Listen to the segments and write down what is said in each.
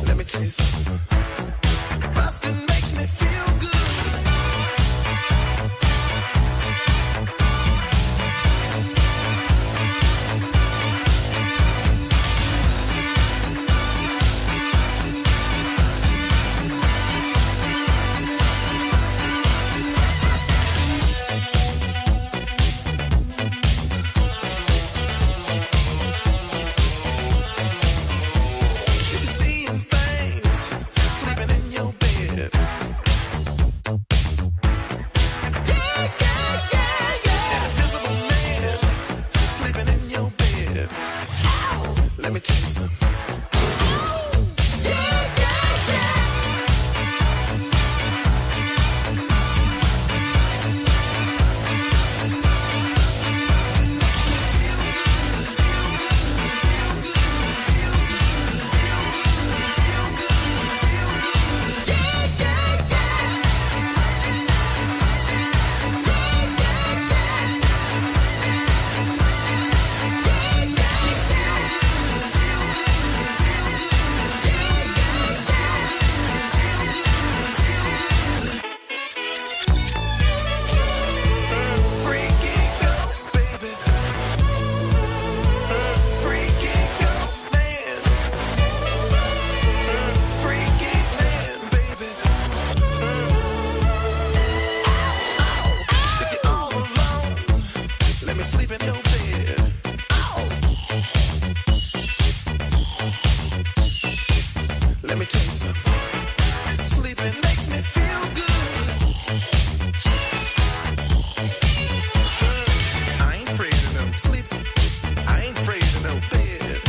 Let me tell you something. Bustin' makes me feel good. Let me tell you something. Sleep in your bed. Let me tell you something. Sleeping makes me feel good. I ain't afraid of no sleep. I ain't afraid of no bed.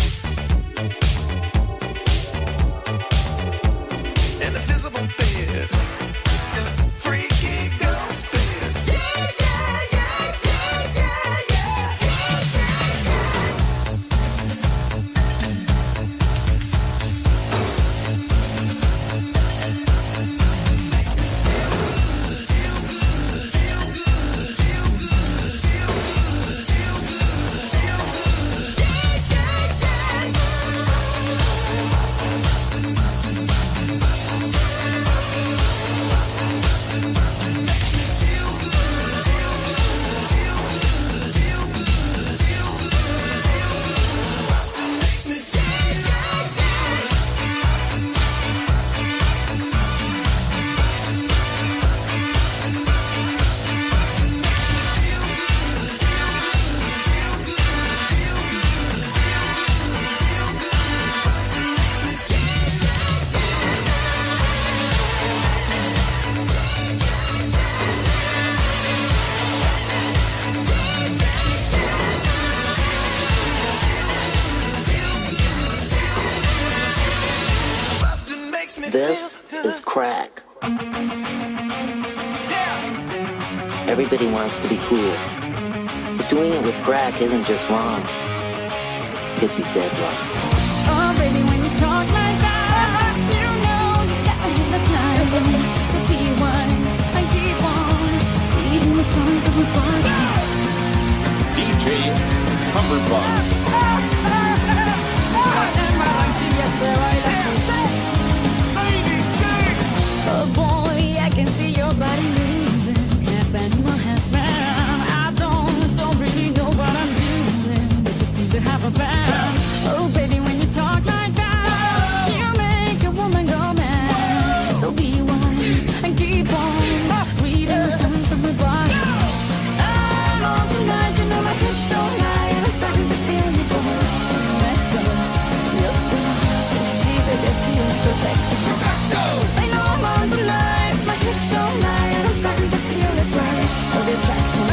An invisible bed. A freaky ghost bed. This is crack. Everybody wants to be cool, but doing it with crack isn't just wrong. It could be dead wrong. Oh, baby, when you talk like that, you know you gotta hypnotize. So be wise and keep on reading the songs of my body. DJ Cumberbatch. Oh boy, I can see your body moving, half animal, half man. I don't really know what I'm doing, but just seem to have a band. Oh baby, when you talk like that, you make a woman go mad. So be wise and keep on reading the signs of my body. I'm on tonight, you know my hips don't lie, and I'm starting to feel you, boy. Let's go, let's go. Can you see that this is perfect? I know I'm on tonight, my hips don't lie, and I'm starting to feel it's right. All the attraction,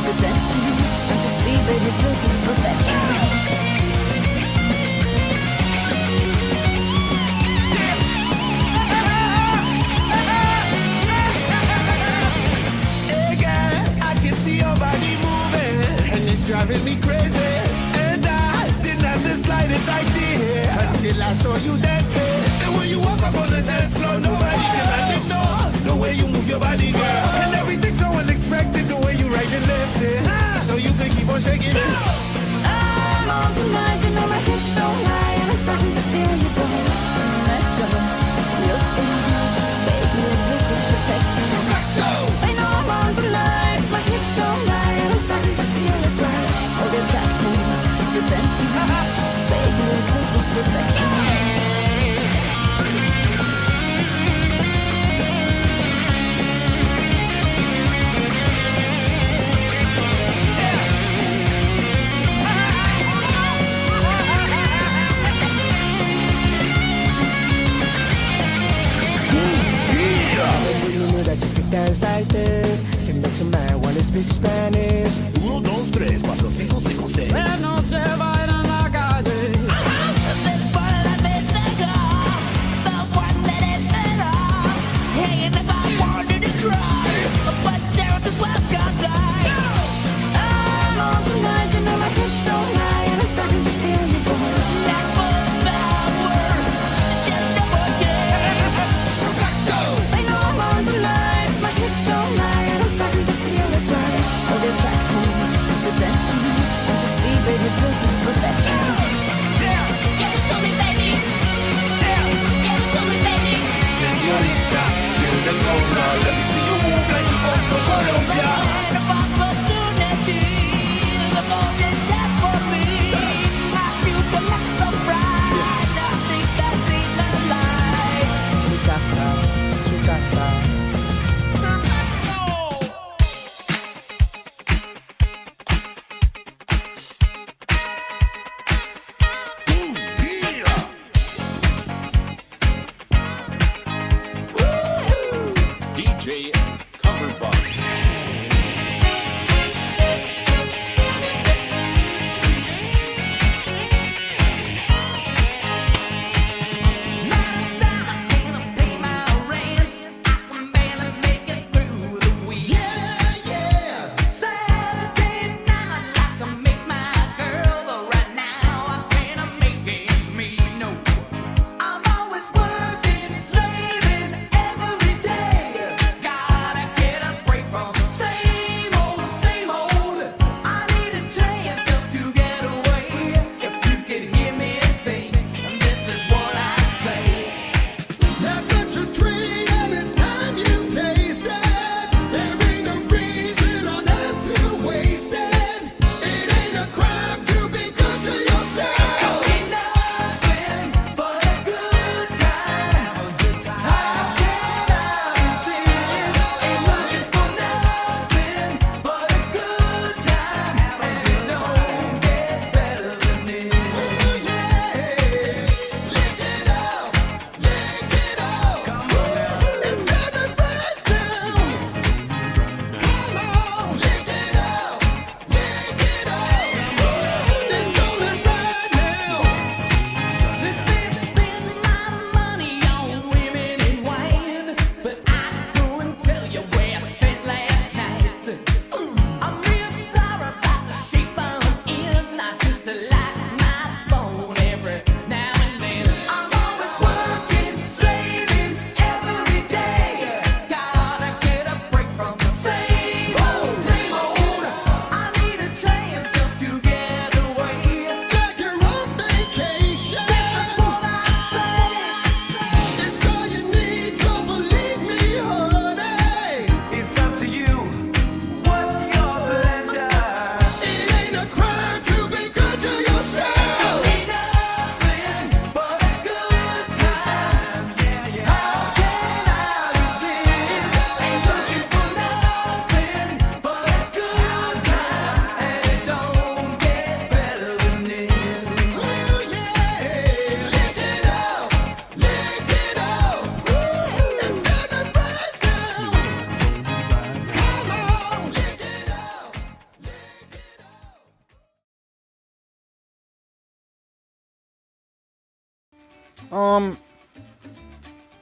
the tension, don't you see, baby, this is perfection. Hey girl, I can see your body moving, and it's driving me crazy. And I didn't have the slightest idea until I saw you dancing. And when you walk up on the dance floor, nobody can ignore the way you move your body, girl. And everything's so unexpected, the way you right and left it, so you can keep on shaking it. I'm on tonight, you know my hips don't lie, and I'm starting to feel you, boy.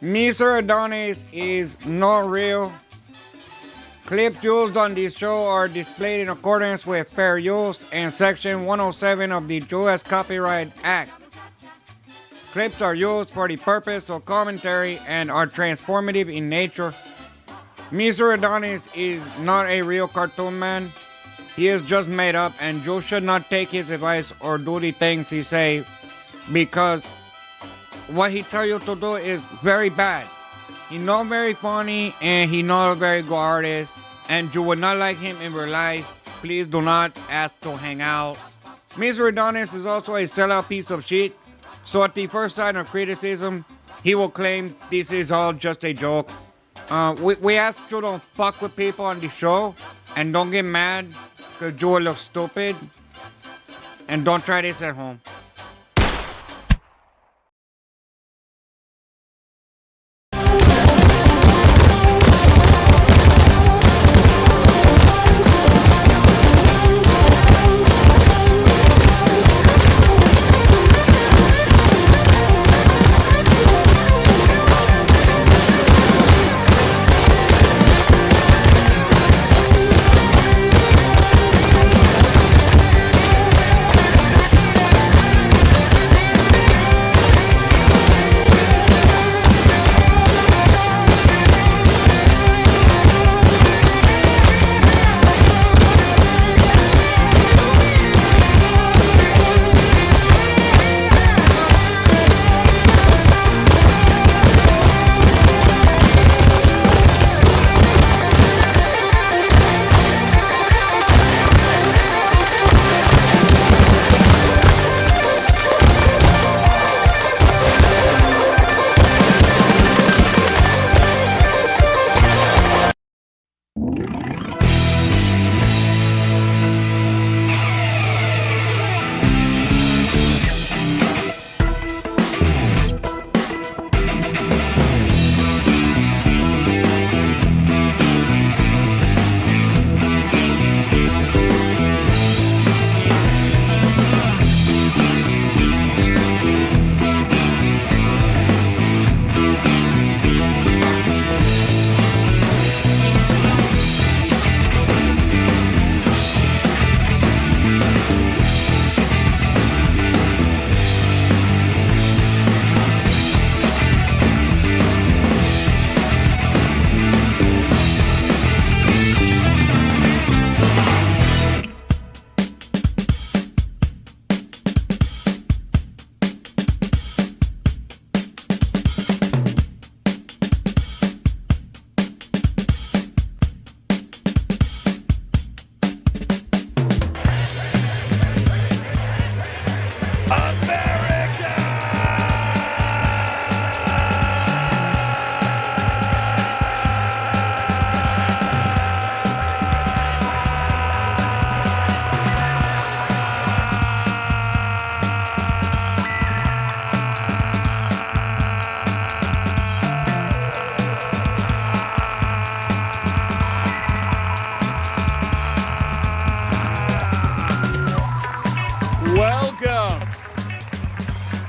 Mr. Adonis is not real. Clips used on this show are displayed in accordance with fair use and Section 107 of the U.S. Copyright Act. Clips are used for the purpose of commentary and are transformative in nature. Mr. Adonis is not a real cartoon man. He is just made up, and you should not take his advice or do the things he say, because what he tell you to do is very bad. He's not very funny, and he's not a very good artist, and you would not like him in real life. Please do not ask to hang out. Mr. Adonis is also a sellout piece of shit, so at the first sign of criticism, he will claim this is all just a joke. We ask you don't fuck with people on the show, and don't get mad, because you will look stupid, and don't try this at home.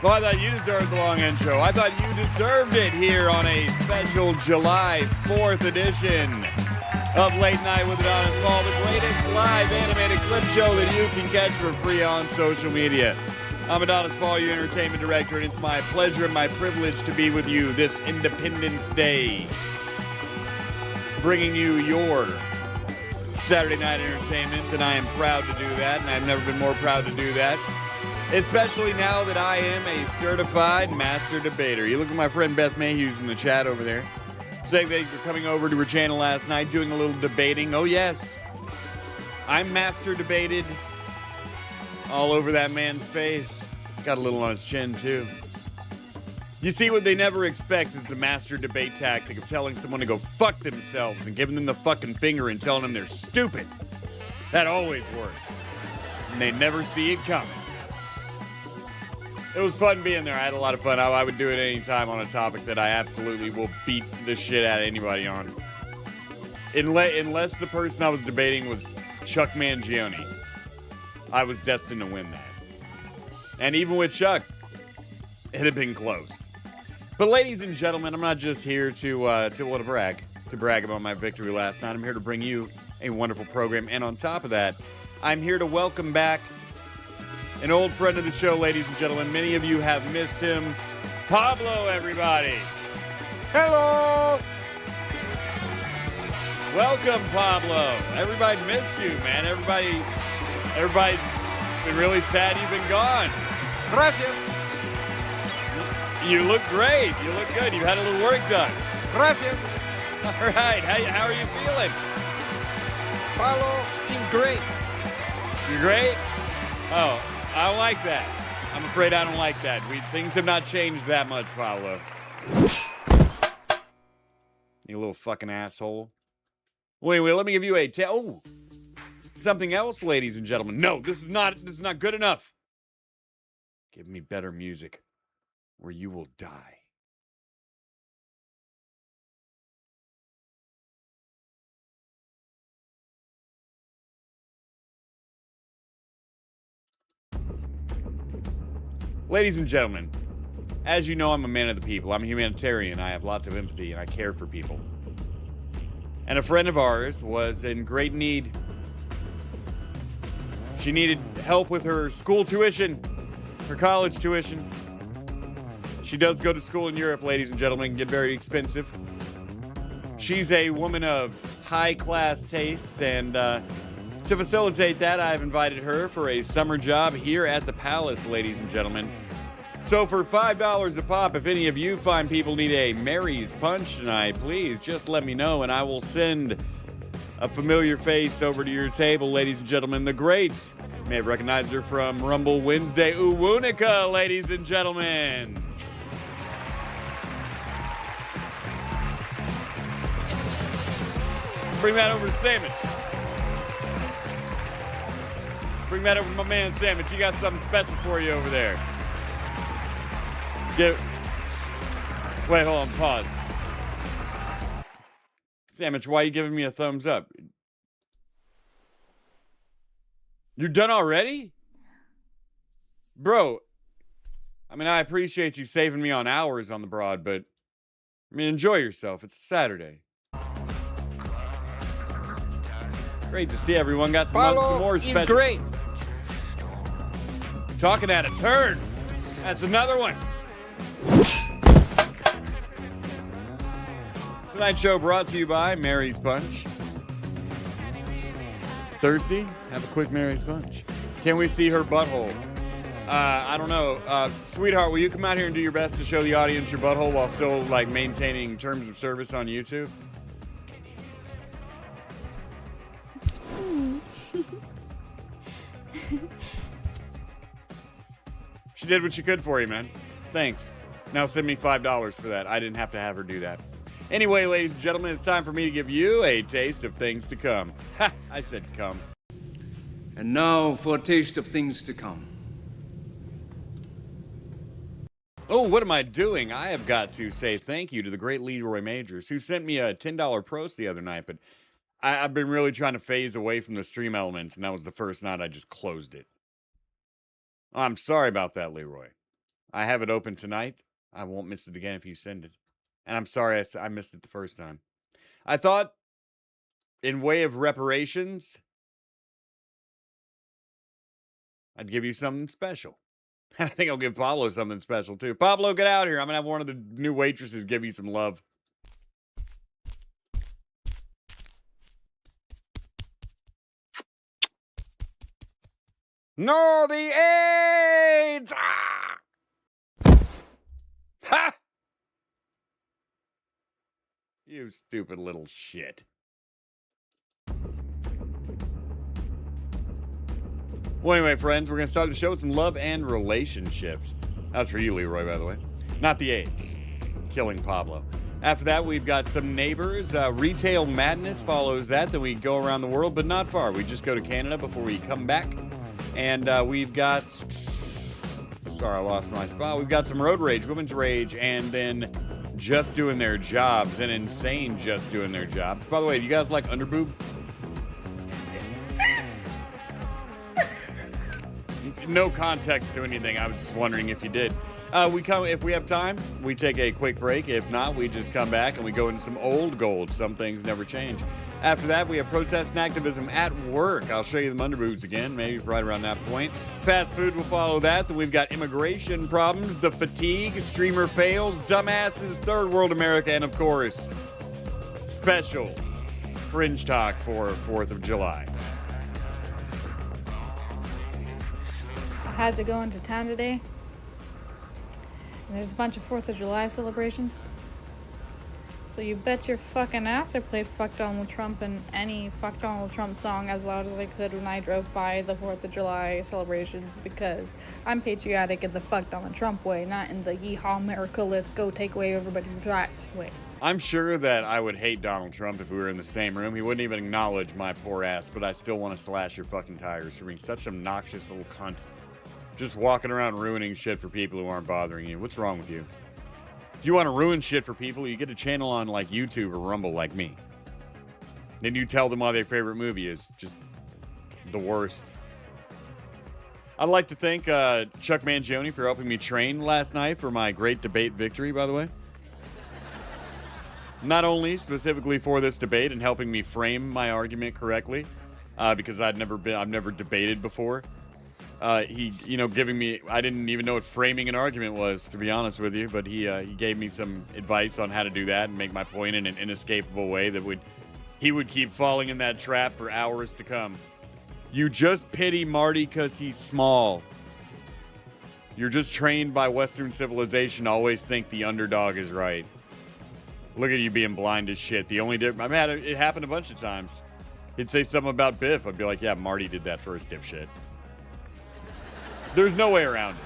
Well, I thought you deserved the long intro. I thought you deserved it here on a special July 4th edition of Late Night with Adonis Paul, the greatest live animated clip show that you can catch for free on social media. I'm Adonis Paul, your entertainment director, and it's my pleasure and my privilege to be with you this Independence Day, bringing you your Saturday night entertainment, and I am proud to do that, and I've never been more proud to do that. Especially now that I am a certified master debater. You look at my friend Beth Mayhew's in the chat over there. Saying thank you for coming over to her channel last night, doing a little debating. Oh yes, I'm master debated all over that man's face. Got a little on his chin too. You see, what they never expect is the master debate tactic of telling someone to go fuck themselves and giving them the fucking finger and telling them they're stupid. That always works. And they never see it coming. It was fun being there. I had a lot of fun. I would do it any time on a topic that I absolutely will beat the shit out of anybody on. Unless the person I was debating was Chuck Mangione, I was destined to win that. And even with Chuck, It had been close. But ladies and gentlemen, I'm not just here to brag about my victory last night. I'm here to bring you a wonderful program. And on top of that, I'm here to welcome back an old friend of the show, ladies and gentlemen. Many of you have missed him. Pablo, everybody. Hello! Welcome, Pablo. Everybody missed you, man. Everybody's been really sad you've been gone. Gracias. You look great. You look good. You had a little work done. Gracias. All right. How are you feeling? Pablo is great. You're great? Oh, I don't like that. I'm afraid I don't like that. Things have not changed that much, Pablo. You little fucking asshole. Wait, let me give you something else, ladies and gentlemen. No, this is not good enough. Give me better music, or you will die. Ladies and gentlemen, as you know, I'm a man of the people. I'm a humanitarian. I have lots of empathy, and I care for people. And a friend of ours was in great need. She needed help with her school tuition, her college tuition. She does go to school in Europe, ladies and gentlemen. It can get very expensive. She's a woman of high-class tastes, and to facilitate that, I've invited her for a summer job here at the Palace, ladies and gentlemen. So for $5 a pop, if any of you fine people need a Mary's Punch tonight, please just let me know, and I will send a familiar face over to your table, ladies and gentlemen. The great, you may have recognized her from Rumble Wednesday, Uwunika, ladies and gentlemen. Bring that over to Sandwich. Bring that over to my man Sandwich. He got something special for you over there. Wait, hold on, pause. Sandwich, why are you giving me a thumbs up? You're done already? Bro, I mean, I appreciate you saving me on hours on the broad, but, I mean, enjoy yourself. It's a Saturday. Great to see everyone. Got some more special. Great. Talking out of turn. That's another one. Tonight's show brought to you by Mary's Punch. Thirsty? Have a quick Mary's Punch. Can we see her butthole? I don't know. Sweetheart, will you come out here and do your best to show the audience your butthole while still, like, maintaining terms of service on YouTube? She did what she could for you, man. Thanks. Now send me $5 for that. I didn't have to have her do that. Anyway, ladies and gentlemen, it's time for me to give you a taste of things to come. Ha! I said come. And now for a taste of things to come. Oh, what am I doing? I have got to say thank you to the great Leroy Majors, who sent me a $10 prost the other night, but I've been really trying to phase away from the stream elements, and that was the first night I just closed it. I'm sorry about that, Leroy. I have it open tonight. I won't miss it again if you send it. And I'm sorry I missed it the first time. I thought, in way of reparations, I'd give you something special. And I think I'll give Pablo something special, too. Pablo, get out here. I'm going to have one of the new waitresses give you some love. No, the AIDS! Ah! Ha! You stupid little shit. Well, anyway, friends, we're going to start the show with some love and relationships. That's for you, Leroy, by the way. Not the AIDS. Killing Pablo. After that, we've got some neighbors. Retail madness follows that. Then we go around the world, but not far. We just go to Canada before we come back. And we've got... Sorry, I lost my spot. We've got some road rage, women's rage, and then just doing their jobs. And insane just doing their jobs. By the way, do you guys like underboob? No context to anything. I was just wondering if you did. We come if we have time. We take a quick break. If not, we just come back and we go into some old gold. Some things never change. After that, we have protest and activism at work. I'll show you the underboobs again, maybe right around that point. Fast food will follow that. Then we've got immigration problems, the fatigue, streamer fails, dumbasses, third world America, and of course, special fringe talk for 4th of July. I had to go into town today, and there's a bunch of 4th of July celebrations. So you bet your fucking ass I played Fuck Donald Trump and any Fuck Donald Trump song as loud as I could when I drove by the 4th of July celebrations, because I'm patriotic in the Fuck Donald Trump way, not in the Yeehaw America, let's go take away everybody's rights way. I'm sure that I would hate Donald Trump if we were in the same room. He wouldn't even acknowledge my poor ass, but I still want to slash your fucking tires for being such an obnoxious little cunt. Just walking around ruining shit for people who aren't bothering you. What's wrong with you? If you want to ruin shit for people, you get a channel on like YouTube or Rumble like me. Then you tell them why their favorite movie is just the worst. I'd like to thank Chuck Mangione for helping me train last night for my great debate victory, by the way. Not only specifically for this debate and helping me frame my argument correctly, because I've never debated before. He, giving me, I didn't even know what framing an argument was, to be honest with you, but he gave me some advice on how to do that and make my point in an inescapable way that he would keep falling in that trap for hours to come. You just pity Marty because he's small. You're just trained by Western civilization to always think the underdog is right. Look at you being blind as shit. The only difference, it happened a bunch of times. He'd say something about Biff. I'd be like, yeah, Marty did that first, dipshit. There's no way around it.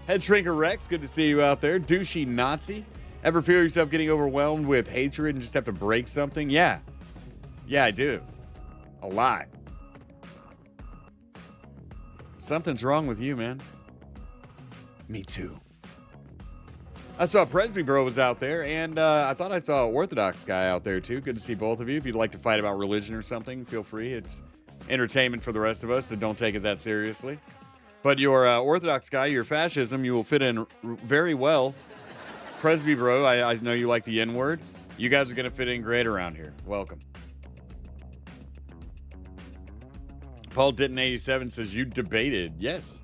Head Shrinker Rex, good to see you out there. Douchey Nazi. Ever feel yourself getting overwhelmed with hatred and just have to break something? Yeah. Yeah, I do. A lot. Something's wrong with you, man. Me too. I saw Presby Bro was out there, and I thought I saw an Orthodox guy out there too. Good to see both of you. If you'd like to fight about religion or something, feel free. It's entertainment for the rest of us that don't take it that seriously. But your Orthodox guy, your fascism, you will fit in very well. Presby Bro, I know you like the N-word. You guys are going to fit in great around here. Welcome. Paul Ditton 87 says, you debated. Yes.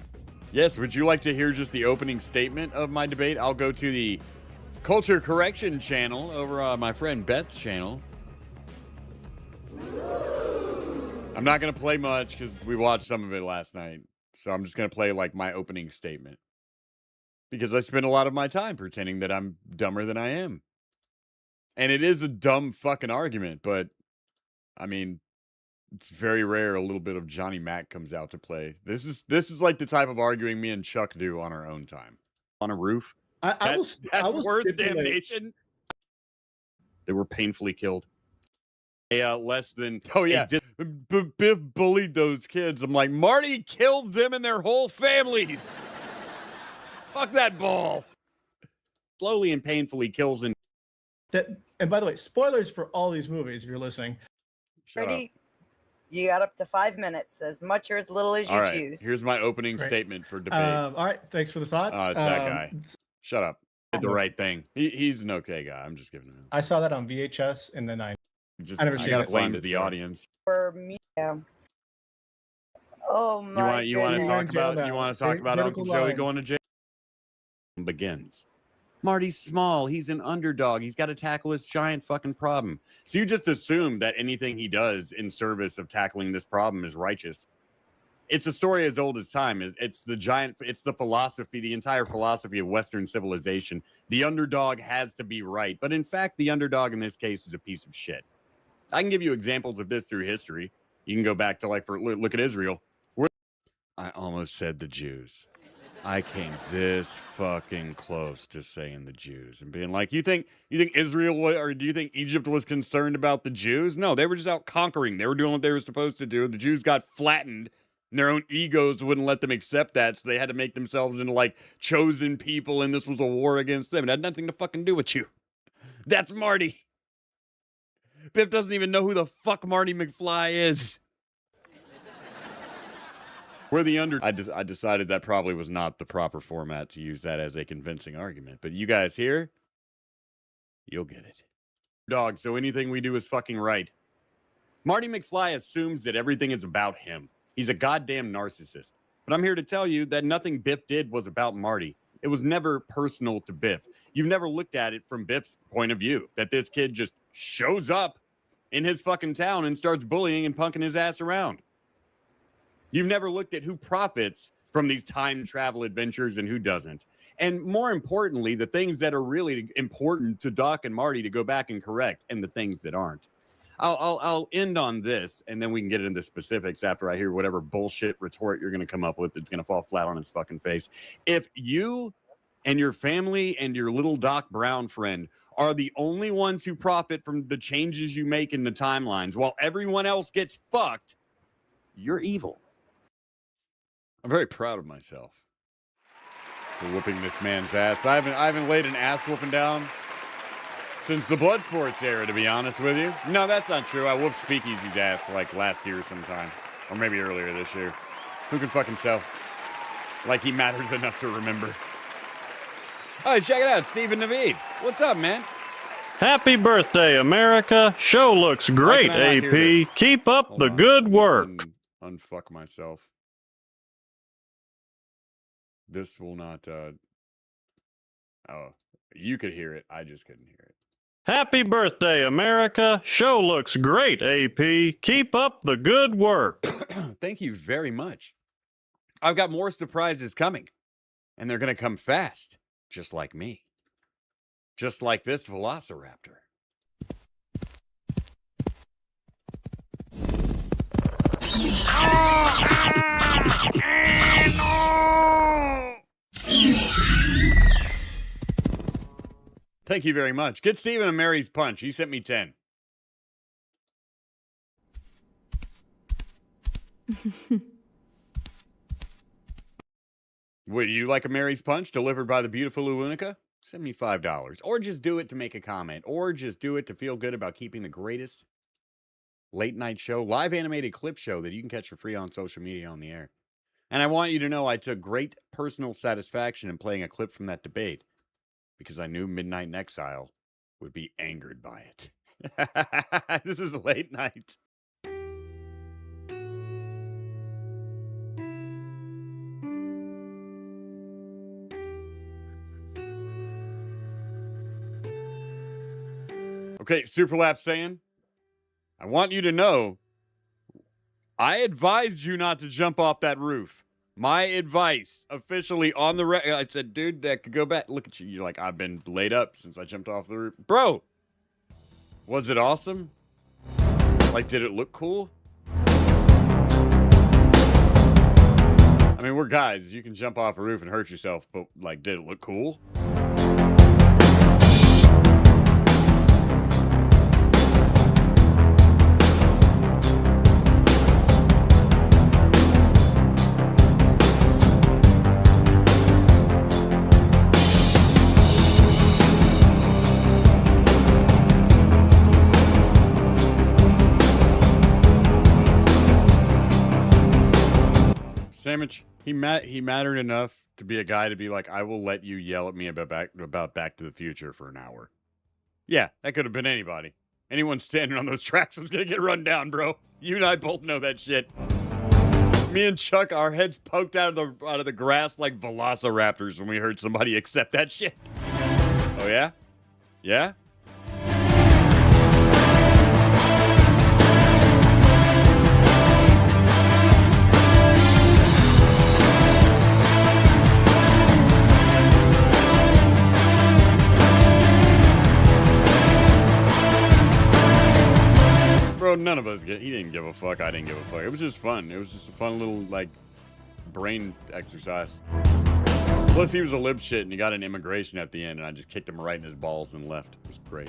Yes, would you like to hear just the opening statement of my debate? I'll go to the Culture Correction channel over on my friend Beth's channel. I'm not going to play much because we watched some of it last night. So I'm just going to play like my opening statement. Because I spend a lot of my time pretending that I'm dumber than I am. And it is a dumb fucking argument, but I mean, it's very rare a little bit of Johnny Mac comes out to play. This is like the type of arguing me and Chuck do on our own time. On a roof. That's worth damnation. They were painfully killed. Less than... Oh, yeah. Biff bullied those kids. I'm like, Marty killed them and their whole families. Fuck that ball. Slowly and painfully kills and... And by the way, spoilers for all these movies, if you're listening. Ready? You got up to 5 minutes, as much or as little as you choose. Here's my opening statement for debate. All right, thanks for the thoughts. It's that guy. Shut up. Did the right thing. He's an okay guy. I'm just giving him. I saw that on VHS in the 90s. I gotta blame the audience. For me, yeah. Oh my! You want to talk about Uncle Joey going to jail? Begins. Marty's small. He's an underdog. He's got to tackle this giant fucking problem. So you just assume that anything he does in service of tackling this problem is righteous. It's a story as old as time. It's the philosophy, the entire philosophy of Western civilization. The underdog has to be right. But in fact, the underdog in this case is a piece of shit. I can give you examples of this through history. You can go back to look at Israel. I almost said the Jews. I came this fucking close to saying the Jews and being like, you think Israel or do you think Egypt was concerned about the Jews? No, they were just out conquering. They were doing what they were supposed to do. The Jews got flattened. And their own egos wouldn't let them accept that, so they had to make themselves into like chosen people, and this was a war against them. It had nothing to fucking do with you. That's Marty. Biff doesn't even know who the fuck Marty McFly is. We're the under. I decided that probably was not the proper format to use that as a convincing argument. But you guys here, you'll get it. Dog, so anything we do is fucking right. Marty McFly assumes that everything is about him. He's a goddamn narcissist. But I'm here to tell you that nothing Biff did was about Marty. It was never personal to Biff. You've never looked at it from Biff's point of view, that this kid just shows up in his fucking town and starts bullying and punking his ass around. You've never looked at who profits from these time travel adventures and who doesn't. And more importantly, the things that are really important to Doc and Marty to go back and correct, and the things that aren't. I'll end on this, and then we can get into specifics after I hear whatever bullshit retort you're going to come up with that's going to fall flat on his fucking face. If you and your family and your little Doc Brown friend are the only ones who profit from the changes you make in the timelines while everyone else gets fucked, you're evil. I'm very proud of myself for whooping this man's ass. I haven't laid an ass whooping down since the Bloodsports era, to be honest with you. No, that's not true. I whooped Speakeasy's ass like last year sometime, or maybe earlier this year. Who can fucking tell? Like he matters enough to remember. Oh, check it out, Stephen Naveed. What's up, man? Happy birthday, America. Show looks great, AP. Keep up Hold the on. good work. Unfuck myself. This will not, oh, you could hear it. I just couldn't hear it. Happy birthday, America. Show looks great, AP. Keep up the good work. Thank you very much. I've got more surprises coming, and they're going to come fast, just like me. Just like this Velociraptor. Thank you very much. Get Steven a Mary's punch. He sent me 10. Would you like a Mary's punch delivered by the beautiful Luunica? $75. Or just do it to make a comment. Or just do it to feel good about keeping the greatest late night show, live animated clip show that you can catch for free on social media on the air. And I want you to know I took great personal satisfaction in playing a clip from that debate, because I knew Midnight in Exile would be angered by it. This is late night. Okay, Superlap saying, I want you to know, I advised you not to jump off that roof. My advice, officially on the record. I said, dude, that could go back. Look at you. You're like, I've been laid up since I jumped off the roof. Bro, was it awesome? Like, did it look cool? I mean, we're guys. You can jump off a roof and hurt yourself, but, like, did it look cool? Sandwich, he mattered enough to be a guy to be like, I will let you yell at me about Back to the Future for an hour. Yeah, that could have been anybody. Anyone standing on those tracks was gonna get run down, bro. You and I both know that shit. Me and Chuck, our heads poked out of the grass like velociraptors when we heard somebody accept that shit. Oh yeah? Yeah? Bro, none of us he didn't give a fuck. I didn't give a fuck. It was just fun. It was just a fun little, like, brain exercise. Plus, he was a lib shit, and he got an immigration at the end, and I just kicked him right in his balls and left. It was great.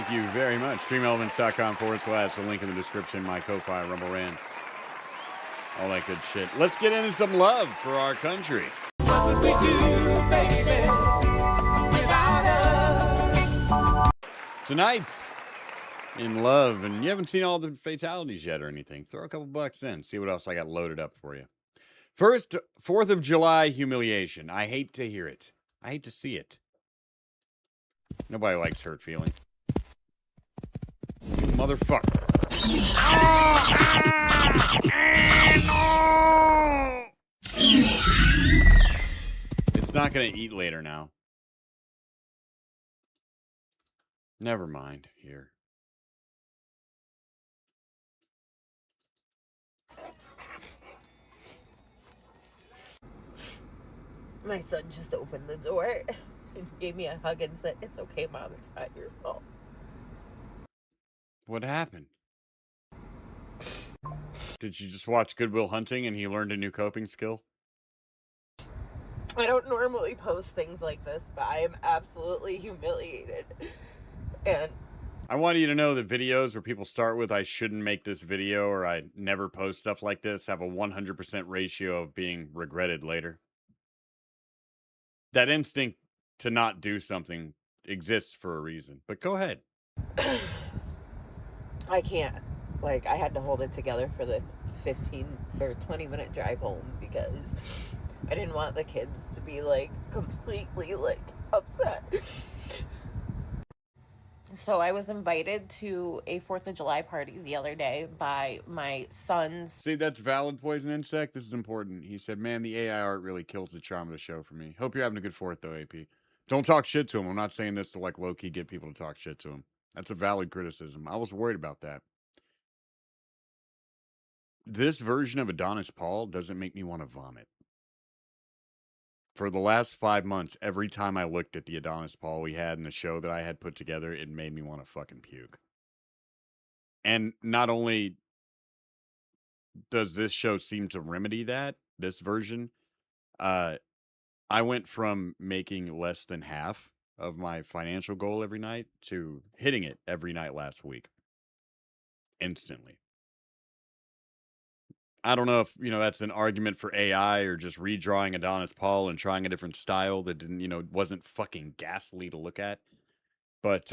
Thank you very much. StreamElements.com/, the link in the description, my Ko-Fi, Rumble Rants, all that good shit. Let's get into some love for our country. What would we do, baby, without us? Tonight, in love, and you haven't seen all the fatalities yet or anything, throw a couple bucks in, see what else I got loaded up for you. First, 4th of July humiliation. I hate to hear it. I hate to see it. Nobody likes hurt feeling. You motherfucker. It's not going to eat later now. Never mind. Here. My son just opened the door and gave me a hug and said, "It's okay, Mom. It's not your fault." What happened? Did you just watch Good Will Hunting and he learned a new coping skill? I don't normally post things like this, but I am absolutely humiliated. And I want you to know that videos where people start with, "I shouldn't make this video," or "I never post stuff like this," have a 100% ratio of being regretted later. That instinct to not do something exists for a reason. But go ahead. I can't. Like, I had to hold it together for the 15 or 20-minute drive home because I didn't want the kids to be, like, completely, like, upset. So I was invited to a 4th of July party the other day by my son's... See, that's valid, Poison Insect. This is important. He said, "Man, the AI art really kills the charm of the show for me. Hope you're having a good 4th, though, AP. Don't talk shit to him." I'm not saying this to, like, low-key get people to talk shit to him. That's a valid criticism. I was worried about that. This version of Adonis Paul doesn't make me want to vomit. For the last 5 months, every time I looked at the Adonis Paul we had in the show that I had put together, it made me want to fucking puke. And not only does this show seem to remedy that, this version, I went from making less than half of my financial goal every night to hitting it every night last week. Instantly. I don't know if, that's an argument for AI or just redrawing Adonis Paul and trying a different style that didn't, wasn't fucking ghastly to look at. But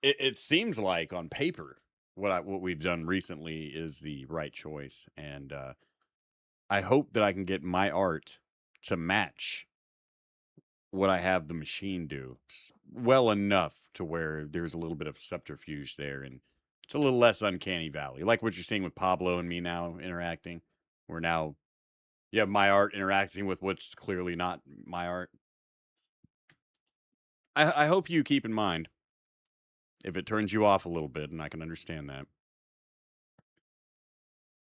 it seems like on paper what we've done recently is the right choice, and I hope that I can get my art to match what I have the machine do well enough to where there's a little bit of subterfuge there, and it's a little less uncanny valley, like what you're seeing with Pablo and me now interacting. Where now you have my art interacting with what's clearly not my art. I hope you keep in mind if it turns you off a little bit, and I can understand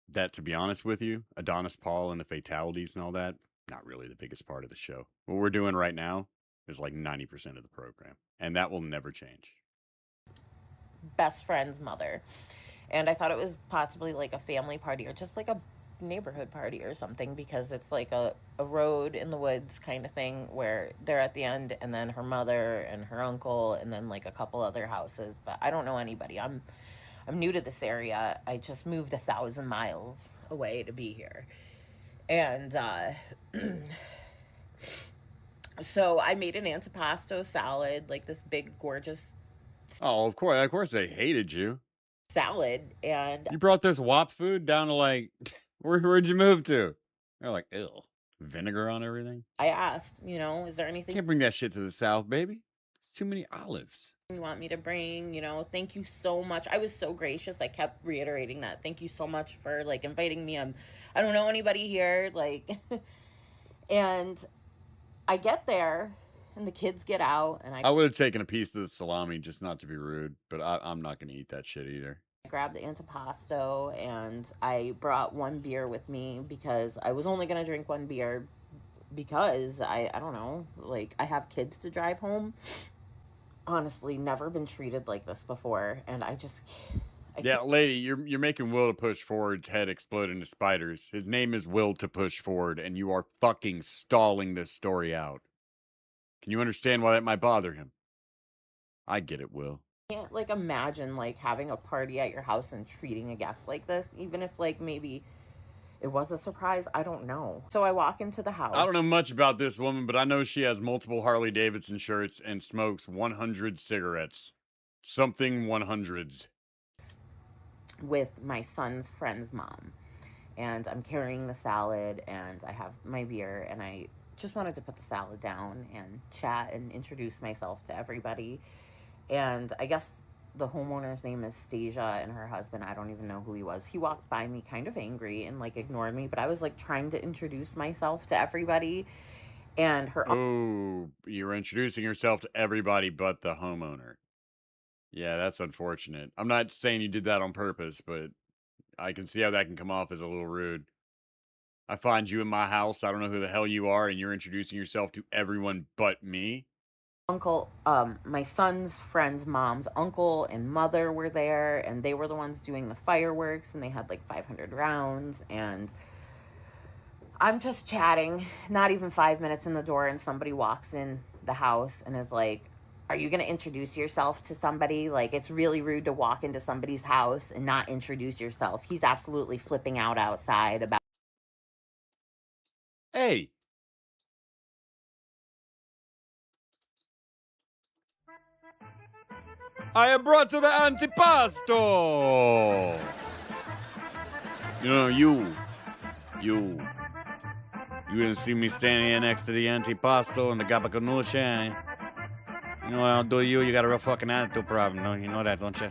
that to be honest with you, Adonis Paul and the fatalities and all that, not really the biggest part of the show. What we're doing right now is like 90% of the program, and that will never change. Best friend's mother. And I thought it was possibly like a family party or just like a neighborhood party or something, because it's like a road in the woods kind of thing where they're at the end, and then her mother and her uncle, and then like a couple other houses. But I don't know anybody. I'm new to this area. I just moved 1,000 miles away to be here. And so I made an antipasto salad, like this big gorgeous Oh, of course they hated you. salad. And You brought this WAP food down to like, where'd you move to? They're like, ew, vinegar on everything. I asked, is there anything Can't bring that shit to the South, baby. It's too many olives. you want me to bring? Thank you so much. I was so gracious. I kept reiterating that. Thank you so much for like inviting me. I don't know anybody here, like, and I get there and the kids get out, and I would have taken a piece of the salami just not to be rude, but I'm not going to eat that shit either. I grabbed the antipasto, and I brought one beer with me because I was only going to drink one beer because I don't know, like, I have kids to drive home. Honestly, never been treated like this before, and I Yeah, lady, you're making Will to Push Forward's head explode into spiders. His name is Will to Push Forward, and you are fucking stalling this story out. Can you understand why that might bother him? I get it, Will. Can't like imagine like having a party at your house and treating a guest like this, even if like maybe it was a surprise. I don't know. So I walk into the house. I don't know much about this woman, but I know she has multiple Harley Davidson shirts and smokes 100 cigarettes. Something 100s. With my son's friend's mom. And I'm carrying the salad and I have my beer and I just wanted to put the salad down and chat and introduce myself to everybody. And I guess the homeowner's name is Stasia and her husband, I don't even know who he was. He walked by me kind of angry and like ignored me, but I was like trying to introduce myself to everybody. And her Oh, you were introducing yourself to everybody but the homeowner. Yeah, that's unfortunate. I'm not saying you did that on purpose, but I can see how that can come off as a little rude. I find you in my house. I don't know who the hell you are, and you're introducing yourself to everyone but me. uncle, my son's friend's mom's uncle and mother were there, and they were the ones doing the fireworks, and they had like 500 rounds. And I'm just chatting, not even 5 minutes in the door, and somebody walks in the house and is like, "Are you going to introduce yourself to somebody? Like, it's really rude to walk into somebody's house and not introduce yourself." He's absolutely flipping out outside about. Hey. I have brought to the antipasto. You didn't see me standing here next to the antipasto and the gabacanuche. You know what I'll do you? You got a real fucking attitude problem, no? You know that, don't you?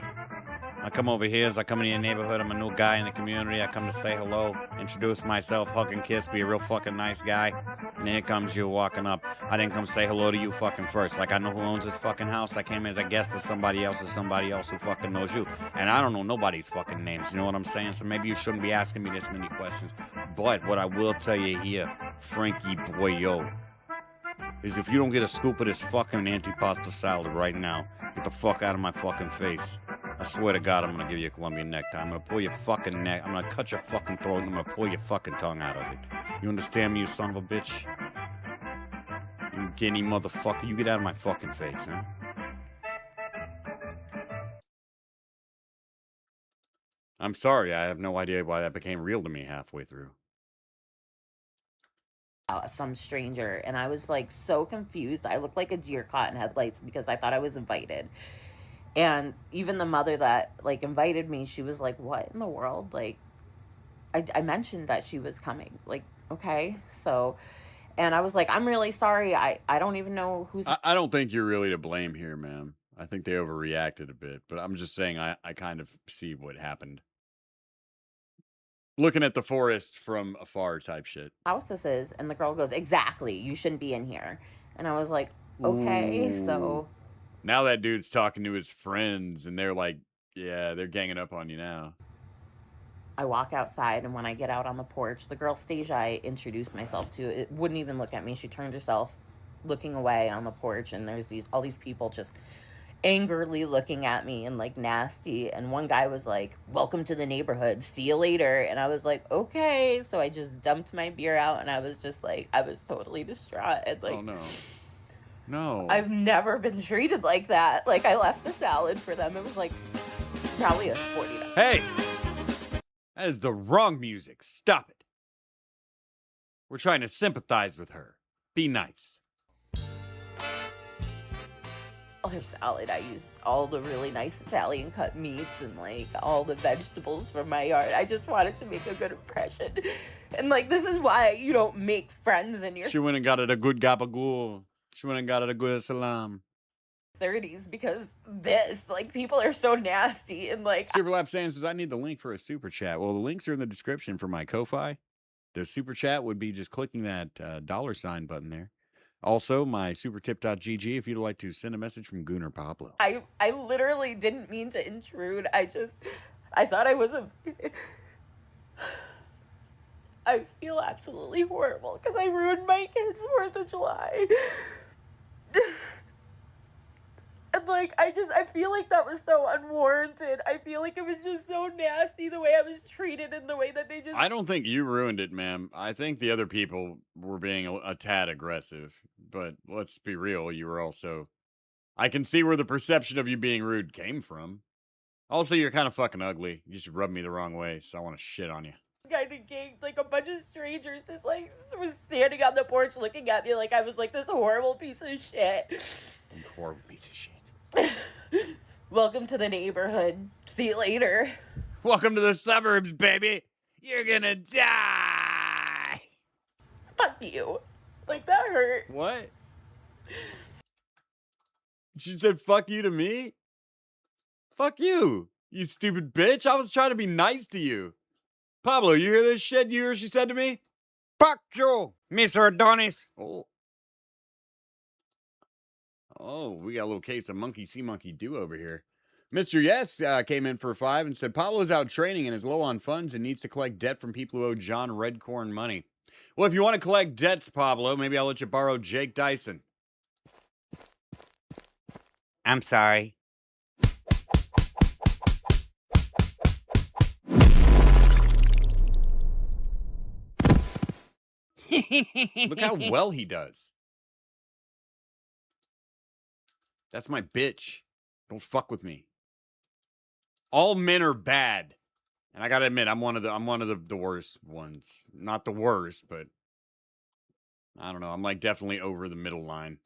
I come over here as I come in your neighborhood. I'm a new guy in the community. I come to say hello, introduce myself, hug and kiss, be a real fucking nice guy. And here comes you walking up. I didn't come say hello to you fucking first. Like, I know who owns this fucking house. I came as a guest to somebody else who fucking knows you. And I don't know nobody's fucking names. You know what I'm saying? So maybe you shouldn't be asking me this many questions. But what I will tell you here, Frankie Boyo, is if you don't get a scoop of this fucking antipasta salad right now, get the fuck out of my fucking face. I swear to God, I'm gonna give you a Colombian necktie. I'm gonna pull your fucking neck. I'm gonna cut your fucking throat. I'm gonna pull your fucking tongue out of it. You understand me, you son of a bitch? You guinea motherfucker. You get out of my fucking face, huh? I'm sorry. I have no idea why that became real to me halfway through. Some stranger, and I was like so confused. I looked like a deer caught in headlights because I thought I was invited. And even the mother that like invited me, she was like, "What in the world?" Like, I mentioned that she was coming. Like, okay, so, and I was like, "I'm really sorry. I don't even know who's." I don't think you're really to blame here, ma'am. I think they overreacted a bit, but I'm just saying I kind of see what happened. Looking at the forest from afar type shit. House this is, and the girl goes, "Exactly, you shouldn't be in here." And I was like, "Okay." Ooh. So now that dude's talking to his friends, and they're like, yeah, they're ganging up on you now. I walk outside, and when I get out on the porch, the girl Stasia I introduced myself to, it wouldn't even look at me. She turned herself looking away on the porch, and there's all these people just angrily looking at me and like nasty. And one guy was like, "Welcome to the neighborhood, see you later." And I was like, "Okay." So I just dumped my beer out, and I was just like, I was totally distraught. And like, oh no, I've never been treated like that. Like, I left the salad for them. It was like probably a $40. Hey, that is the wrong music. Stop it. We're trying to sympathize with her. Be nice. Her salad, I used all the really nice Italian cut meats and like all the vegetables from my yard. I just wanted to make a good impression. And like, this is why you don't make friends in your She went and got it a good gabagool. She went and got it a good salam. 30s, because this, like, people are so nasty. And like, Superlap Sand says, I need the link for a super chat. Well, the links are in the description for my Ko-Fi. The super chat would be just clicking that $sign button there. Also, my supertip.gg if you'd like to send a message from Gooner Pablo. I literally didn't mean to intrude. I thought I was I feel absolutely horrible because I ruined my kid's 4th of July. And like, I feel like that was so unwarranted. I feel like it was just so nasty the way I was treated and the way that they just... I don't think you ruined it, ma'am. I think the other people were being a tad aggressive. But let's be real, you were also I can see where the perception of you being rude came from. Also, you're kind of fucking ugly. You just rubbed me the wrong way, so I want to shit on you. Kind of gang, like a bunch of strangers just like was standing on the porch looking at me like I was like this horrible piece of shit. You horrible piece of shit. Welcome to the neighborhood. See you later. Welcome to the suburbs, baby. You're gonna die. Fuck you. Like, that hurt. What? She said fuck you to me? Fuck you, you stupid bitch. I was trying to be nice to you. Pablo, you hear this shit? You hear what she said to me? Fuck you, Mr. Adonis. Oh, we got a little case of monkey see, monkey do over here. Mr. Yes came in for 5 and said, Pablo's out training and is low on funds and needs to collect debt from people who owe John Redcorn money. Well, if you want to collect debts, Pablo, maybe I'll let you borrow Jake Dyson. I'm sorry. Look how well he does. That's my bitch. Don't fuck with me. All men are bad. And I gotta admit, I'm one of the worst ones. Not the worst, but I don't know. I'm like definitely over the middle line.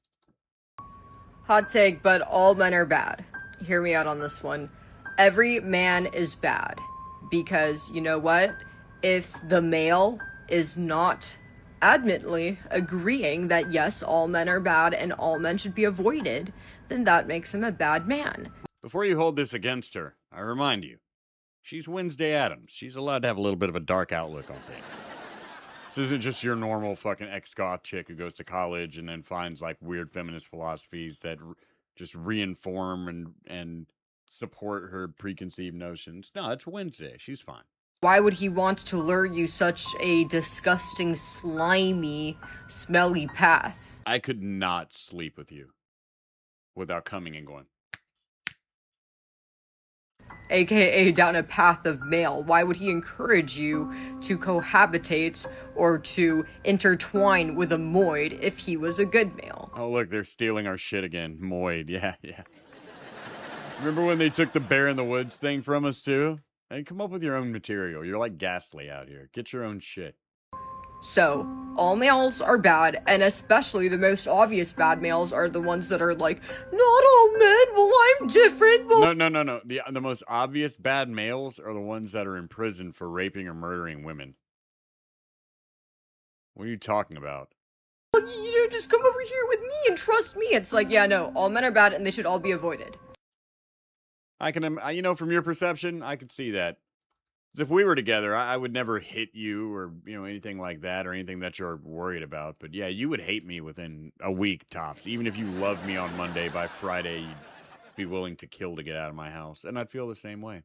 Hot take, but all men are bad. Hear me out on this one. Every man is bad. Because, you know what? If the male is not adamantly agreeing that yes, all men are bad and all men should be avoided, then that makes him a bad man. Before you hold this against her, I remind you, she's Wednesday Addams. She's allowed to have a little bit of a dark outlook on things. This isn't just your normal fucking ex-goth chick who goes to college and then finds like weird feminist philosophies that just reinform and support her preconceived notions. No, it's Wednesday. She's fine. Why would he want to lure you such a disgusting, slimy, smelly path? I could not sleep with you without coming and going. AKA down a path of male. Why would he encourage you to cohabitate or to intertwine with a moid if he was a good male? Oh, look, they're stealing our shit again. Moid, yeah. Remember when they took the bear in the woods thing from us, too? Hey, come up with your own material. You're like Ghastly out here. Get your own shit. So, all males are bad, and especially the most obvious bad males are the ones that are like, not all men, well, I'm different. Well, No. The most obvious bad males are the ones that are in prison for raping or murdering women. What are you talking about? you know, just come over here with me and trust me. It's like, yeah, no, all men are bad and they should all be avoided. I can, you know, from your perception, I could see that. 'Cause if we were together, I would never hit you or, you know, anything like that or anything that you're worried about. But yeah, you would hate me within a week tops. Even if you loved me on Monday, by Friday, you'd be willing to kill to get out of my house. And I'd feel the same way.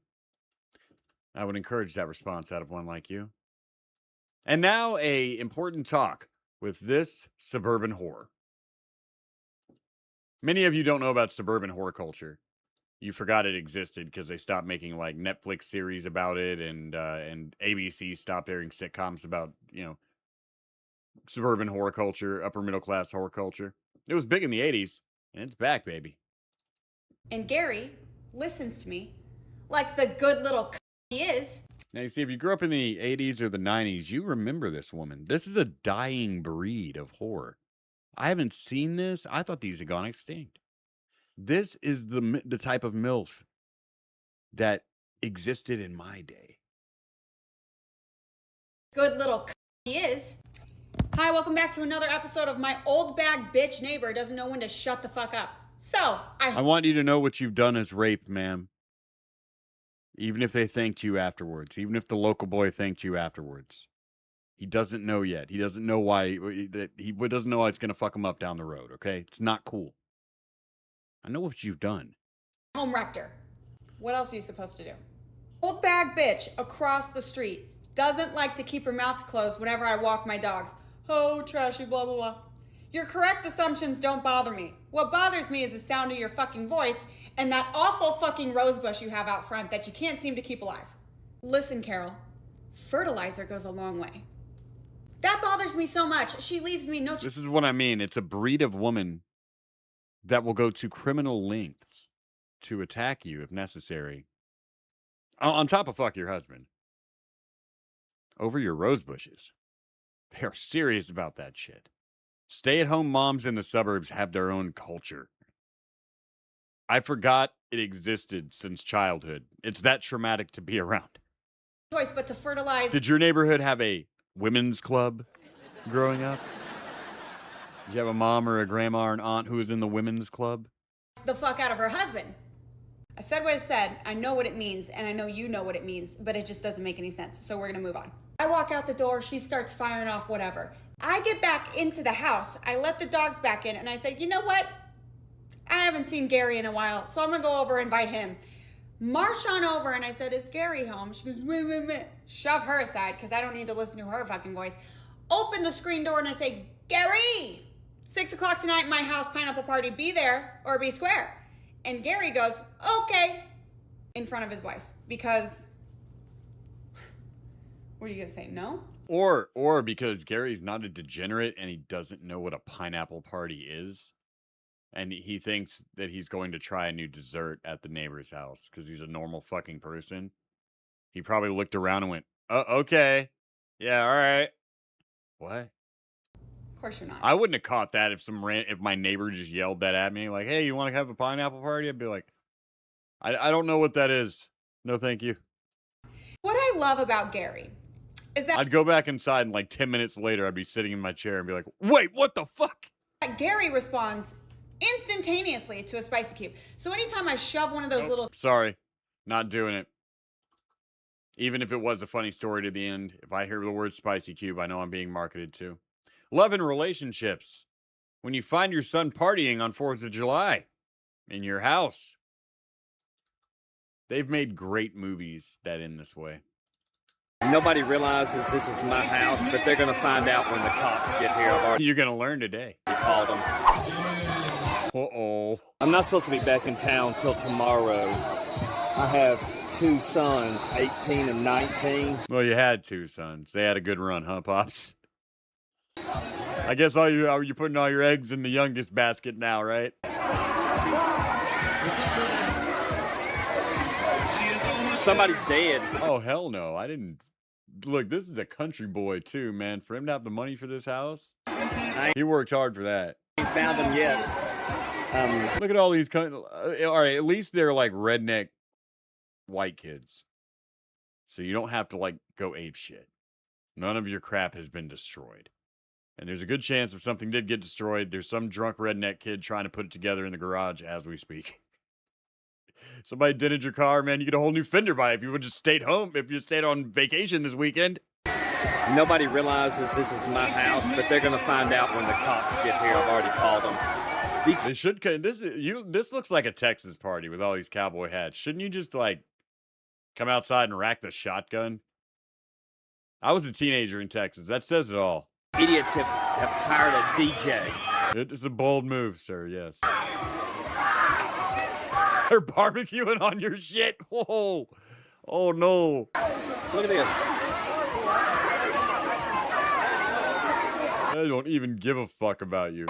I would encourage that response out of one like you. And now a important talk with this suburban whore. Many of you don't know about suburban whore culture. You forgot it existed because they stopped making like Netflix series about it, and ABC stopped airing sitcoms about, you know, suburban horror culture, upper middle class horror culture. It was big in the 80s, and it's back, baby. And Gary listens to me like the good little he is. Now, you see, if you grew up in the 80s or the 90s, you remember this woman. This is a dying breed of horror. I haven't seen this. I thought these had gone extinct. This is the type of MILF that existed in my day. Good little he is. Hi, welcome back to another episode of My Old Bag Bitch Neighbor Doesn't Know When to Shut the Fuck Up. So, I want you to know what you've done is rape, ma'am. Even if they thanked you afterwards. Even if the local boy thanked you afterwards. He doesn't know yet. He doesn't know why. He doesn't know why it's going to fuck him up down the road, okay? It's not cool. I know what you've done. Home rector. What else are you supposed to do? Old bag bitch across the street doesn't like to keep her mouth closed whenever I walk my dogs. Oh, trashy, blah, blah, blah. Your correct assumptions don't bother me. What bothers me is the sound of your fucking voice and that awful fucking rose bush you have out front that you can't seem to keep alive. Listen, Carol, fertilizer goes a long way. That bothers me so much. She leaves me no... This is what I mean. It's a breed of woman that will go to criminal lengths to attack you if necessary. On top of fuck your husband. Over your rose bushes. They are serious about that shit. Stay-at-home moms in the suburbs have their own culture. I forgot it existed since childhood. It's that traumatic to be around. Choice but to fertilize. Did your neighborhood have a women's club growing up? Did you have a mom or a grandma or an aunt who was in the women's club? The fuck out of her husband. I said what I said. I know what it means, and I know you know what it means, but it just doesn't make any sense. So we're gonna move on. I walk out the door. She starts firing off whatever. I get back into the house. I let the dogs back in, and I say, you know what? I haven't seen Gary in a while, so I'm gonna go over and invite him. March on over, and I said, is Gary home? She goes, wait, wait, wait. Shove her aside, because I don't need to listen to her fucking voice. Open the screen door, and I say, Gary, 6 o'clock tonight in my house, pineapple party, be there or be square. And Gary goes, okay, in front of his wife, because, what are you gonna say, no? Or because Gary's not a degenerate and he doesn't know what a pineapple party is. And he thinks that he's going to try a new dessert at the neighbor's house because he's a normal fucking person. He probably looked around and went, oh, okay. Yeah, all right. What? Of course you're not. I wouldn't have caught that if my neighbor just yelled that at me. Like, hey, you want to have a pineapple party? I'd be like, I don't know what that is. No, thank you. What I love about Gary is that I'd go back inside and like 10 minutes later, I'd be sitting in my chair and be like, wait, what the fuck? Gary responds instantaneously to a spicy cube. So anytime I shove one of those little... Sorry, not doing it. Even if it was a funny story to the end, if I hear the word spicy cube, I know I'm being marketed to. Love and relationships. When you find your son partying on 4th of July in your house. They've made great movies that end this way. Nobody realizes this is my house, but they're going to find out when the cops get here. You're going to learn today. You called them. Uh-oh. I'm not supposed to be back in town till tomorrow. I have 2 sons, 18 and 19. Well, you had 2 sons. They had a good run, huh, Pops? I guess you're putting all your eggs in the youngest basket now, right? Somebody's dead. Oh, hell no. I didn't. Look, this is a country boy, too, man. For him to have the money for this house, he worked hard for that. I ain't found them yet. Look at all these. All right, at least they're like redneck white kids. So you don't have to like go ape shit. None of your crap has been destroyed. And there's a good chance if something did get destroyed, there's some drunk redneck kid trying to put it together in the garage as we speak. Somebody dented your car, man. You get a whole new fender by it if you would just stayed home, if you stayed on vacation this weekend. Nobody realizes this is my house, but they're going to find out when the cops get here. I've already called them. They should. This looks like a Texas party with all these cowboy hats. Shouldn't you just like come outside and rack the shotgun? I was a teenager in Texas. That says it all. Idiots have hired a DJ. It is a bold move, sir. Yes. They're barbecuing on your shit. Whoa. Oh no. Look at this. They don't even give a fuck about you.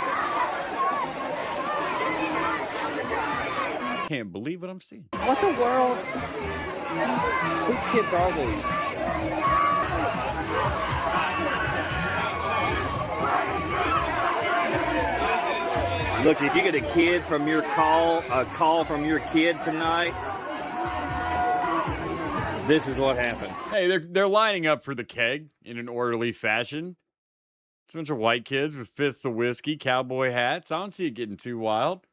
Can't believe what I'm seeing. What the world? Whose kids are these? Look, if you get a call from your kid tonight, this is what happened. Hey, they're lining up for the keg in an orderly fashion. It's a bunch of white kids with fists of whiskey, cowboy hats. I don't see it getting too wild.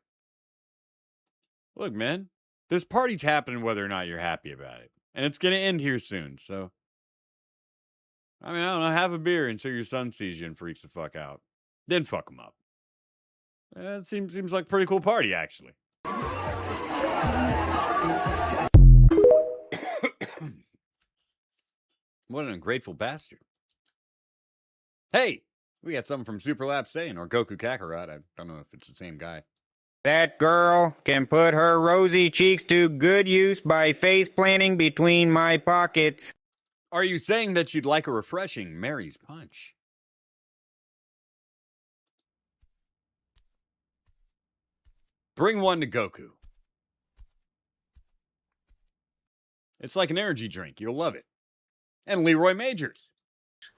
Look, man, this party's happening whether or not you're happy about it. And it's going to end here soon, so. I mean, I don't know, have a beer until your son sees you and freaks the fuck out. Then fuck him up. It seems like a pretty cool party, actually. What an ungrateful bastard. Hey, we got something from Superlap saying, or Goku Kakarot. I don't know if it's the same guy. That girl can put her rosy cheeks to good use by face planting between my pockets. Are you saying that you'd like a refreshing Mary's Punch? Bring one to Goku. It's like an energy drink. You'll love it. And Leroy Majors.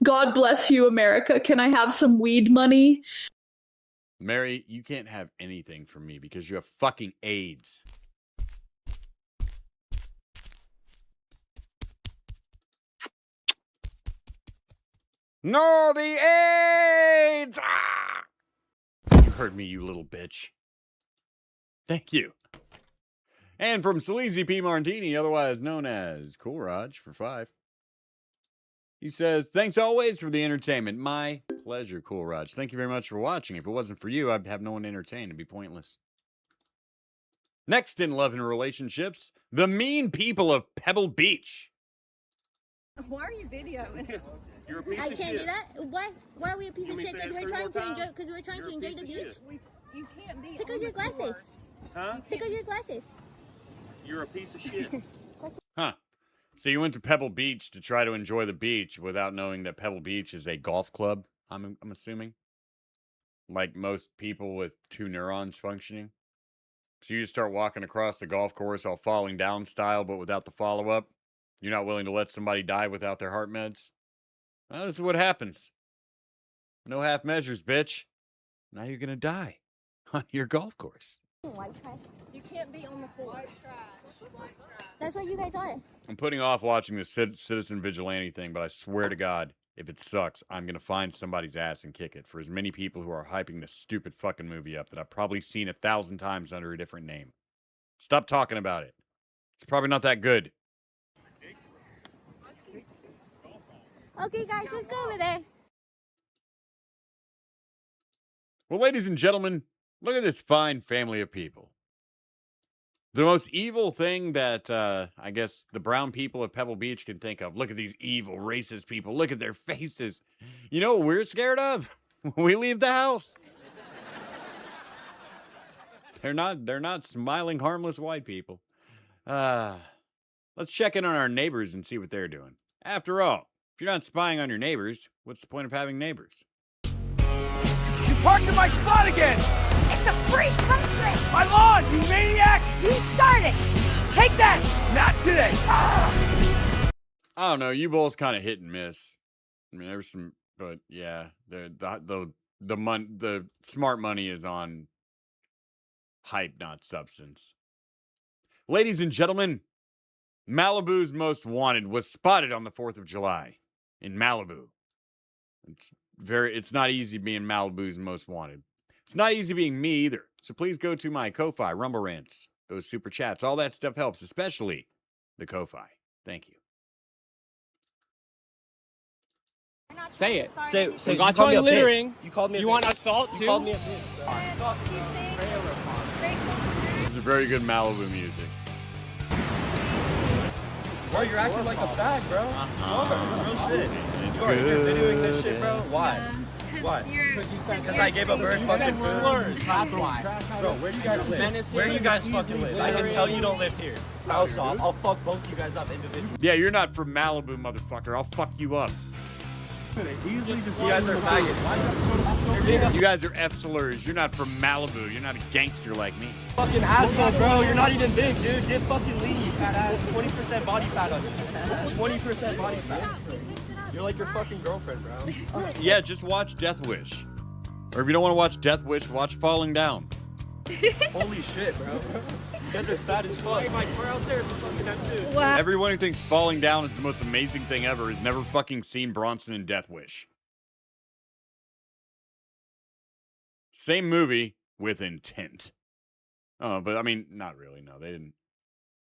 God bless you, America. Can I have some weed money? Mary, you can't have anything from me because you have fucking AIDS. No, the AIDS! Ah! You heard me, you little bitch. Thank you. And from Sleazy P. Martini, otherwise known as Cool Raj, for 5. He says, thanks always for the entertainment. My pleasure, Cool Raj. Thank you very much for watching. If it wasn't for you, I'd have no one to entertain. It'd be pointless. Next in Love and Relationships, the mean people of Pebble Beach. Why are you videoing? You're a piece I of can't shit. do that. Why are we a piece of shit? Because we're trying to enjoy. Because we're trying to enjoy the beach. You can't be. Take off your glasses. Huh? Take off your glasses. You're a piece of shit. Huh. So you went to Pebble Beach to try to enjoy the beach without knowing that Pebble Beach is a golf club, I'm assuming? Like most people with 2 neurons functioning? So you just start walking across the golf course all falling down style, but without the follow-up? You're not willing to let somebody die without their heart meds? Well, this is what happens. No half measures, bitch. Now you're gonna die on your golf course. White trash. You can't be on the floor. That's what you guys are. I'm putting off watching the Citizen Vigilante thing, but I swear to God, if it sucks, I'm going to find somebody's ass and kick it for as many people who are hyping this stupid fucking movie up that I've probably seen 1,000 times under a different name. Stop talking about it. It's probably not that good. Okay, guys, let's go over there. Well, ladies and gentlemen, look at this fine family of people. The most evil thing that, I guess, the brown people of Pebble Beach can think of. Look at these evil, racist people. Look at their faces. You know what we're scared of? When we leave the house. They're not smiling, harmless white people. Let's check in on our neighbors and see what they're doing. After all, if you're not spying on your neighbors, what's the point of having neighbors? You parked in my spot again! It's a free country! My lawn, you maniac! You started! Take that! Not today! I don't know. You both kind of hit and miss. I mean, there's some, but yeah, the smart money is on hype, not substance. Ladies and gentlemen, Malibu's Most Wanted was spotted on the 4th of July in Malibu. It's not easy being Malibu's Most Wanted. It's not easy being me either. So please go to my Ko-Fi, Rumble Rants, those super chats. All that stuff helps, especially the Ko-Fi. Thank you. Say it. Say We got you on littering. You called me a You bitch. want assault too? You called me a bitch. This is very good Malibu music. Bro, you're acting like a fag, bro. Real shit. It's You're good. videoing this shit, bro. Why? Why? Because I gave a bird fucking food. That's why. Bro, where do you guys live? Where do you guys fucking live? I can tell you don't live here. Also, I'll fuck both you guys up individually. Yeah, you're not from Malibu, motherfucker. I'll fuck you up. You guys are faggots. You guys are F slurs. You're not from Malibu. You're not a gangster like me. Fucking asshole, bro. You're not even big, dude. Get fucking lean, you fat ass. 20% body fat on you. 20% body fat. You're like your fucking girlfriend, bro. Yeah, just watch Death Wish. Or if you don't want to watch Death Wish, watch Falling Down. Holy shit, bro. You guys are fat as fuck. Mike, we're out there for fucking that too. Wow. Everyone who thinks Falling Down is the most amazing thing ever has never fucking seen Bronson in Death Wish. Same movie with intent. Oh, but I mean, not really. No, they didn't.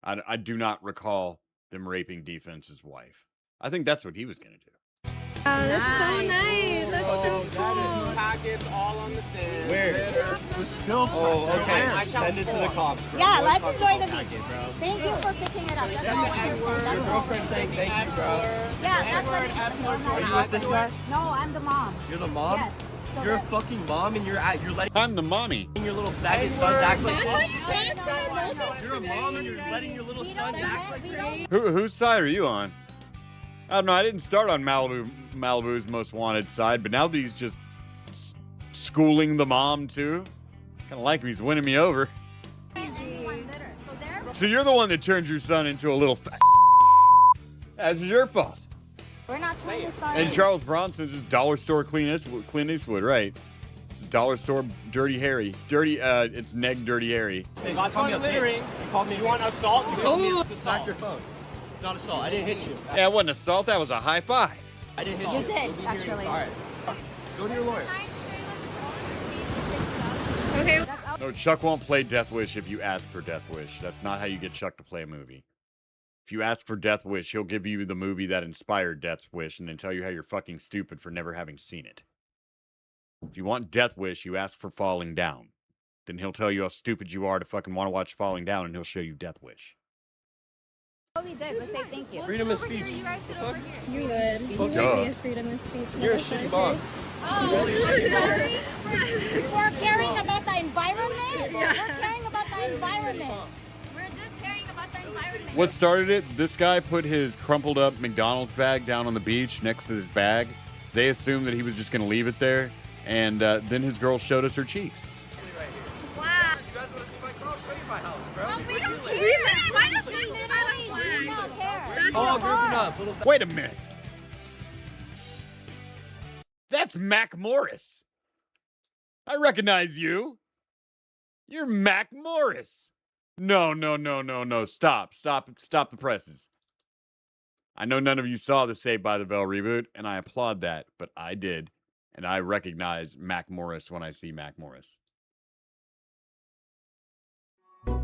I do not recall them raping Defense's wife. I think that's what he was going to do. That's so nice. That's so cool. Packets all on the sand. Where? Oh, okay. Send it to the cops, bro. Yeah, Go let's fuck enjoy the packet, beach. bro. Thank you for picking it up. That's all I can say. Your That's all. girlfriend's saying thank you, bro. Yeah, that's what it is. Are you with this guy? No, I'm the mom. You're the mom? Yes. So You're a that's- fucking mom and you're letting I'm the mommy. your little faggot sons act like That's You're a mom and you're letting your little sons act like this? Whose side are you on? I don't know. I didn't start on Malibu's Most Wanted side, but now that he's just schooling the mom too, kind of like him. He's winning me over. So you're the one that turned your son into a little fat. That's your fault. We're not trying to start. And Charles Bronson's is dollar store Clint Eastwood, right? It's dollar store Dirty Harry. It's Neg Dirty Harry. Hey, got caught littering. You called me. You want assault? It's not your phone. It's not assault. I didn't hit you. Yeah, it wasn't assault. That was a high five. I didn't hit you. You did, actually. All right. Go to your lawyer. Okay. No, Chuck won't play Death Wish if you ask for Death Wish. That's not how you get Chuck to play a movie. If you ask for Death Wish, he'll give you the movie that inspired Death Wish and then tell you how you're fucking stupid for never having seen it. If you want Death Wish, you ask for Falling Down. Then he'll tell you how stupid you are to fucking want to watch Falling Down, and he'll show you Death Wish. Oh, we did. Let's say thank you. Freedom of speech. You're good. You Fuck would up. be a freedom of speech. You're a shitty mom. We're caring about the environment. We're caring about the environment. We're just caring about the environment. What started it? This guy put his crumpled up McDonald's bag down on the beach next to his bag. They assumed that he was just going to leave it there, and then his girl showed us her cheeks. Wow. You guys want to see my car? I'll show you my house, bro. Well, we don't care. Why don't we don't care. Oh, grouping up. Wait a minute. That's Mac Morris. I recognize you. You're Mac Morris. No. Stop the presses. I know none of you saw the Saved by the Bell reboot, and I applaud that, but I did. And I recognize Mac Morris when I see Mac Morris. To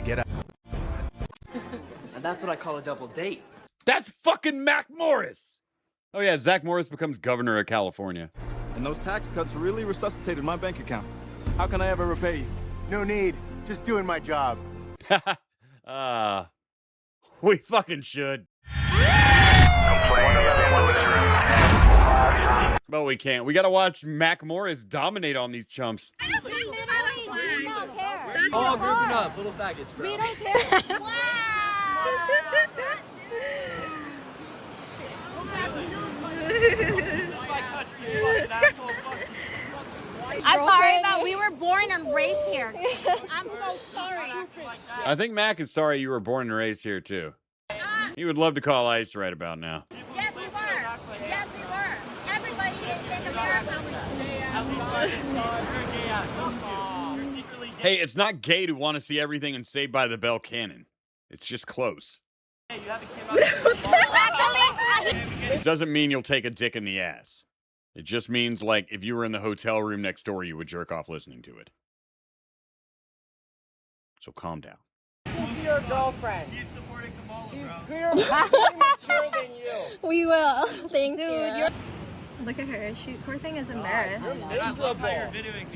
get out. And that's what I call a double date. That's fucking Mac Morris. Oh yeah, Zach Morris becomes governor of California. And those tax cuts really resuscitated my bank account. How can I ever repay you? No need. Just doing my job. We fucking should. But we can't. We gotta watch Mac Morris dominate on these chumps. We don't care. Oh, grouping up. Little faggots, bro. We don't care. I'm sorry, but we were born and raised here. I'm so sorry. I think Mac is sorry you were born and raised here too. He would love to call ICE right about now. Yes, we were. Yes, we were. Everybody in America Hey, it's not gay to want to see everything in Saved by the Bell canon. It's just close. Hey, you haven't came out. It doesn't mean you'll take a dick in the ass. It just means, like, if you were in the hotel room next door, you would jerk off listening to it. So calm down. Who's your girlfriend? She's supporting Kamala, bro. She's more mature than you. We will. Thank you. Look at her. She, poor thing is embarrassed. You're miserable.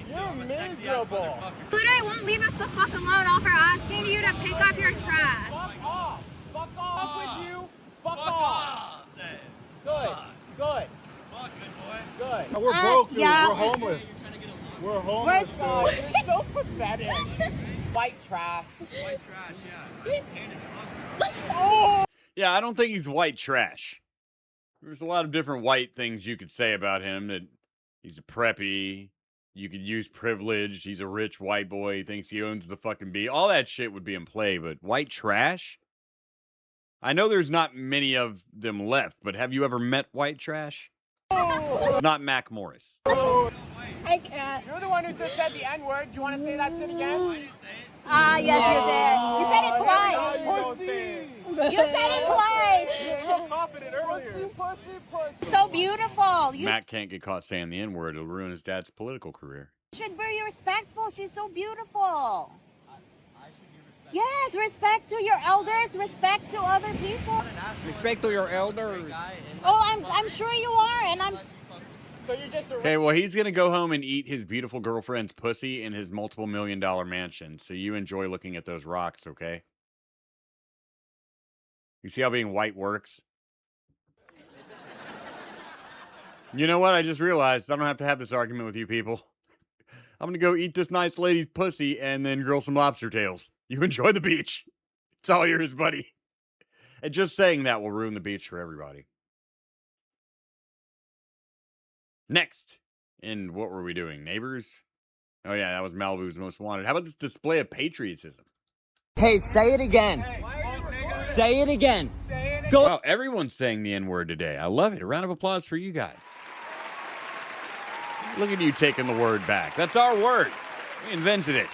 You're miserable. Pluto won't leave us the fuck alone all for asking you to pick up your trash. Fuck off. Fuck off with you. Fuck off. Good. Good. Good. We're broke, dude. yeah. We're homeless. We're homeless. You're so pathetic. White trash. White trash, yeah. Yeah, I don't think he's white trash. There's a lot of different white things you could say about him. That he's a preppy. You could use privilege. He's a rich white boy. He thinks he owns the fucking bee. All that shit would be in play, but white trash? I know there's not many of them left, but have you ever met white trash? It's not Mac Morris. Hey, Cat. You're the one who just said the N-word. Do you want to say that shit again? Yes, you did. You said it twice. You said it twice. You were so confident earlier. Pussy. So beautiful. You Mac can't get caught saying the N-word. It'll ruin his dad's political career. should be respectful. She's so beautiful. Yes, respect to your elders, respect to other people. Respect to your elders. Oh, I'm sure you are, and I'm. So you're just a Okay, well, he's going to go home and eat his beautiful girlfriend's pussy in his multiple $1 million mansion. So you enjoy looking at those rocks, okay? You see how being white works? You know what? I just realized I don't have to have this argument with you people. I'm going to go eat this nice lady's pussy and then grill some lobster tails. You enjoy the beach. It's all yours, buddy. And just saying that will ruin the beach for everybody. Next, in what were we doing? Neighbors? Oh, yeah, that was Malibu's Most Wanted. How about this display of patriotism? Hey, say it again. Say it again. Go. Wow, everyone's saying the N-word today. I love it. A round of applause for you guys. Look at you taking the word back. That's our word. We invented it.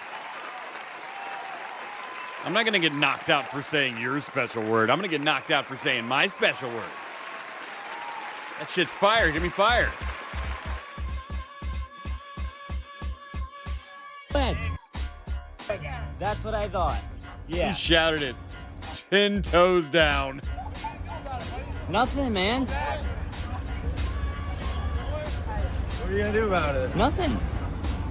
I'm not going to get knocked out for saying your special word. I'm going to get knocked out for saying my special word. That shit's fire. Give me fire. That's what I thought. Yeah. He shouted it 10 toes down. Nothing, man. What are you gonna do about it? Nothing.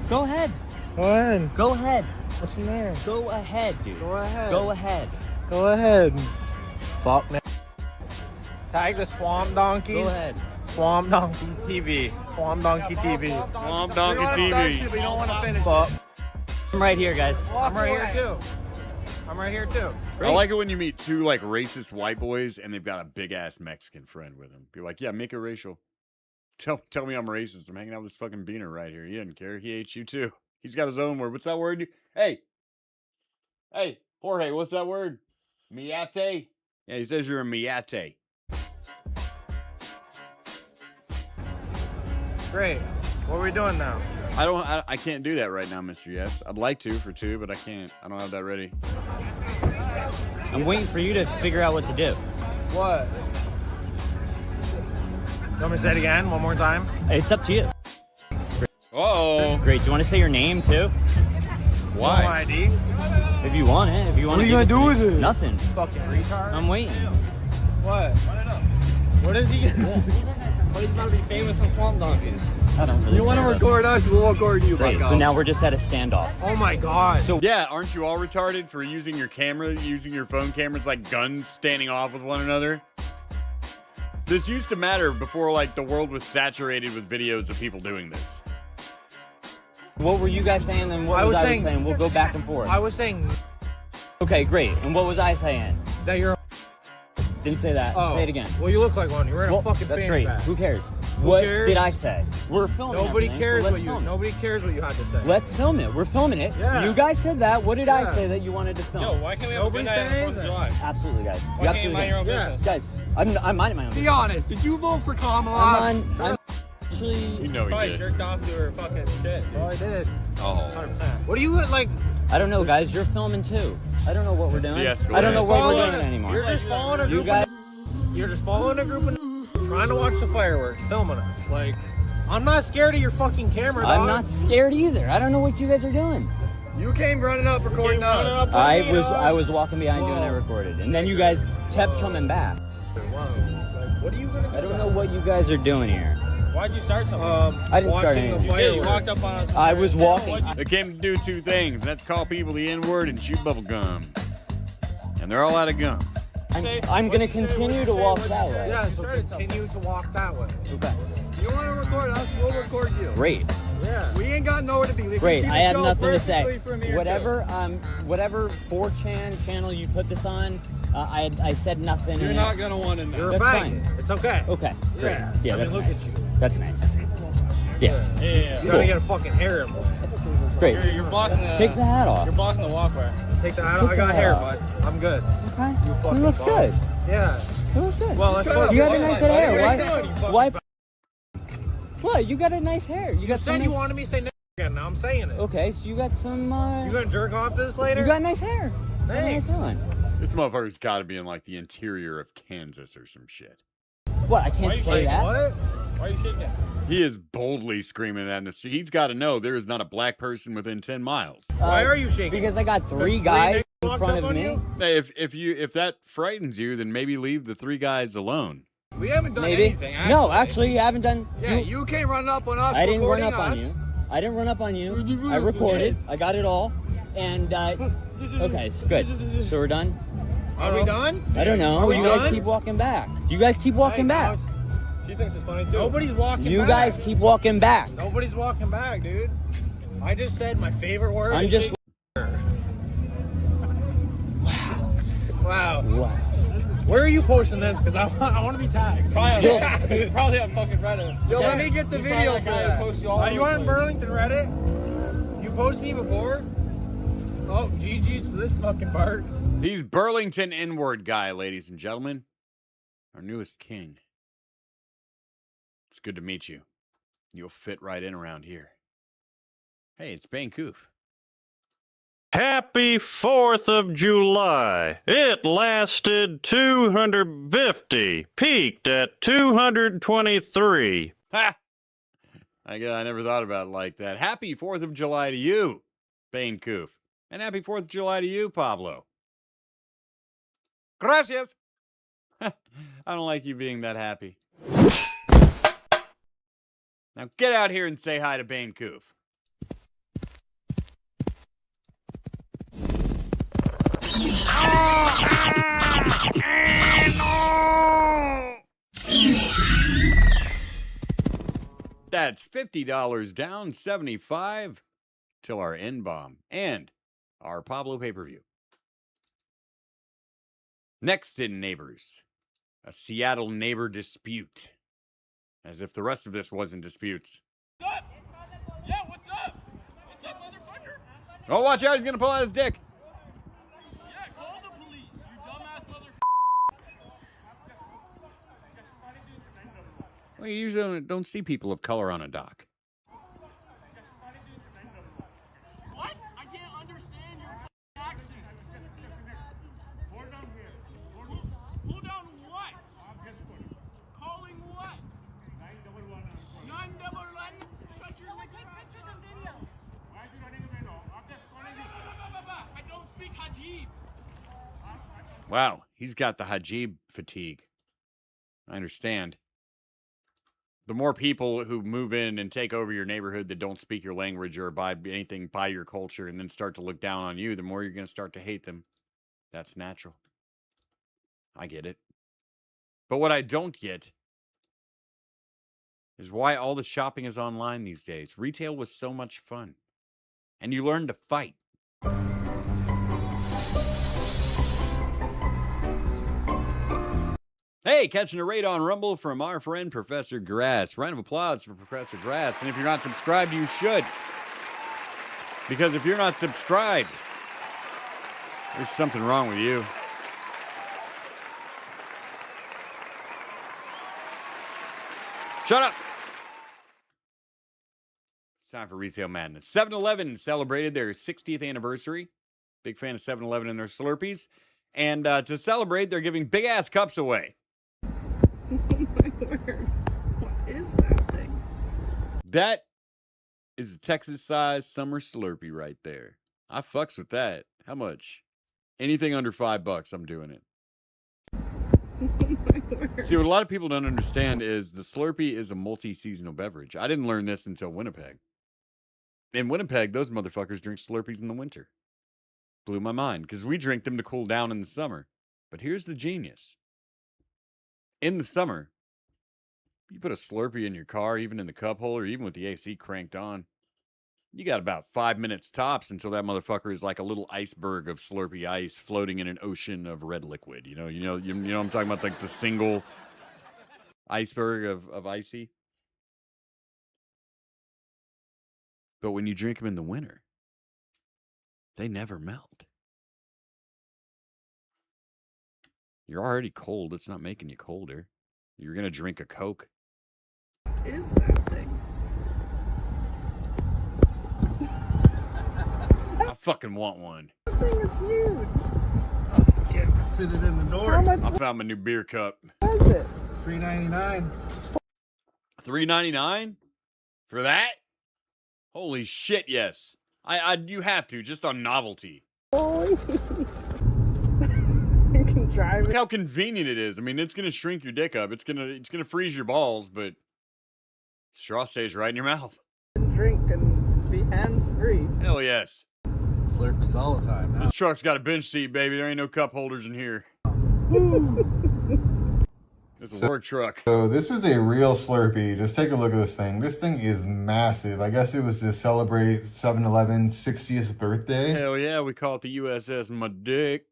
Go ahead. Go ahead. Go ahead. What's your name? Go ahead, dude. Go ahead. Go ahead. Go ahead. Fuck, man. Tag the Swamp Donkeys. Go ahead. Swamp Donkey TV. Swamp Donkey TV. Swamp Donkey TV. We don't want to finish. I'm right here, guys. I'm right here too. I'm right here too. I like it when you meet two like racist white boys and they've got a big ass Mexican friend with them. Be like, yeah, make it racial. Tell me I'm racist. I'm hanging out with this fucking beaner right here. He doesn't care. He hates you too. He's got his own word. What's that word? Hey, Jorge, what's that word? Miate? Yeah, he says you're a miate. Great. What are we doing now? I can't do that right now, Mr. Yes. I'd like to for 2, but I can't. I don't have that ready. I'm waiting for you to figure out what to do. What? You want me to say it again one more time? It's up to you. Uh-oh. Great. Do you want to say your name too? Why? No ID? If you want it. If you want What are to. you gonna do with it? Nothing. Fucking retard. I'm waiting. What? What is he? What he's about to be famous on Swamp Donkeys. I don't really. You want to record us? We'll record you. Great. So now we're just at a standoff. Oh my god. So yeah, aren't you all retarded for using your camera, using your phone cameras like guns standing off with one another? This used to matter before like the world was saturated with videos of people doing this. What were you guys saying? Then what was I saying? We'll go back and forth. I was saying. Okay, great. And what was I saying? That you're. Didn't say that. Oh. Say it again. Well, you look like one. You're wearing a fucking That's fanny great. pack. Who cares? Who What cares? did I say? We're filming. Nobody cares so what you. Nobody cares what you had to say. Let's film it. We're filming it. Yeah. You guys said that. What did I say that you wanted to film? Yo, why can't we have a good night on 4th of July? Absolutely, guys. Why You can't you absolutely mind your own can. business? Guys, I'm minding my own business. Be honest. Did you vote for Kamala? I'm actually. You know he Probably did. jerked off to her fucking shit. Oh, I did. Oh. 100%. What do you like? I don't know, guys. You're filming too. I don't know what we're doing. De-escalate. I don't know what we're doing anymore. You're just following a You group. guys. You're just following a group of trying to watch the fireworks, filming us. Like, I'm not scared of your fucking camera, dog. I'm not scared either. I don't know what you guys are doing. You came running up, recording us. I was walking behind you and I recorded, and then you guys kept coming back. What are you gonna do? I don't know what you guys are doing here. Why'd you start something? I didn't start anything. You walked up on us. I was walking. They came to do 2 things. That's call people the N-word and shoot bubble gum. And they're all out of gum. I'm going to continue to walk that way. Yeah, so continue to walk that way. Okay. You want to record us? We'll record you. Great. Yeah. We ain't got nowhere to be. We Great. can see I the have show nothing to say. perfectly from here, Whatever 4chan channel you put this on, I said nothing. You're not gonna want to know. You're That's fine. fine. It's okay. Okay. Great. Yeah. Yeah, I mean, that's look nice. at you. That's nice. Yeah. Yeah. You gotta get a fucking hair implant. Great. You're blocking the. Take the hat off. You're blocking the walkway. Take the hat off. I Take got the hair, hat bud. I'm good. Okay. You fucking It looks boss. good. Yeah. It looks good. Well, that's you got a nice head of hair. Why? Why? What? You got a nice hair. You got said some you nice... wanted me to say again. Now I'm saying it. Okay, so you got some. You gonna jerk off to this later? You got nice hair. Thanks. How you doing? This motherfucker's got to be in like the interior of Kansas or some shit. What? I can't say that. What? Why are you shaking? He is boldly screaming that in the street. He's got to know there is not a black person within 10 miles. Why are you shaking? Because I got 3 guys in front of me. Hey, if that frightens you, then maybe leave the 3 guys alone. We haven't done Maybe. anything. No, actually, you haven't done. Yeah, you came running up on us. I didn't run recording up on us. you. I didn't run up on you. I recorded. I got it all. And okay, it's good. So we're done. Are we done? I don't know. Are we You guys done? keep walking back. You guys keep walking back. She thinks it's funny too. Nobody's walking You back. guys keep walking back. Nobody's walking back, dude. I just said my favorite word. I'm is just. Wow. Wow. Where are you posting this? Because I want to be tagged. Probably on fucking Reddit. Yo, let me get the video for that. You want in Burlington Reddit? You proposed to me before? Oh, GG's to this fucking Bart. He's Burlington N-word guy, ladies and gentlemen. Our newest king. It's good to meet you. You'll fit right in around here. Hey, it's Bane Coof. Happy 4th of July. It lasted 250, peaked at 223. Ha! I never thought about it like that. Happy 4th of July to you, Bane Coof. And happy 4th of July to you, Pablo. Gracias. I don't like you being that happy. Now get out here and say hi to Bane Coof. That's $50 down, $75 till our N-bomb and our Pablo pay-per-view. Next in Neighbors, a Seattle neighbor dispute. As if the rest of this wasn't disputes. What's up? Yeah, what's up? What's up, motherfucker? Oh, watch out, he's gonna pull out his dick. Yeah, call the police, you dumbass motherfucker. Well, you usually don't see people of color on a dock. What? I can't understand your accent. Hold down here. Hold down what? Calling what? 911. Shut your mouth. Take pictures and videos. Why are you running away now? I'm just calling you. I don't speak Hajib. Wow, he's got the Hajib fatigue. I understand. The more people who move in and take over your neighborhood that don't speak your language or buy anything by your culture and then start to look down on you, the more you're going to start to hate them. That's natural. I get it. But what I don't get is why all the shopping is online these days. Retail was so much fun. And you learn to fight. Hey, catching a raid on Rumble from our friend Professor Grass. Round of applause for Professor Grass. And if you're not subscribed, you should. Because if you're not subscribed, there's something wrong with you. Shut up! It's time for Retail Madness. 7-Eleven celebrated their 60th anniversary. Big fan of 7-Eleven and their Slurpees. And to celebrate, they're giving big-ass cups away. Oh my word. What is that thing? That is a Texas-sized summer Slurpee right there. I fucks with that. How much? Anything under $5, I'm doing it. See, what a lot of people don't understand is the Slurpee is a multi-seasonal beverage. I didn't learn this until Winnipeg. In Winnipeg, those motherfuckers drink Slurpees in the winter. Blew my mind, because we drink them to cool down in the summer. But here's the genius. In the summer, you put a Slurpee in your car, even in the cup holder, even with the AC cranked on. You got about 5 minutes tops until that motherfucker is like a little iceberg of Slurpee ice floating in an ocean of red liquid. You know what I'm talking about, like the single iceberg of icy. But when you drink them in the winter, they never melt. You're already cold. It's not making you colder. You're going to drink a Coke. What is that thing? I fucking want one. This thing is huge. Can't fit it in the door. How much I found my new beer cup. was it? $3.99. $3.99 for that? Holy shit, yes. You have to, just on novelty. Holy. You can drive Look it. how convenient it is. I mean, it's gonna shrink your dick up. It's gonna freeze your balls, but straw stays right in your mouth. Drink and be hands-free. Hell yes. Slurpees all the time. This truck's got a bench seat, baby. There ain't no cup holders in here. It's a work truck. So this is a real Slurpee. Just take a look at this thing. This thing is massive. I guess it was to celebrate 7-Eleven's 60th birthday. Hell yeah, we call it the USS My Dick.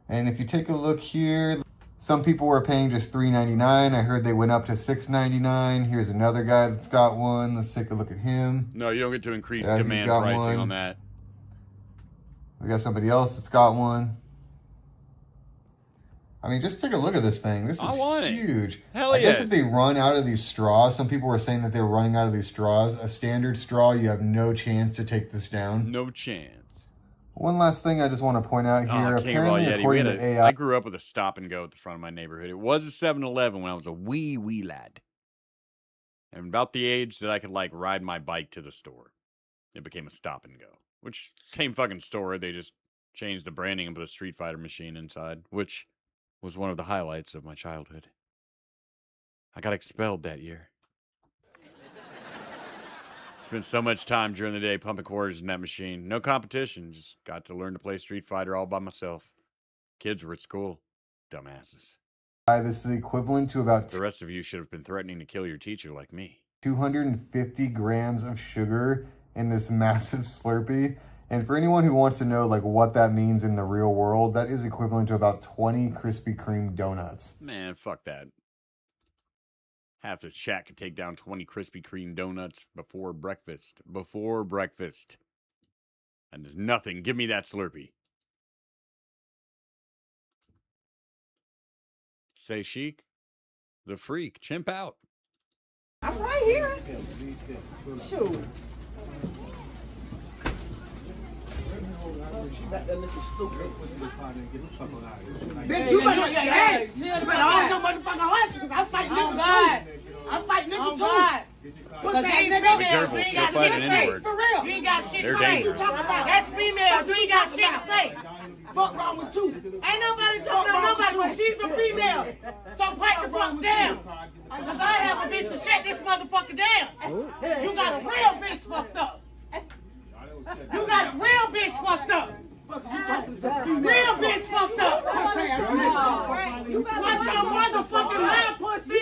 And if you take a look here, Some people were paying just $3.99. I heard they went up to $6.99. Here's another guy that's got one. Let's take a look at him. No, you don't get to increase Yeah, demand he's got pricing one. on that. We got somebody else that's got one. I mean, just take a look at this thing. This is huge. Hell I guess yes. if they run out of these straws, some people were saying that they were running out of these straws. A standard straw, you have no chance to take this down. No chance. One last thing I just want to point out here. Apparently, Yeti. according to AI... I grew up with a stop and go at the front of my neighborhood. It was a 7-Eleven when I was a wee lad. And about the age that I could, like, ride my bike to the store. It became a stop and go. Which, same fucking store. They just changed the branding and put a Street Fighter machine inside. Which was one of the highlights of my childhood. I got expelled that year. Spent so much time during the day pumping quarters in that machine. No competition. Just got to learn to play Street Fighter all by myself. Kids were at school. Dumbasses. This is equivalent to about... The rest of you should have been threatening to kill your teacher like me. 250 grams of sugar in this massive Slurpee. And for anyone who wants to know like what that means in the real world, that is equivalent to about 20 Krispy Kreme donuts. Man, fuck that. Half this chat could take down 20 Krispy Kreme donuts before breakfast. Before breakfast. And there's nothing. Give me that Slurpee. Say chic. The freak. Chimp out. I'm right here. Shoot. Bitch, you better, hey, you better hold no motherfucking horses. I'm fighting niggas too. I'm fighting niggas too. Pussy ass nigga. Be careful. You ain't She'll got fight shit an to say. N-word. For real. You ain't got shit They're to say. dangerous. That's females. You ain't got shit to say. Fuck wrong with you. Ain't nobody talking on nobody when she's a female. So pipe the fuck down. Because I have a bitch to shut this motherfucker down. You got a real bitch fucked up. You got a real bitch fucked up. Real bitch fucked up. Watch your motherfucking mouth, pussy.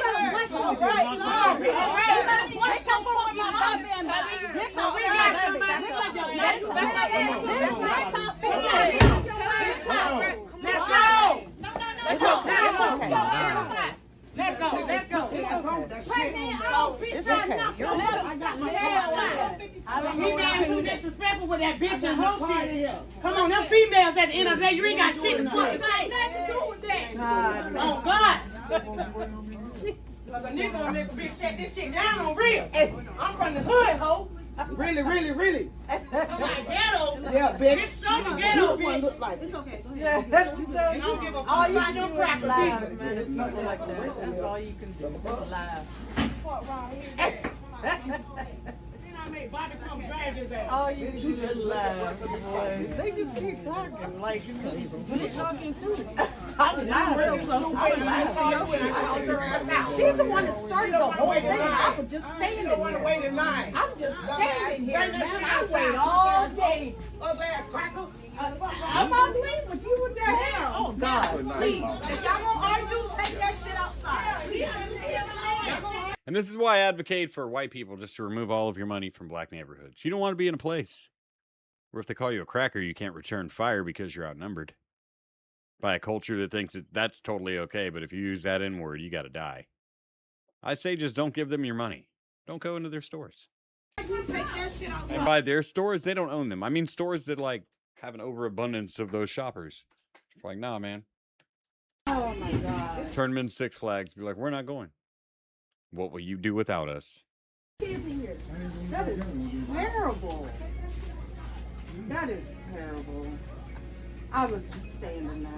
Watch your fucking mouth. Let's go. Let's go. Let's go. Let's go. It's okay. I got my hair. He being too disrespectful with that bitch and whole shit. Come on, them females at the end of the day, you ain't got shit to fucking say. Nothing to do with that. Oh God. Cause a nigga bitch shut this shit down on real. I'm from the hood, ho. Really, really, really. I'm like ghetto. Yeah, bitch. This show the ghetto, bitch. Look like it's okay. I don't give a fuck about no crackers either. It's nothing like that. That's all you can do. Live. What wrong here? I made Bobby come drag his ass. All you can do is laugh, boy. They just keep talking. Like, you're talking too. I'm real close. She's the one that started the whole thing. I was just standing here. I'm just standing here. I wait all day. I'm ugly, but you with that hair. Oh, God. Please. If y'all gonna argue, take that shit outside. Please. And this is why I advocate for white people just to remove all of your money from black neighborhoods. You don't want to be in a place where if they call you a cracker, you can't return fire because you're outnumbered. By a culture that thinks that that's totally okay, but if you use that N-word, you got to die. I say just don't give them your money. Don't go into their stores. And by their stores, they don't own them. I mean stores that, like, have an overabundance of those shoppers. It's like, nah, man. Oh, my God. Turn them in Six Flags. Be like, we're not going. What will you do without us? That is terrible. That is terrible. I was just standing there.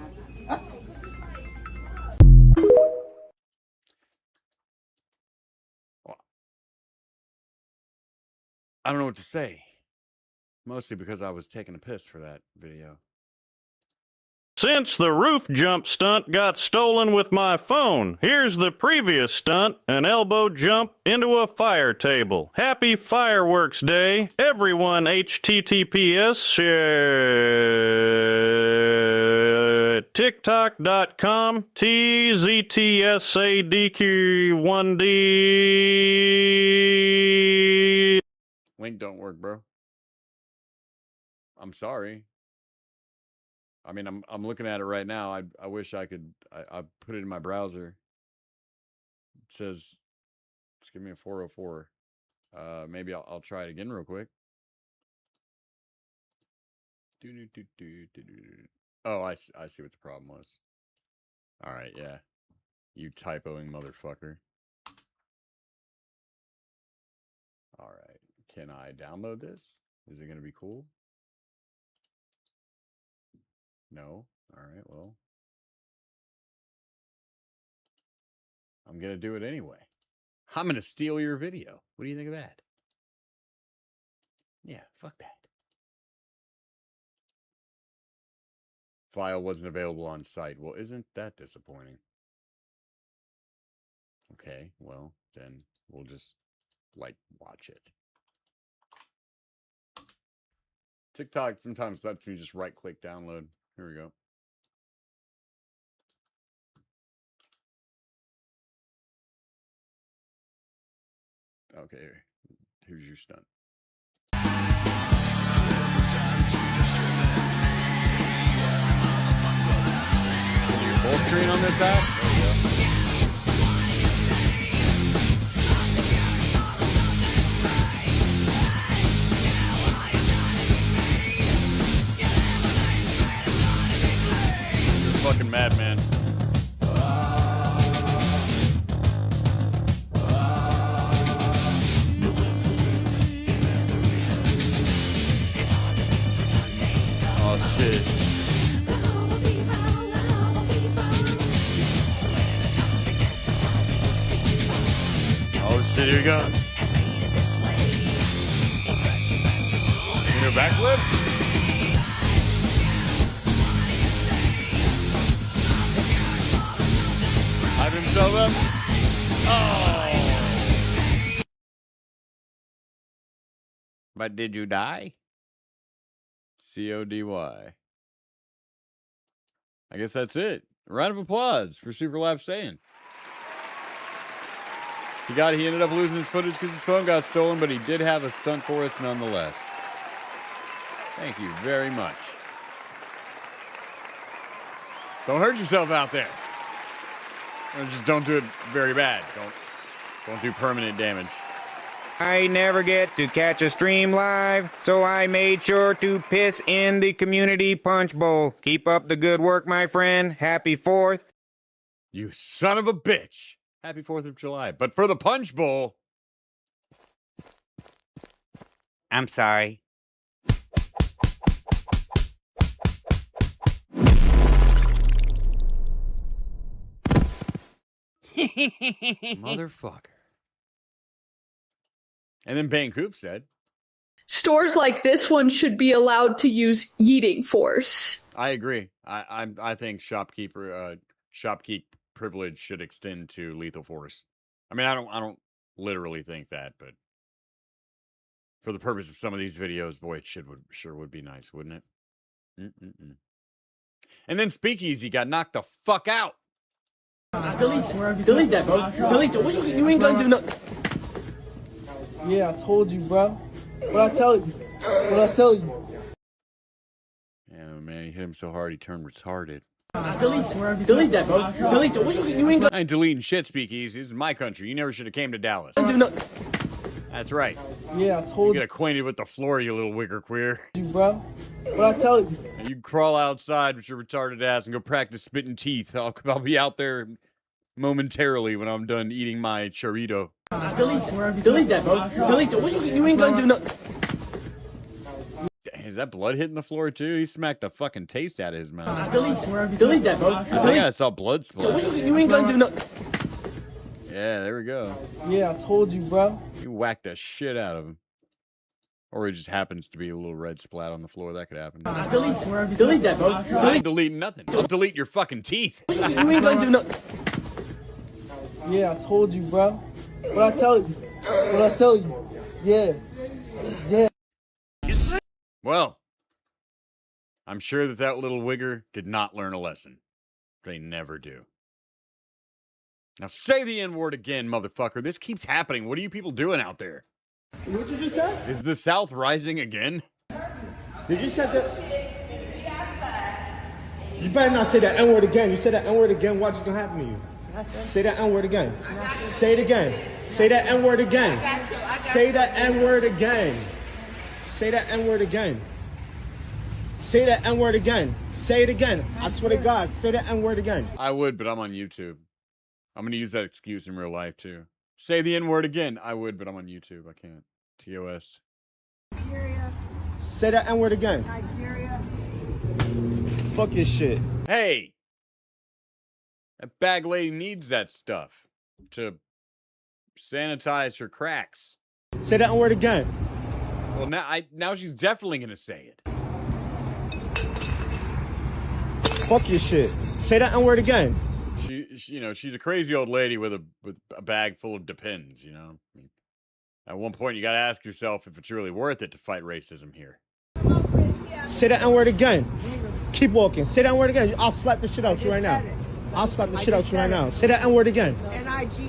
I don't know what to say. Mostly because I was taking a piss for that video. Since the roof jump stunt got stolen with my phone, here's the previous stunt, an elbow jump into a fire table. Happy Fireworks Day, everyone. HTTPS TikTok.com TZTSADQ1D. Link don't work, bro. I'm sorry. I mean, I'm looking at it right now. I wish I could. I put it in my browser. It says, "Let's give me a 404." Maybe I'll try it again real quick. Oh, I see what the problem was. All right, yeah. You typoing motherfucker. All right. Can I download this? Is it going to be cool? No. All right, well. I'm going to do it anyway. I'm going to steal your video. What do you think of that? Yeah, fuck that. File wasn't available on site. Well, isn't that disappointing? Okay, well, then we'll just, like, watch it. TikTok sometimes lets me just right-click download. Here we go. Okay, here's your stunt. Full screen on this app? There we go. You're a fucking madman. Oh shit. Oh shit, here we go. Inner backflip? Hype himself up. Oh! But did you die? CODY. I guess that's it. A round of applause for Superlap saying. He ended up losing his footage because his phone got stolen, but he did have a stunt for us nonetheless. Thank you very much. Don't hurt yourself out there. Or just don't do it very bad. Don't do permanent damage. I never get to catch a stream live, so I made sure to piss in the community punch bowl. Keep up the good work, my friend. Happy 4th. You son of a bitch. Happy 4th of July. But for the punch bowl. I'm sorry. Motherfucker. And then Bang Coop said, stores like this one should be allowed to use yeeting force. I agree. I think shopkeep privilege should extend to lethal force. I mean, I don't literally think that, but for the purpose of some of these videos, boy, it sure would be nice, wouldn't it? And then Speakeasy got knocked the fuck out. Delete that, bro. Delete it. What you ain't gonna do nothing. Yeah, I told you, bro. What I tell you? Yeah, man, he hit him so hard he turned retarded. Delete that, bro. Delete it. What you ain't gonna. I ain't deleting shit, Speakeasy. This is my country. You never should have came to Dallas. Do nothing. That's right. Yeah, I told you. Get acquainted with the floor, you little wigger queer. You, bro. What I tell you? And you crawl outside with your retarded ass and go practice spitting teeth. I'll be out there momentarily when I'm done eating my chorito. Delete that, bro. Delete it. What you ain't gonna do nothing. Is that blood hitting the floor too? He smacked the fucking taste out of his mouth. Delete that, bro. I think I saw blood splash. You ain't gonna do nothing. Yeah, there we go. Yeah, I told you, bro. You whacked the shit out of him. Or it just happens to be a little red splat on the floor. That could happen. Delete that, bro. I ain't deleting nothing. I'll delete your fucking teeth. You ain't gonna do nothing. Yeah, I told you, bro. What I tell you? Yeah. Well, I'm sure that little wigger did not learn a lesson. They never do. Now say the N-word again, motherfucker. This keeps happening. What are you people doing out there? What you just said? Is the South rising again? Did you say that? You better not say that N-word again. You say that N-word again, watch what's gonna happen to you. Say that N-word again. Say it again. Say that N-word again. Say that N-word again. Say that N-word again. Say that N-word again. Say it again. I swear to God, say that N-word again. I would, but I'm on YouTube. I'm going to use that excuse in real life, too. Say the N-word again. I would, but I'm on YouTube. I can't. TOS. Say that N-word again. Fuck your shit. Hey! That bag lady needs that stuff to sanitize her cracks. Say that N-word again. Well, now she's definitely going to say it. Fuck your shit. Say that N-word again. She, you know, she's a crazy old lady with a bag full of Depends, you know. I mean, at one point, you got to ask yourself if it's really worth it to fight racism here. Say that N-word again. Keep walking. Say that N-word again. I'll slap the shit out you right now. I'll slap the shit out you right now. Say that N-word again.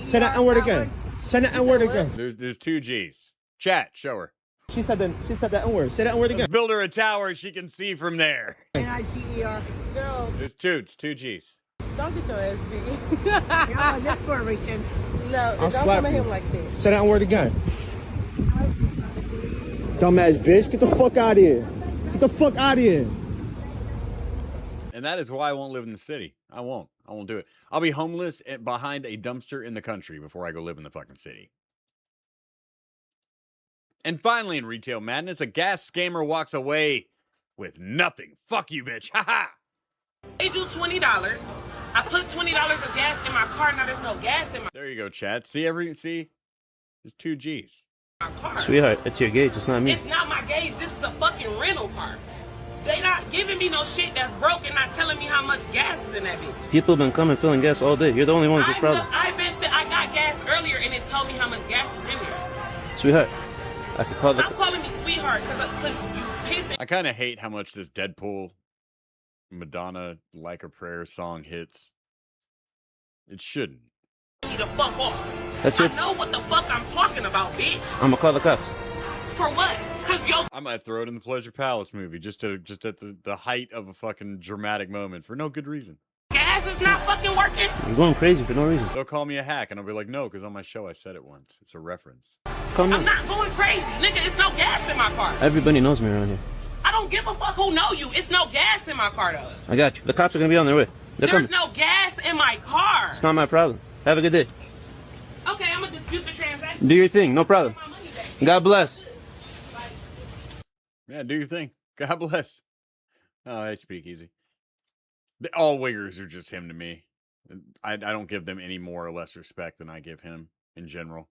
Say that N-word again. Say that N-word again. There's 2 G's. Chat, show her. She said that N-word. Say that N-word again. Let's build her a tower she can see from there. N-I-G-E-R. Girl. There's 2 G's. Don't get your ass beat. Y'all, this for a reaching. No, I'll don't slap come at you. him like this. Say that N-word again. Dumbass bitch, get the fuck out of here. Get the fuck out of here. And that is why I won't live in the city. I won't do it. I'll be homeless behind a dumpster in the country before I go live in the fucking city. And finally, in retail madness, a gas scammer walks away with nothing. Fuck you, bitch. Ha ha. They do $20. I put $20 of gas in my car. Now there's no gas in my There you go, chat. See? There's 2 G's. car. Sweetheart, it's your gauge. It's not me. It's not my gauge. This is a fucking rental car. They not giving me no shit that's broken, not telling me how much gas is in that bitch. People have been coming filling gas all day. You're the only one with this problem. I got gas earlier and it told me how much gas is in there. Sweetheart, I could call the... Stop calling me sweetheart because you pissing. I kind of hate how much this Deadpool Madonna Like a Prayer song hits. It shouldn't. You the fuck off. That's it. I know what the fuck I'm talking about, bitch. I'm gonna call the cops. For what? Cause yo. I might throw it in the Pleasure Palace movie just at the height of a fucking dramatic moment for no good reason. Gas is not fucking working. You're going crazy for no reason. They'll call me a hack and I'll be like, no, because on my show I said it once. It's a reference. Come I'm on. not going crazy, nigga. It's no gas in my car. Everybody knows me around here. I don't give a fuck who know you. It's no gas in my car though. I got you. The cops are gonna be on their way. They're There's coming. no gas in my car. It's not my problem. Have a good day. Okay, I'm gonna dispute the transaction. Do your thing. No problem. God bless. Yeah, do your thing. God bless. Oh, I speak easy. All wiggers are just him to me. I don't give them any more or less respect than I give him in general.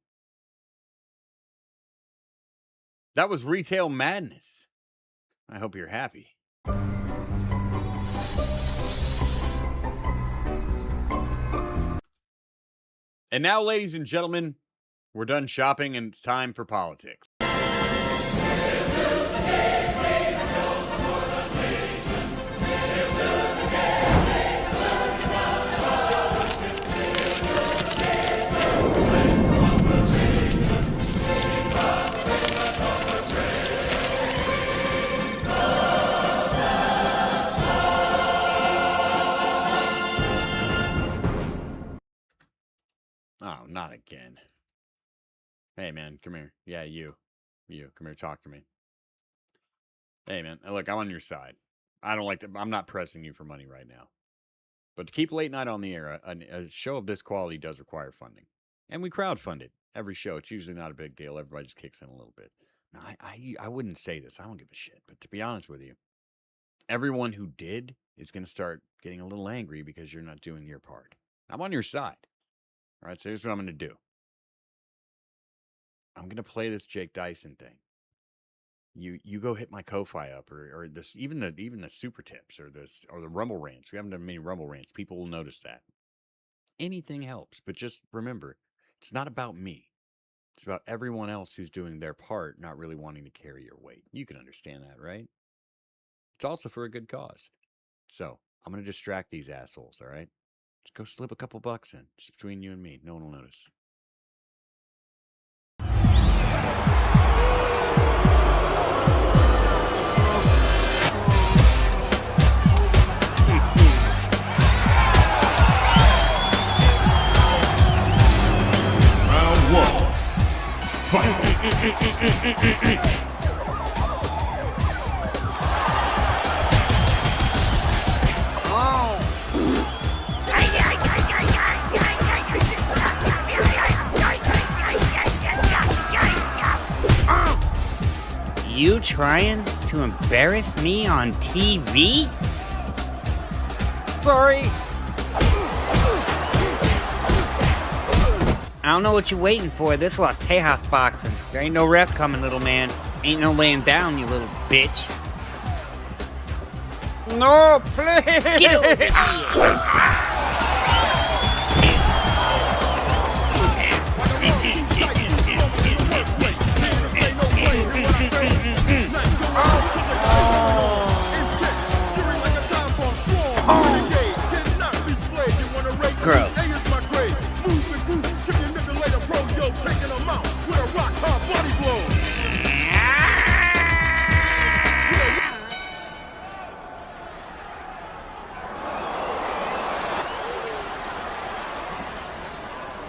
That was Retail Madness. I hope you're happy. And now, ladies and gentlemen, we're done shopping and it's time for politics. Oh, not again. Hey, man, come here. Yeah, you. Come here, talk to me. Hey, man, look, I'm on your side. I don't like to, I'm not pressing you for money right now. But to keep late night on the air, a show of this quality does require funding. And we crowdfund it every show. It's usually not a big deal. Everybody just kicks in a little bit. Now, I wouldn't say this. I don't give a shit. But to be honest with you, everyone who did is going to start getting a little angry because you're not doing your part. I'm on your side. All right, so here's what I'm going to do. I'm going to play this Jake Dyson thing. You go hit my Ko-Fi up or this even the super tips or the Rumble rants. We haven't done many Rumble rants. People will notice that. Anything helps, but just remember, it's not about me. It's about everyone else who's doing their part, not really wanting to carry your weight. You can understand that, right? It's also for a good cause. So, I'm going to distract these assholes, all right? Just go slip a couple bucks in, just between you and me. No one will notice. you trying to embarrass me on TV? Sorry. I don't know what you're waiting for. This was Tejas boxing. There ain't no ref coming, little man. Ain't no laying down, you little bitch. No, please. Get over here. Gross.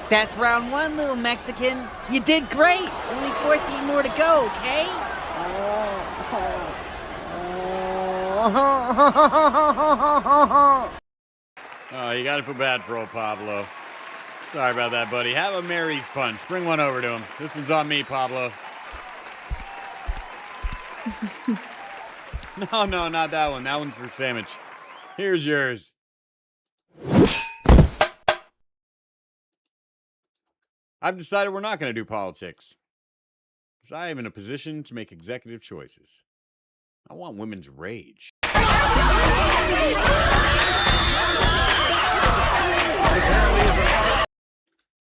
That's round one, little Mexican. You did great. Only 14 more to go, okay? Oh, you got to feel bad for old Pablo. Sorry about that, buddy. Have a Mary's punch. Bring one over to him. This one's on me, Pablo. No, not that one. That one's for Sandwich. Here's yours. I've decided we're not going to do politics. Because I am in a position to make executive choices. I want women's rage.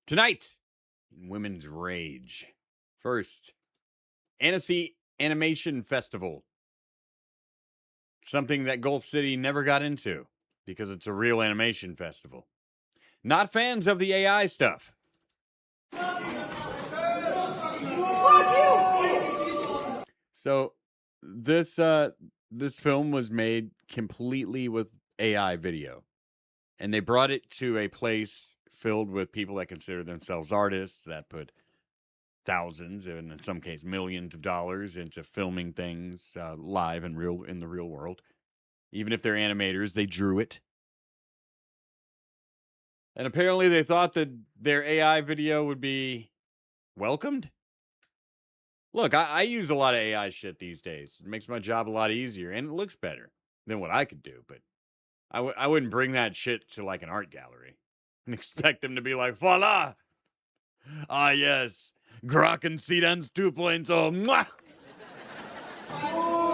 Tonight, in Women's Rage. First, Annecy Animation Festival. Something that Gulf City never got into because it's a real animation festival. Not fans of the AI stuff. Fuck you! So this film was made completely with AI video. And they brought it to a place filled with people that consider themselves artists that put thousands, and in some cases millions of dollars into filming things live and real in the real world. Even if they're animators, they drew it. And apparently they thought that their AI video would be welcomed. Look, I use a lot of AI shit these days. It makes my job a lot easier, and it looks better than what I could do. But I wouldn't bring that shit to like an art gallery and expect them to be like, voila! Ah, yes. Grokken Sedans 2.0. Mwah!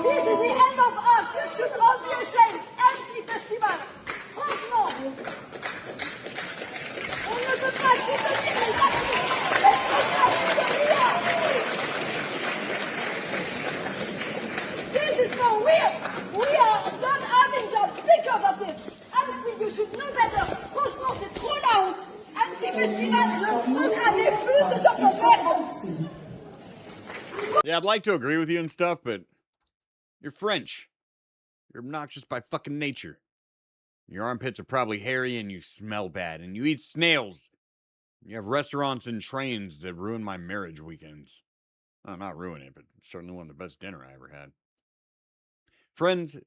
This is the end of art. You should all be ashamed. Empty festival. Franchement. On ne peut pas soutenir les artistes. Les spectacles de This is for real. We are not having jobs because of this. Honestly, you should know better. Franchement, c'est trop la honte. Annecy Festival, recramer plus de sur ton merde. Yeah, I'd like to agree with you and stuff, but you're French. You're obnoxious by fucking nature. Your armpits are probably hairy and you smell bad, and you eat snails. You have restaurants and trains that ruin my marriage weekends. Oh, not ruin it, but certainly one of the best dinner I ever had. Friends,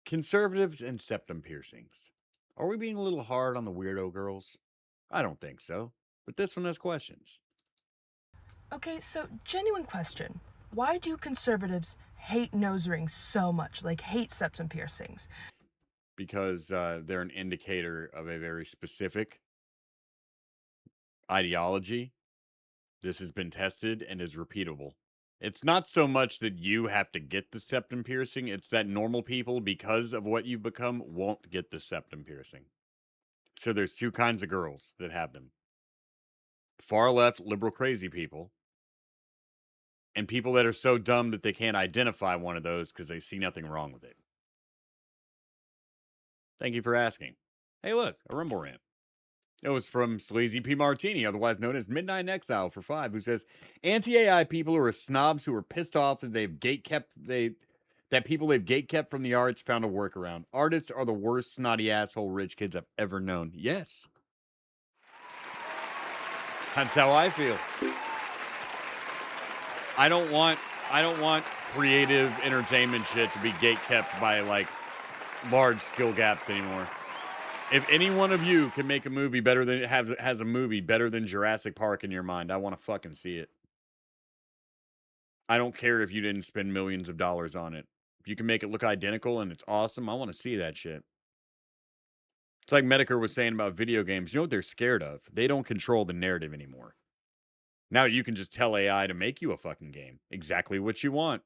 conservatives and septum piercings. Are we being a little hard on the weirdo girls? I don't think so, but this one has questions. Okay, so genuine question. Why do conservatives hate nose rings so much, like hate septum piercings? Because they're an indicator of a very specific ideology. This has been tested and is repeatable. It's not so much that you have to get the septum piercing, it's that normal people, because of what you've become, won't get the septum piercing. So there's two kinds of girls that have them. Far left, liberal, crazy people. And people that are so dumb that they can't identify one of those because they see nothing wrong with it. Thank you for asking. Hey, look, a Rumble rant. It was from Sleazy P. Martini, otherwise known as Midnight in Exile for 5, who says, anti-AI people are snobs who are pissed off that that people they've gatekept from the arts found a workaround. Artists are the worst snotty asshole rich kids I've ever known. Yes. That's how I feel. I don't want creative entertainment shit to be gatekept by like large skill gaps anymore. If any one of you can make a movie better than has a movie better than Jurassic Park in your mind, I want to fucking see it. I don't care if you didn't spend millions of dollars on it. If you can make it look identical and it's awesome, I want to see that shit. It's like Medicare was saying about video games. You know what they're scared of? They don't control the narrative anymore. Now you can just tell AI to make you a fucking game. Exactly what you want.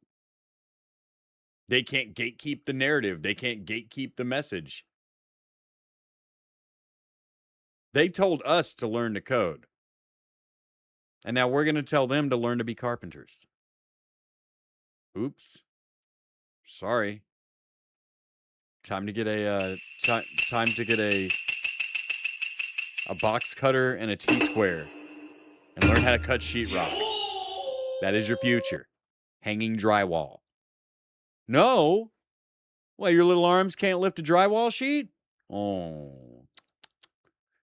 They can't gatekeep the narrative. They can't gatekeep the message. They told us to learn to code. And now we're going to tell them to learn to be carpenters. Oops. Sorry. Time to get a time to get a box cutter and a T-square and learn how to cut sheetrock. That is your future. Hanging drywall. No. Well, your little arms can't lift a drywall sheet? Oh.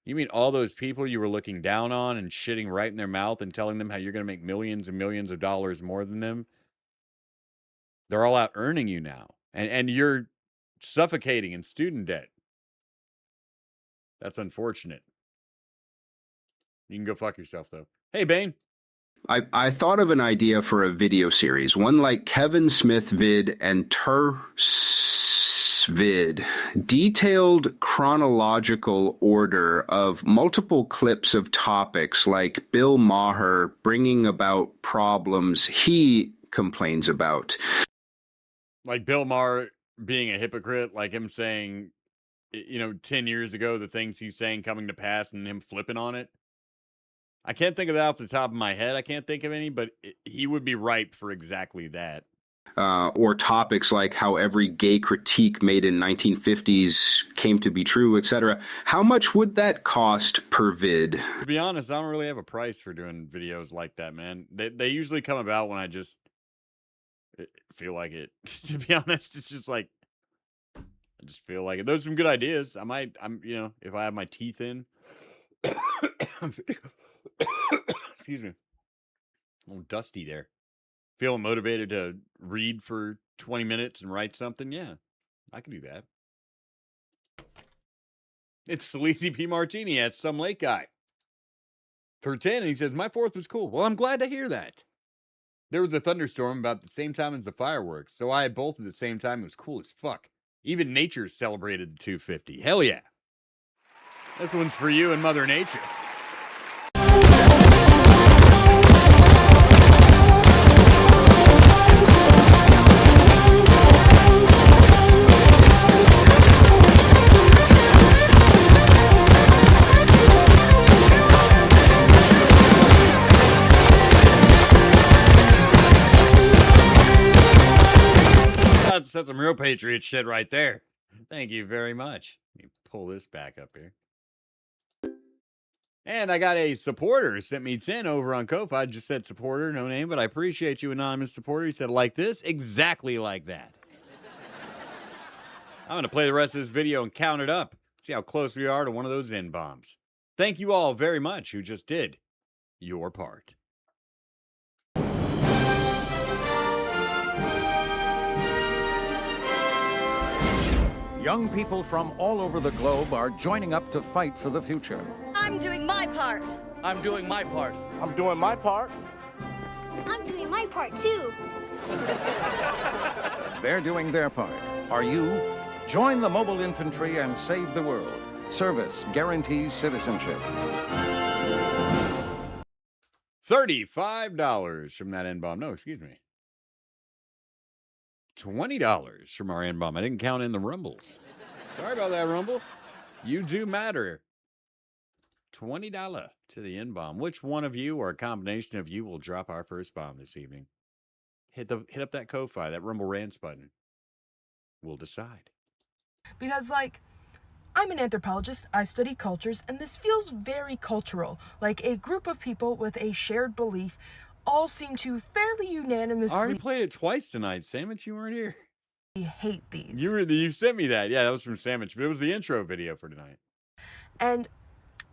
You mean all those people you were looking down on and shitting right in their mouth and telling them how you're going to make millions and millions of dollars more than them? They're all out earning you now. And you're suffocating in student debt. That's unfortunate. You can go fuck yourself, though. Hey, Bane. I thought of an idea for a video series, one like Kevin Smith vid and vid, detailed chronological order of multiple clips of topics like Bill Maher bringing about problems he complains about. Like Bill Maher being a hypocrite, like him saying, 10 years ago, the things he's saying coming to pass and him flipping on it. I can't think of that off the top of my head. I can't think of any, but he would be ripe for exactly that. Or topics like how every gay critique made in 1950s came to be true, etc. How much would that cost per vid? To be honest, I don't really have a price for doing videos like that, man. They usually come about when I just feel like it. To be honest, it's just like, I just feel like it. Those are some good ideas. I'm if I have my teeth in. Excuse me. A little dusty there. Feeling motivated to read for 20 minutes and write something? Yeah, I can do that. It's Sleazy P. Martini as some late guy. For 10, and he says, my 4th was cool. Well, I'm glad to hear that. There was a thunderstorm about the same time as the fireworks, so I had both at the same time. It was cool as fuck. Even nature celebrated the 250. Hell yeah. This one's for you and Mother Nature. That's some real patriot shit right there. Thank you very much. Let me pull this back up here. And I got a supporter sent me 10 over on Ko-Fi. I just said supporter, no name, but I appreciate you, anonymous supporter. He said, like this, exactly like that. I'm going to play the rest of this video and count it up. See how close we are to one of those N-bombs. Thank you all very much who just did your part. Young people from all over the globe are joining up to fight for the future. I'm doing my part. I'm doing my part. I'm doing my part. I'm doing my part too. They're doing their part. Are you? Join the mobile infantry and save the world. Service guarantees citizenship. $35 from that N-bomb. No, excuse me. $20 from our N-bomb. I didn't count in the rumbles. Sorry about that, Rumble. You do matter. $20 to the N-bomb. Which one of you or a combination of you will drop our first bomb this evening? Hit up that Ko-Fi, that Rumble Rants button. We'll decide. Because, I'm an anthropologist, I study cultures, and this feels very cultural. Like a group of people with a shared belief all seem to fairly unanimously... I already played it twice tonight. Sandwich, you weren't here. Hate these. You sent me that. Yeah, that was from Sandwich, but it was the intro video for tonight. And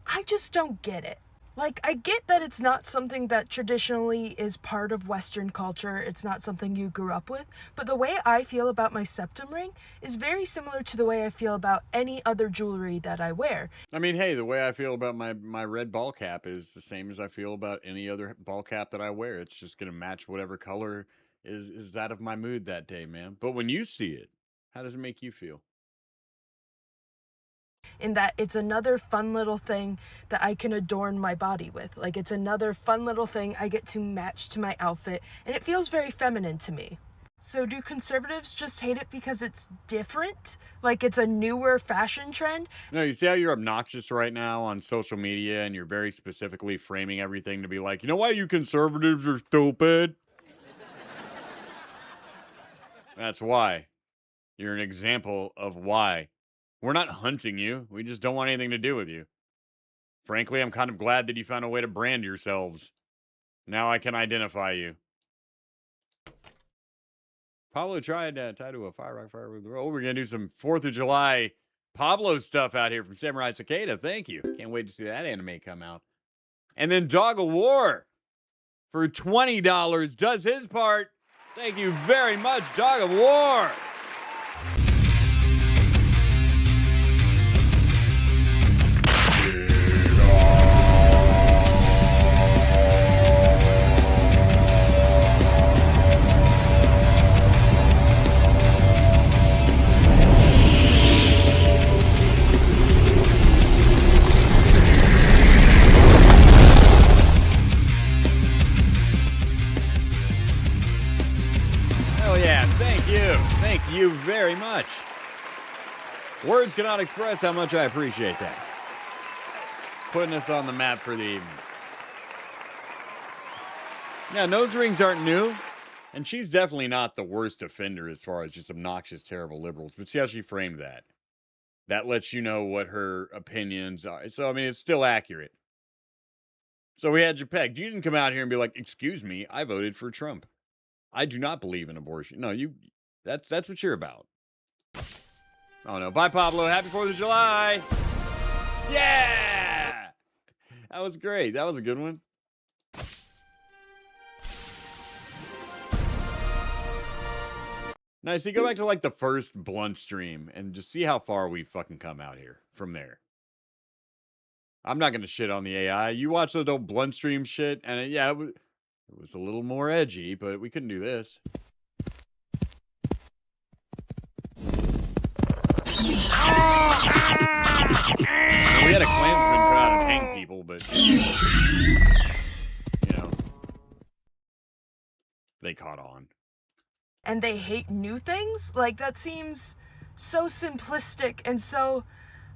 I just don't get it. Like, I get that it's not something that traditionally is part of Western culture, it's not something you grew up with, but the way I feel about my septum ring is very similar to the way I feel about any other jewelry that I wear. I mean, hey, the way I feel about my red ball cap is the same as I feel about any other ball cap that I wear. It's just gonna match whatever color is that of my mood that day, man. But when you see it, how does it make you feel? In that it's another fun little thing that I can adorn my body with. Like, it's another fun little thing I get to match to my outfit, and it feels very feminine to me. So do conservatives just hate it because it's different? Like it's a newer fashion trend? No, you see how you're obnoxious right now on social media and you're very specifically framing everything to be like, you know why you conservatives are stupid? That's why. You're an example of why. We're not hunting you. We just don't want anything to do with you. Frankly, I'm kind of glad that you found a way to brand yourselves. Now I can identify you. Pablo tried to tie to a fire with the roll. We're going to do some 4th of July Pablo stuff out here from Samurai Cicada. Thank you. Can't wait to see that anime come out. And then Dog of War for $20 does his part. Thank you very much, Dog of War. Hell yeah, thank you. Thank you very much. Words cannot express how much I appreciate that. Putting us on the map for the evening. Yeah, nose rings aren't new. And she's definitely not the worst offender as far as just obnoxious, terrible liberals. But see how she framed that. That lets you know what her opinions are. So, I mean, it's still accurate. So we had you pegged. You didn't come out here and be like, excuse me, I voted for Trump. I do not believe in abortion. No, that's what you're about. Oh no. Bye, Pablo. Happy 4th of July. Yeah! That was great. That was a good one. Nice. So you go back to like the first blunt stream and just see how far we fucking come out here from there. I'm not going to shit on the AI. You watch the old blunt stream shit, and it was a little more edgy, but we couldn't do this. We had a Klansman come out and hang people, but you know, they caught on. And they hate new things? Like, that seems so simplistic and so,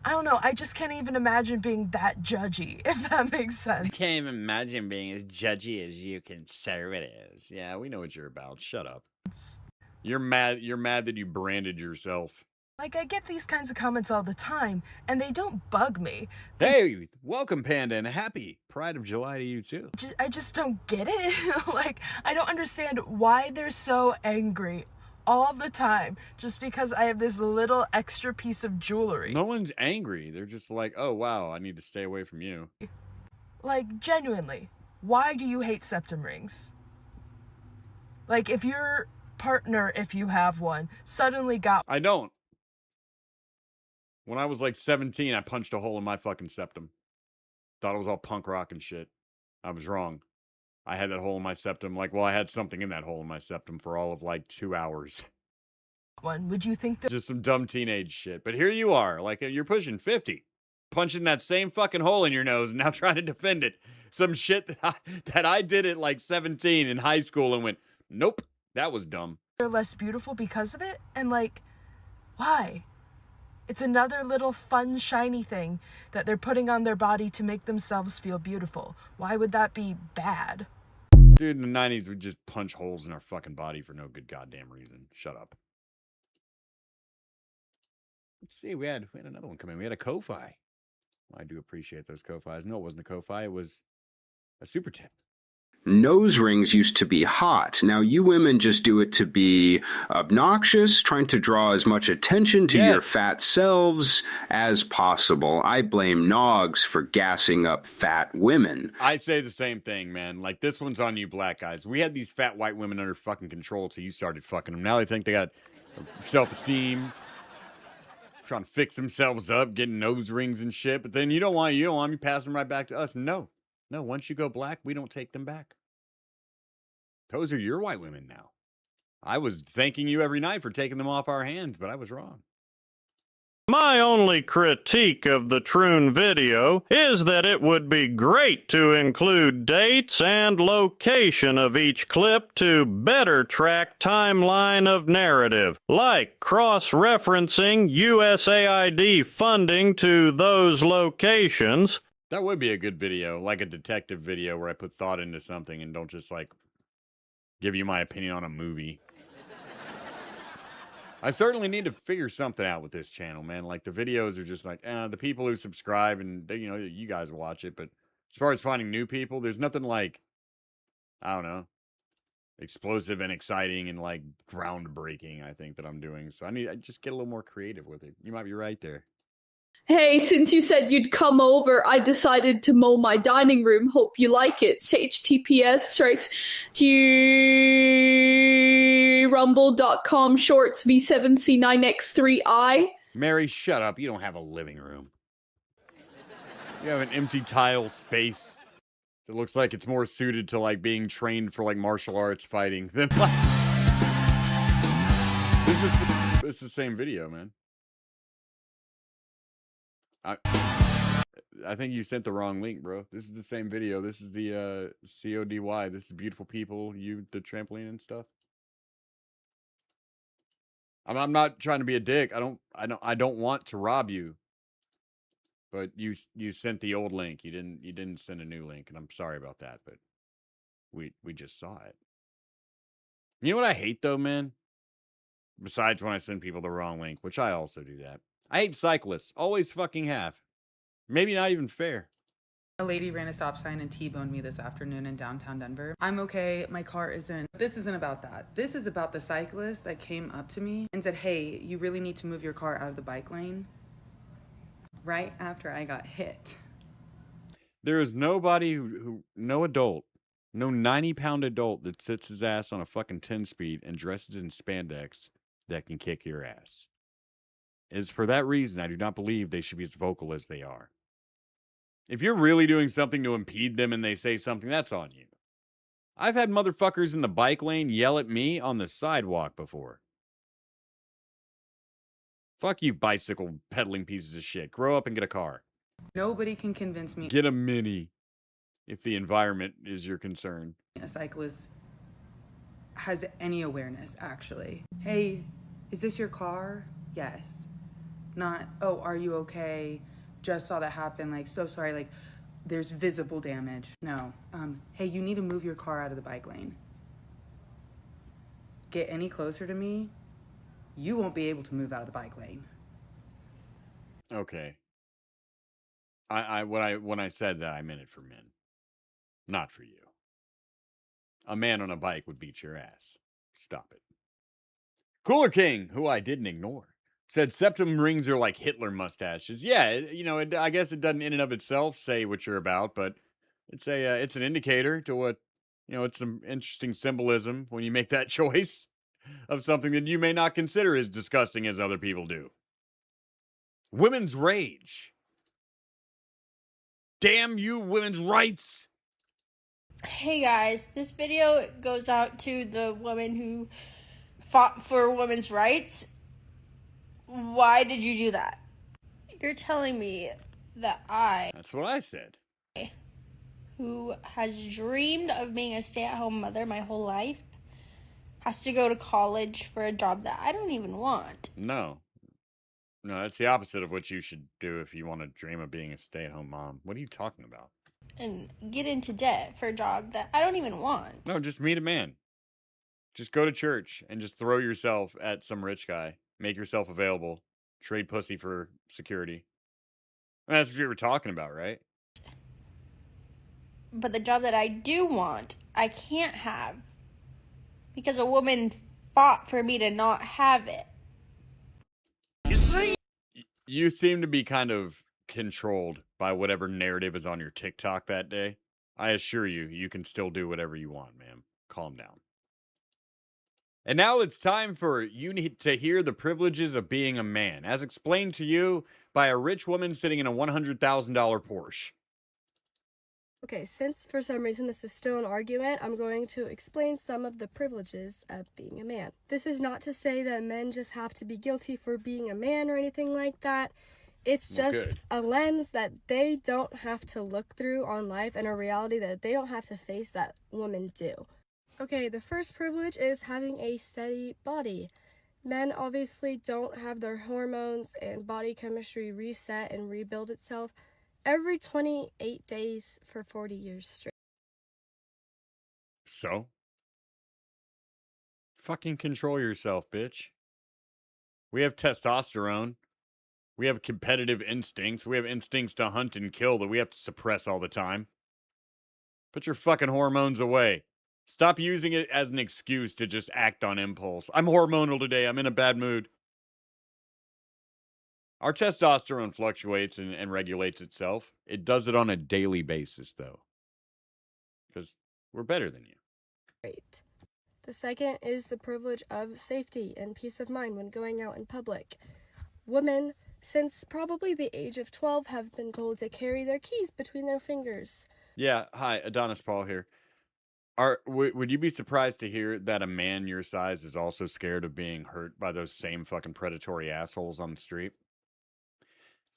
I don't know, I just can't even imagine being that judgy, if that makes sense. I can't even imagine being as judgy as you conservatives. Yeah, we know what you're about. Shut up. You're mad that you branded yourself. Like, I get these kinds of comments all the time, and they don't bug me. Hey, welcome, Panda, and happy Pride of July to you, too. I just don't get it. Like, I don't understand why they're so angry all the time just because I have this little extra piece of jewelry. No one's angry. They're just like, oh, wow, I need to stay away from you. Like, genuinely, why do you hate septum rings? Like, if your partner, if you have one, suddenly got... I don't. When I was like 17, I punched a hole in my fucking septum. Thought it was all punk rock and shit. I was wrong. I had that hole in my septum. Like, well, I had something in that hole in my septum for all of like 2 hours. One, would you think that... Just some dumb teenage shit. But here you are, like you're pushing 50. Punching that same fucking hole in your nose and now trying to defend it. Some shit that I did at like 17 in high school and went, nope, that was dumb. They're less beautiful because of it? And like, why? It's another little fun, shiny thing that they're putting on their body to make themselves feel beautiful. Why would that be bad? Dude, in the 90s, we'd just punch holes in our fucking body for no good goddamn reason. Shut up. Let's see, we had another one come in. We had a Ko-Fi. I do appreciate those Ko-Fis. No, it wasn't a Ko-Fi. It was a super tip. Nose rings used to be hot. Now you women just do it to be obnoxious, trying to draw as much attention to your fat selves as possible. I blame Nogs for gassing up fat women. I say the same thing, man. Like, this one's on you black guys. We had these fat white women under fucking control till you started fucking them. Now they think they got self-esteem, trying to fix themselves up, getting nose rings and shit. But then you don't want me passing them right back to us. No, once you go black, we don't take them back. Those are your white women now. I was thanking you every night for taking them off our hands, but I was wrong. My only critique of the Troon video is that it would be great to include dates and location of each clip to better track timeline of narrative, like cross-referencing USAID funding to those locations. That would be a good video, like a detective video where I put thought into something and don't just, like, give you my opinion on a movie. I certainly need to figure something out with this channel, man. Like, the videos are just like, the people who subscribe and, they, you guys watch it. But as far as finding new people, there's nothing like, I don't know, explosive and exciting and, like, groundbreaking, I think, that I'm doing. So I just get a little more creative with it. You might be right there. Hey, since you said you'd come over, I decided to mow my dining room. Hope you like it. HTTPS rumble.com shorts V7C9X3i. Mary, shut up. You don't have a living room. You have an empty tile space that looks like it's more suited to, like, being trained for, like, martial arts fighting than, like... This is the same video, man. I think you sent the wrong link, bro. This is the same video. This is the CODY. This is beautiful people, the trampoline and stuff. I'm not trying to be a dick. I don't want to rob you. But you sent the old link. You didn't send a new link, and I'm sorry about that, but we just saw it. You know what I hate though, man? Besides when I send people the wrong link, which I also do that. I hate cyclists. Always fucking have. Maybe not even fair. A lady ran a stop sign and T-boned me this afternoon in downtown Denver. I'm okay, my car isn't. This isn't about that. This is about the cyclist that came up to me and said, hey, you really need to move your car out of the bike lane. Right after I got hit. There is nobody no adult, no 90-pound adult that sits his ass on a fucking 10-speed and dresses in spandex that can kick your ass. It's for that reason I do not believe they should be as vocal as they are. If you're really doing something to impede them and they say something, that's on you. I've had motherfuckers in the bike lane yell at me on the sidewalk before. Fuck you, bicycle peddling pieces of shit. Grow up and get a car. Nobody can convince me. Get a Mini if the environment is your concern. A cyclist has any awareness, actually. Hey, is this your car? Yes. Not, oh, are you okay? Just saw that happen, like, so sorry, like, there's visible damage. No. Hey, you need to move your car out of the bike lane. Get any closer to me, you won't be able to move out of the bike lane. Okay. When I said that, I meant it for men. Not for you. A man on a bike would beat your ass. Stop it. Cooler King, who I didn't ignore, said septum rings are like Hitler mustaches. Yeah, I guess it doesn't in and of itself say what you're about, but it's an indicator to what, it's some interesting symbolism when you make that choice of something that you may not consider as disgusting as other people do. Women's rage. Damn you, women's rights. Hey guys, this video goes out to the woman who fought for women's rights. Why did you do that? You're telling me that That's what I said. who has dreamed of being a stay-at-home mother my whole life, has to go to college for a job that I don't even want. No, that's the opposite of what you should do if you want to dream of being a stay-at-home mom. What are you talking about? And get into debt for a job that I don't even want. No, just meet a man. Just go to church and just throw yourself at some rich guy. Make yourself available. Trade pussy for security. That's what you were talking about, right? But the job that I do want, I can't have. Because a woman fought for me to not have it. You seem to be kind of controlled by whatever narrative is on your TikTok that day. I assure you, you can still do whatever you want, ma'am. Calm down. And now it's time for you need to hear the privileges of being a man, as explained to you by a rich woman sitting in a $100,000 Porsche. Okay, since for some reason this is still an argument, I'm going to explain some of the privileges of being a man. This is not to say that men just have to be guilty for being a man or anything like that. It's just a lens that they don't have to look through on life and a reality that they don't have to face that women do. Okay, the first privilege is having a steady body. Men obviously don't have their hormones and body chemistry reset and rebuild itself every 28 days for 40 years straight. So? Fucking control yourself, bitch. We have testosterone. We have competitive instincts. We have instincts to hunt and kill that we have to suppress all the time. Put your fucking hormones away. Stop using it as an excuse to just act on impulse. I'm hormonal today. I'm in a bad mood. Our testosterone fluctuates and regulates itself. It does it on a daily basis, though. Because we're better than you. Great. The second is the privilege of safety and peace of mind when going out in public. Women, since probably the age of 12, have been told to carry their keys between their fingers. Yeah, hi, Adonis Paul here. Would you be surprised to hear that a man your size is also scared of being hurt by those same fucking predatory assholes on the street?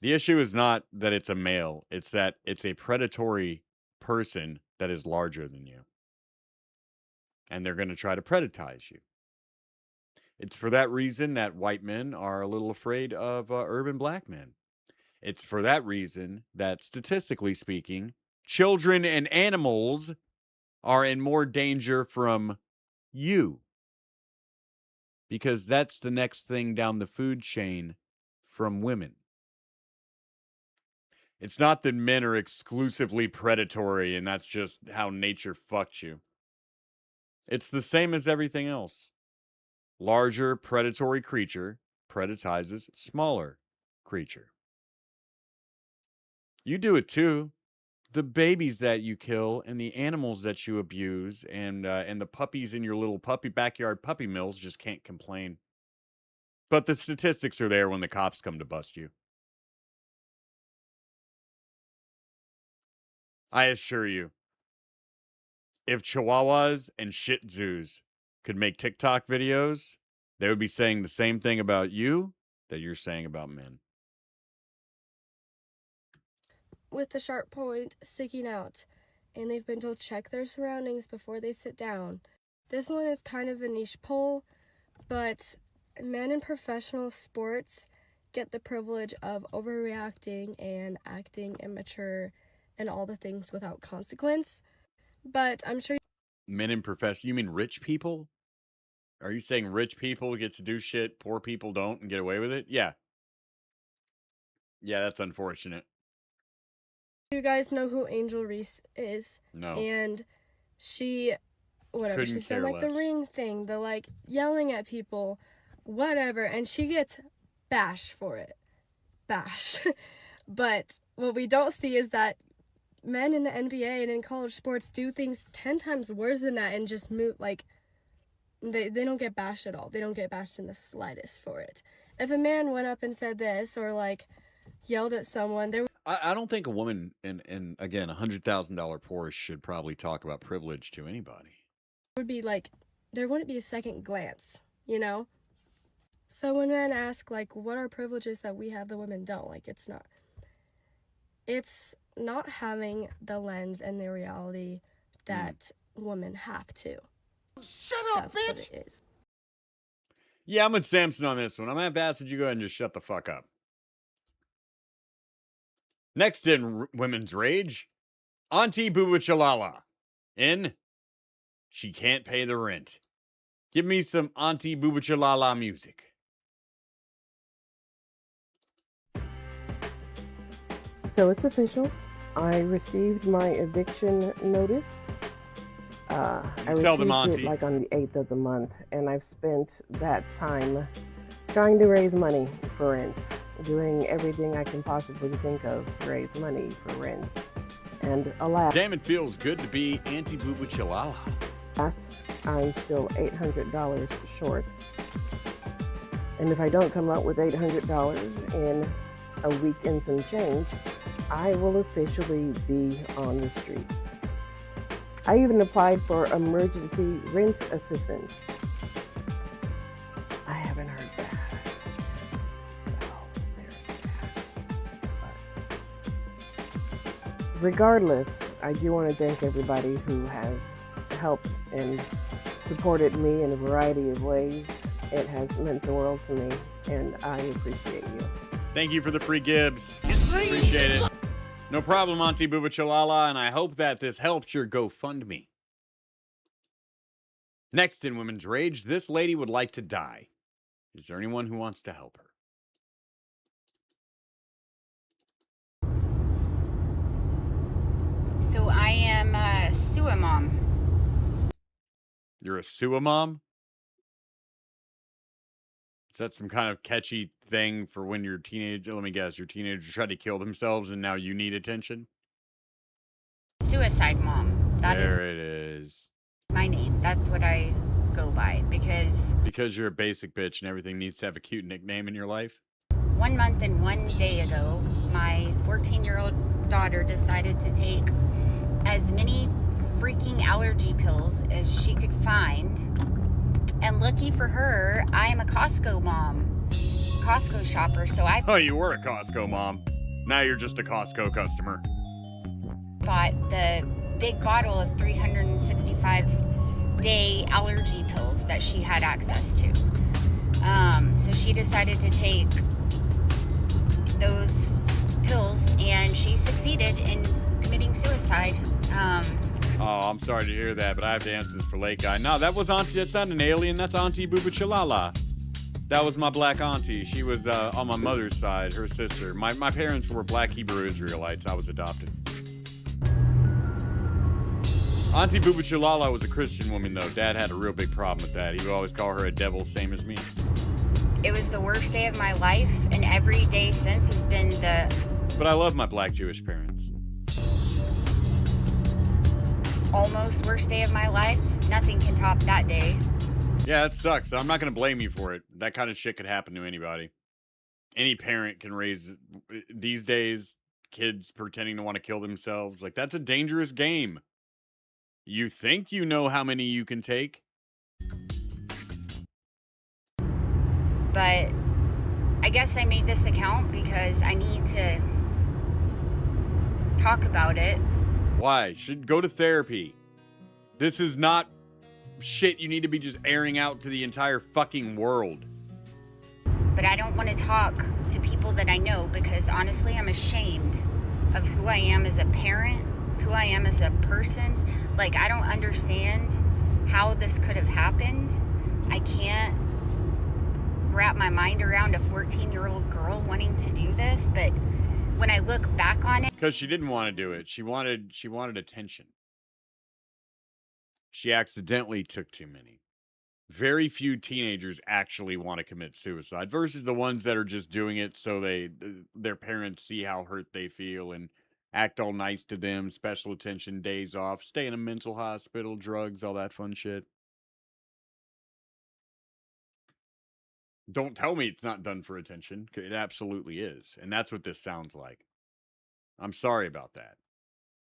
The issue is not that it's a male, it's that it's a predatory person that is larger than you. And they're going to try to predatize you. It's for that reason that white men are a little afraid of urban black men. It's for that reason that, statistically speaking, children and animals are in more danger from you. Because that's the next thing down the food chain from women. It's not that men are exclusively predatory and that's just how nature fucked you. It's the same as everything else. Larger predatory creature predatizes smaller creature. You do it too. The babies that you kill and the animals that you abuse and the puppies in your little backyard puppy mills just can't complain. But the statistics are there when the cops come to bust you. I assure you, if Chihuahuas and Shih Tzus could make TikTok videos, they would be saying the same thing about you that you're saying about men. With the sharp point sticking out, and they've been told to check their surroundings before they sit down. This one is kind of a niche poll, but men in professional sports get the privilege of overreacting and acting immature and all the things without consequence. But I'm sure Men in profession, you mean rich people? Are you saying rich people get to do shit poor people don't and get away with it? Yeah. Yeah, that's unfortunate. you guys know who Angel Reese is. No. And she, whatever, Couldn't she's done care like the less. ring thing, the like yelling at people, whatever, and she gets bashed for it. Bash. But what we don't see is that men in the NBA and in college sports do things 10 times worse than that and just move, like, they don't get bashed at all. They don't get bashed in the slightest for it. If a man went up and said this or, like, yelled at someone, there I don't think a woman in again, $100,000 Porsche should probably talk about privilege to anybody. would be, like, there wouldn't be a second glance, you know? So when men ask, like, what are privileges that we have the women don't, like, it's not having the lens and the reality that women have to. Shut up, That's bitch! what it is. Yeah, I'm with Samson on this one. I'm gonna have to ask that you go ahead and just shut the fuck up. Next in Women's Rage, Auntie Booba Chalala in She Can't Pay the Rent. Give me some Auntie Booba Chalala music. So it's official. I received my eviction notice. I Tell them, received Auntie. it like on the 8th of the month, and I've spent that time trying to raise money for rent, doing everything I can possibly think of to raise money for rent. And alas, Damn, it feels good to be anti-boo-boo chilala. I'm still $800 short. And if I don't come up with $800 in a week and some change, I will officially be on the streets. I even applied for emergency rent assistance. I haven't heard back. So there's that. But regardless, I do want to thank everybody who has helped and supported me in a variety of ways. It has meant the world to me, and I appreciate you. Thank you for the free gibs. Appreciate it. No problem, Auntie Booba Chalala, and I hope that this helps your GoFundMe. Next in Women's Rage, this lady would like to die. Is there anyone who wants to help her? So I am a sewer mom. You're a sewer mom? Is that some kind of catchy thing for when your teenager, let me guess, your teenagers try to kill themselves and now you need attention? Suicide mom. That is There it is. my name. That's what I go by Because you're a basic bitch and everything needs to have a cute nickname in your life? 1 month and 1 day ago, my 14-year-old daughter decided to take as many freaking allergy pills as she could find. And lucky for her, I am a Costco mom, Costco shopper, so I Oh, you were a Costco mom. Now you're just a Costco customer. bought the big bottle of 365-day allergy pills that she had access to. So she decided to take those pills, and she succeeded in committing suicide. Oh, I'm sorry to hear that, but I have to answer this for Lake Guy. No, that was Auntie. That's not an alien. That's Auntie Booba Chalala. That was my black auntie. She was on my mother's side, her sister. My parents were black Hebrew Israelites. I was adopted. Auntie Booba Chalala was a Christian woman, though. Dad had a real big problem with that. He would always call her a devil, same as me. It was the worst day of my life, and every day since has been the But I love my black Jewish parents. almost worst day of my life. Nothing can top that day. Yeah, it sucks. I'm not going to blame you for it. That kind of shit could happen to anybody. Any parent can raise, these days, kids pretending to want to kill themselves. Like, that's a dangerous game. You think you know how many you can take? But I guess I made this account because I need to talk about it. Why? Should go to therapy. This is not shit you need to be just airing out to the entire fucking world. But I don't want to talk to people that I know because honestly, I'm ashamed of who I am as a parent, who I am as a person. Like, I don't understand how this could have happened. I can't wrap my mind around a 14-year-old girl wanting to do this, but when I look back on it, Because she didn't want to do it. She wanted attention. She accidentally took too many. Very few teenagers actually want to commit suicide versus the ones that are just doing it so their parents see how hurt they feel and act all nice to them, special attention, days off, stay in a mental hospital, drugs, all that fun shit. Don't tell me it's not done for attention. It absolutely is. And that's what this sounds like. I'm sorry about that.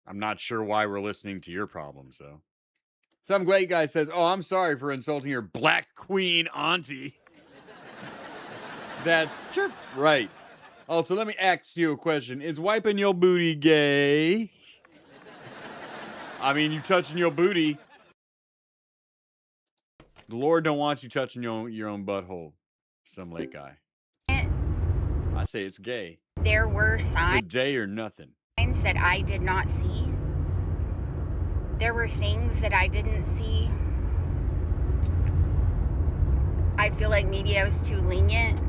I'm not sure why we're listening to your problems, though. Some great guy says, oh, I'm sorry for insulting your black queen auntie. That's sure right. Also, let me ask you a question. Is wiping your booty gay? I mean, you touching your booty. The Lord don't want you touching your own butthole. Some late guy. I say it's gay. there were signs Good day or nothing. that I did not see. There were things that I didn't see. I feel like maybe I was too lenient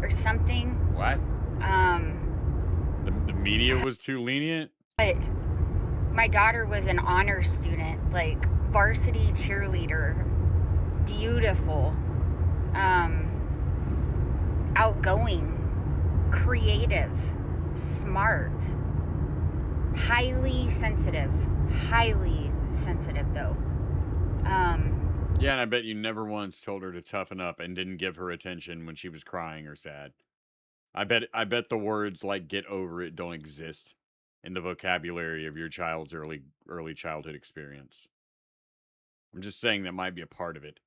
or something. What? The media was too lenient? But my daughter was an honor student, like varsity cheerleader, beautiful, outgoing, creative, smart, highly sensitive though. Yeah, and I bet you never once told her to toughen up and didn't give her attention when she was crying or sad. I bet the words like "get over it" don't exist in the vocabulary of your child's early childhood experience. I'm just saying that might be a part of it.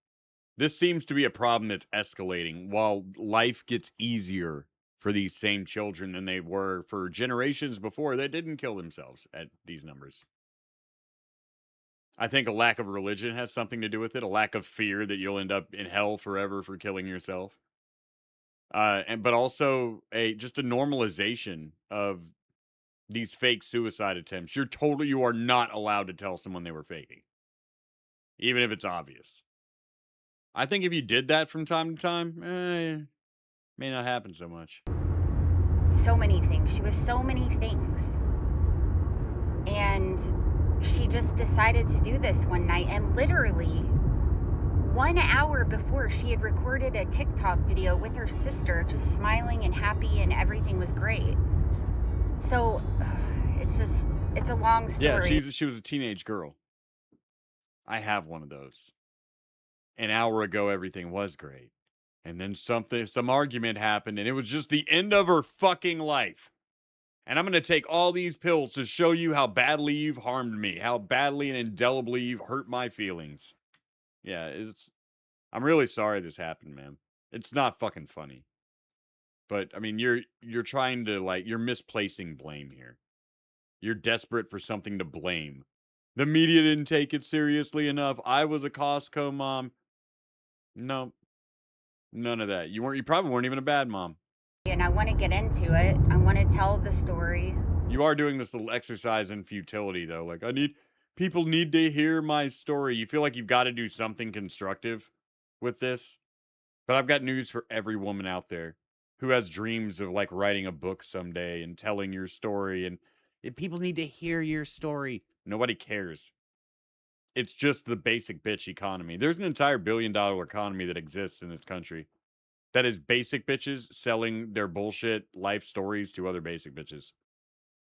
This seems to be a problem that's escalating while life gets easier for these same children than they were for generations before that didn't kill themselves at these numbers. I think a lack of religion has something to do with it, a lack of fear that you'll end up in hell forever for killing yourself. But also just a normalization of these fake suicide attempts. You are not allowed to tell someone they were faking, even if it's obvious. I think if you did that from time to time, may not happen so much. So many things. She was so many things. And she just decided to do this one night, and literally 1 hour before, she had recorded a TikTok video with her sister, just smiling and happy, and everything was great. So it's a long story. Yeah, she was a teenage girl. I have one of those. An hour ago, everything was great. And then some argument happened, and it was just the end of her fucking life. And I'm going to take all these pills to show you how badly you've harmed me, how badly and indelibly you've hurt my feelings. Yeah, I'm really sorry this happened, man. It's not fucking funny. But I mean, you're trying to you're misplacing blame here. You're desperate for something to blame. The media didn't take it seriously enough. I was a Costco mom. No. None of that. You probably weren't even a bad mom. And I want to get into it. I want to tell the story. You are doing this little exercise in futility, though. Like, people need to hear my story. You feel like you've got to do something constructive with this. But I've got news for every woman out there who has dreams of writing a book someday and telling your story. And people need to hear your story. Nobody cares. It's just the basic bitch economy. There's an entire $1 billion economy that exists in this country. That is basic bitches selling their bullshit life stories to other basic bitches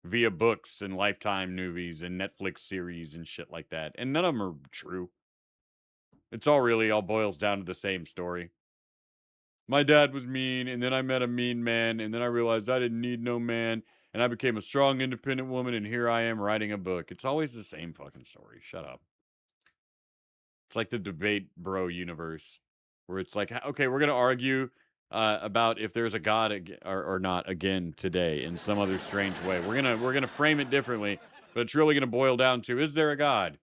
via books and Lifetime movies and Netflix series and shit like that. And none of them are true. It's all boils down to the same story. My dad was mean, and then I met a mean man, and then I realized I didn't need no man, and I became a strong, independent woman, and here I am writing a book. It's always the same fucking story. Shut up. It's like the debate bro universe, where it's like, okay, we're going to argue about if there's a God or not again today in some other strange way. We're gonna frame it differently, but it's really gonna boil down to, is there a God?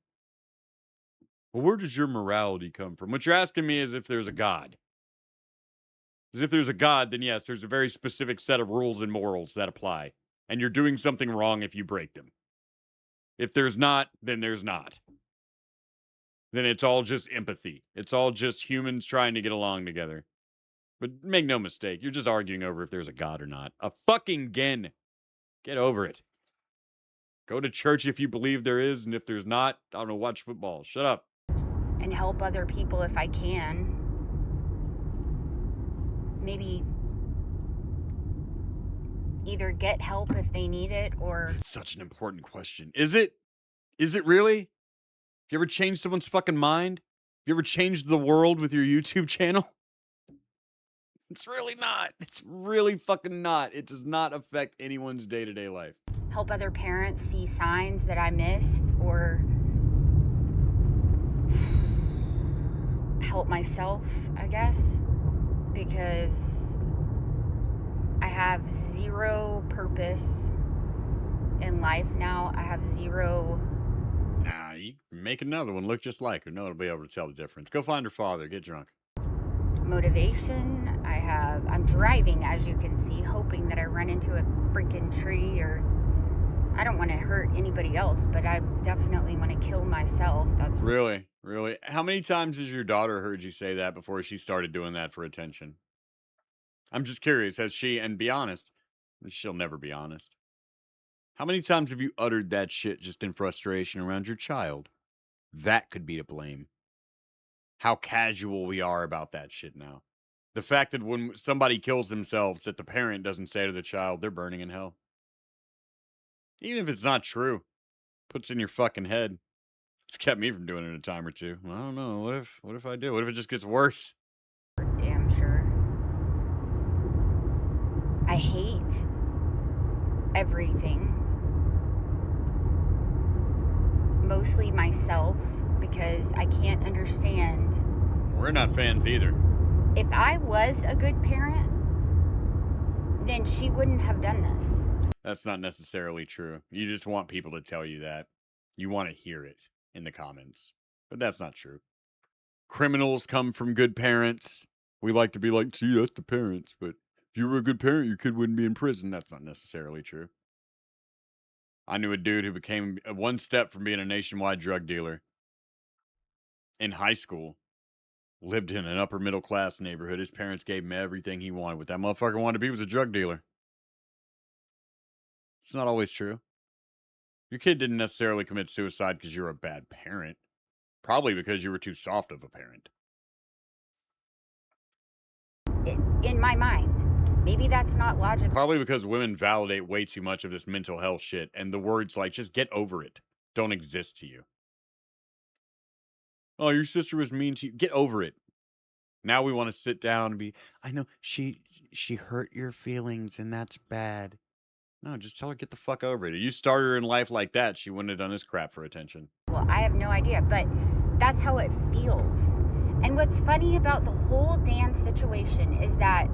Well, where does your morality come from? What you're asking me is if there's a God. Because if there's a God, then yes, there's a very specific set of rules and morals that apply, and you're doing something wrong if you break them. If there's not, then there's not. Then it's all just empathy. It's all just humans trying to get along together. But make no mistake, you're just arguing over if there's a God or not. A fucking gen. Get over it. Go to church if you believe there is, and if there's not, I don't know, watch football. Shut up. And help other people if I can. Maybe either get help if they need it, or... It's such an important question. Is it? Is it really? Have you ever changed someone's fucking mind? Have you ever changed the world with your YouTube channel? It's really not. It's really fucking not. It does not affect anyone's day-to-day life. Help other parents see signs that I missed, or help myself, I guess, because I have zero purpose in life now. I have zero... Nah, you make another one look just like her. No one will be able to tell the difference. Go find her father. Get drunk. Motivation. I'm driving, as you can see, hoping that I run into a freaking tree, or I don't want to hurt anybody else, but I definitely want to kill myself. That's Really? How many times has your daughter heard you say that before she started doing that for attention? I'm just curious, has she, and be honest, she'll never be honest. How many times have you uttered that shit just in frustration around your child? That could be to blame. How casual we are about that shit now. The fact that when somebody kills themselves, that the parent doesn't say to the child, they're burning in hell. Even if it's not true. Puts in your fucking head. It's kept me from doing it a time or two. I don't know. What if I do? What if it just gets worse? Damn sure. I hate everything. Mostly myself, because I can't understand. We're not fans either. If I was a good parent, then she wouldn't have done this. That's not necessarily true. You just want people to tell you that. You want to hear it in the comments. But that's not true. Criminals come from good parents. We like to be like, see, that's the parents. But if you were a good parent, your kid wouldn't be in prison. That's not necessarily true. I knew a dude who became one step from being a nationwide drug dealer in high school. Lived in an upper middle class neighborhood. His parents gave him everything he wanted. What that motherfucker wanted to be was a drug dealer. It's not always true. Your kid didn't necessarily commit suicide because you're a bad parent. Probably because you were too soft of a parent. In my mind. Maybe that's not logical. Probably because women validate way too much of this mental health shit, and the words like, just get over it, don't exist to you. Oh, your sister was mean to you. Get over it. Now we want to sit down and be, I know, she hurt your feelings, and that's bad. No, just tell her, get the fuck over it. If you started her in life like that, she wouldn't have done this crap for attention. Well, I have no idea, but that's how it feels. And what's funny about the whole damn situation is that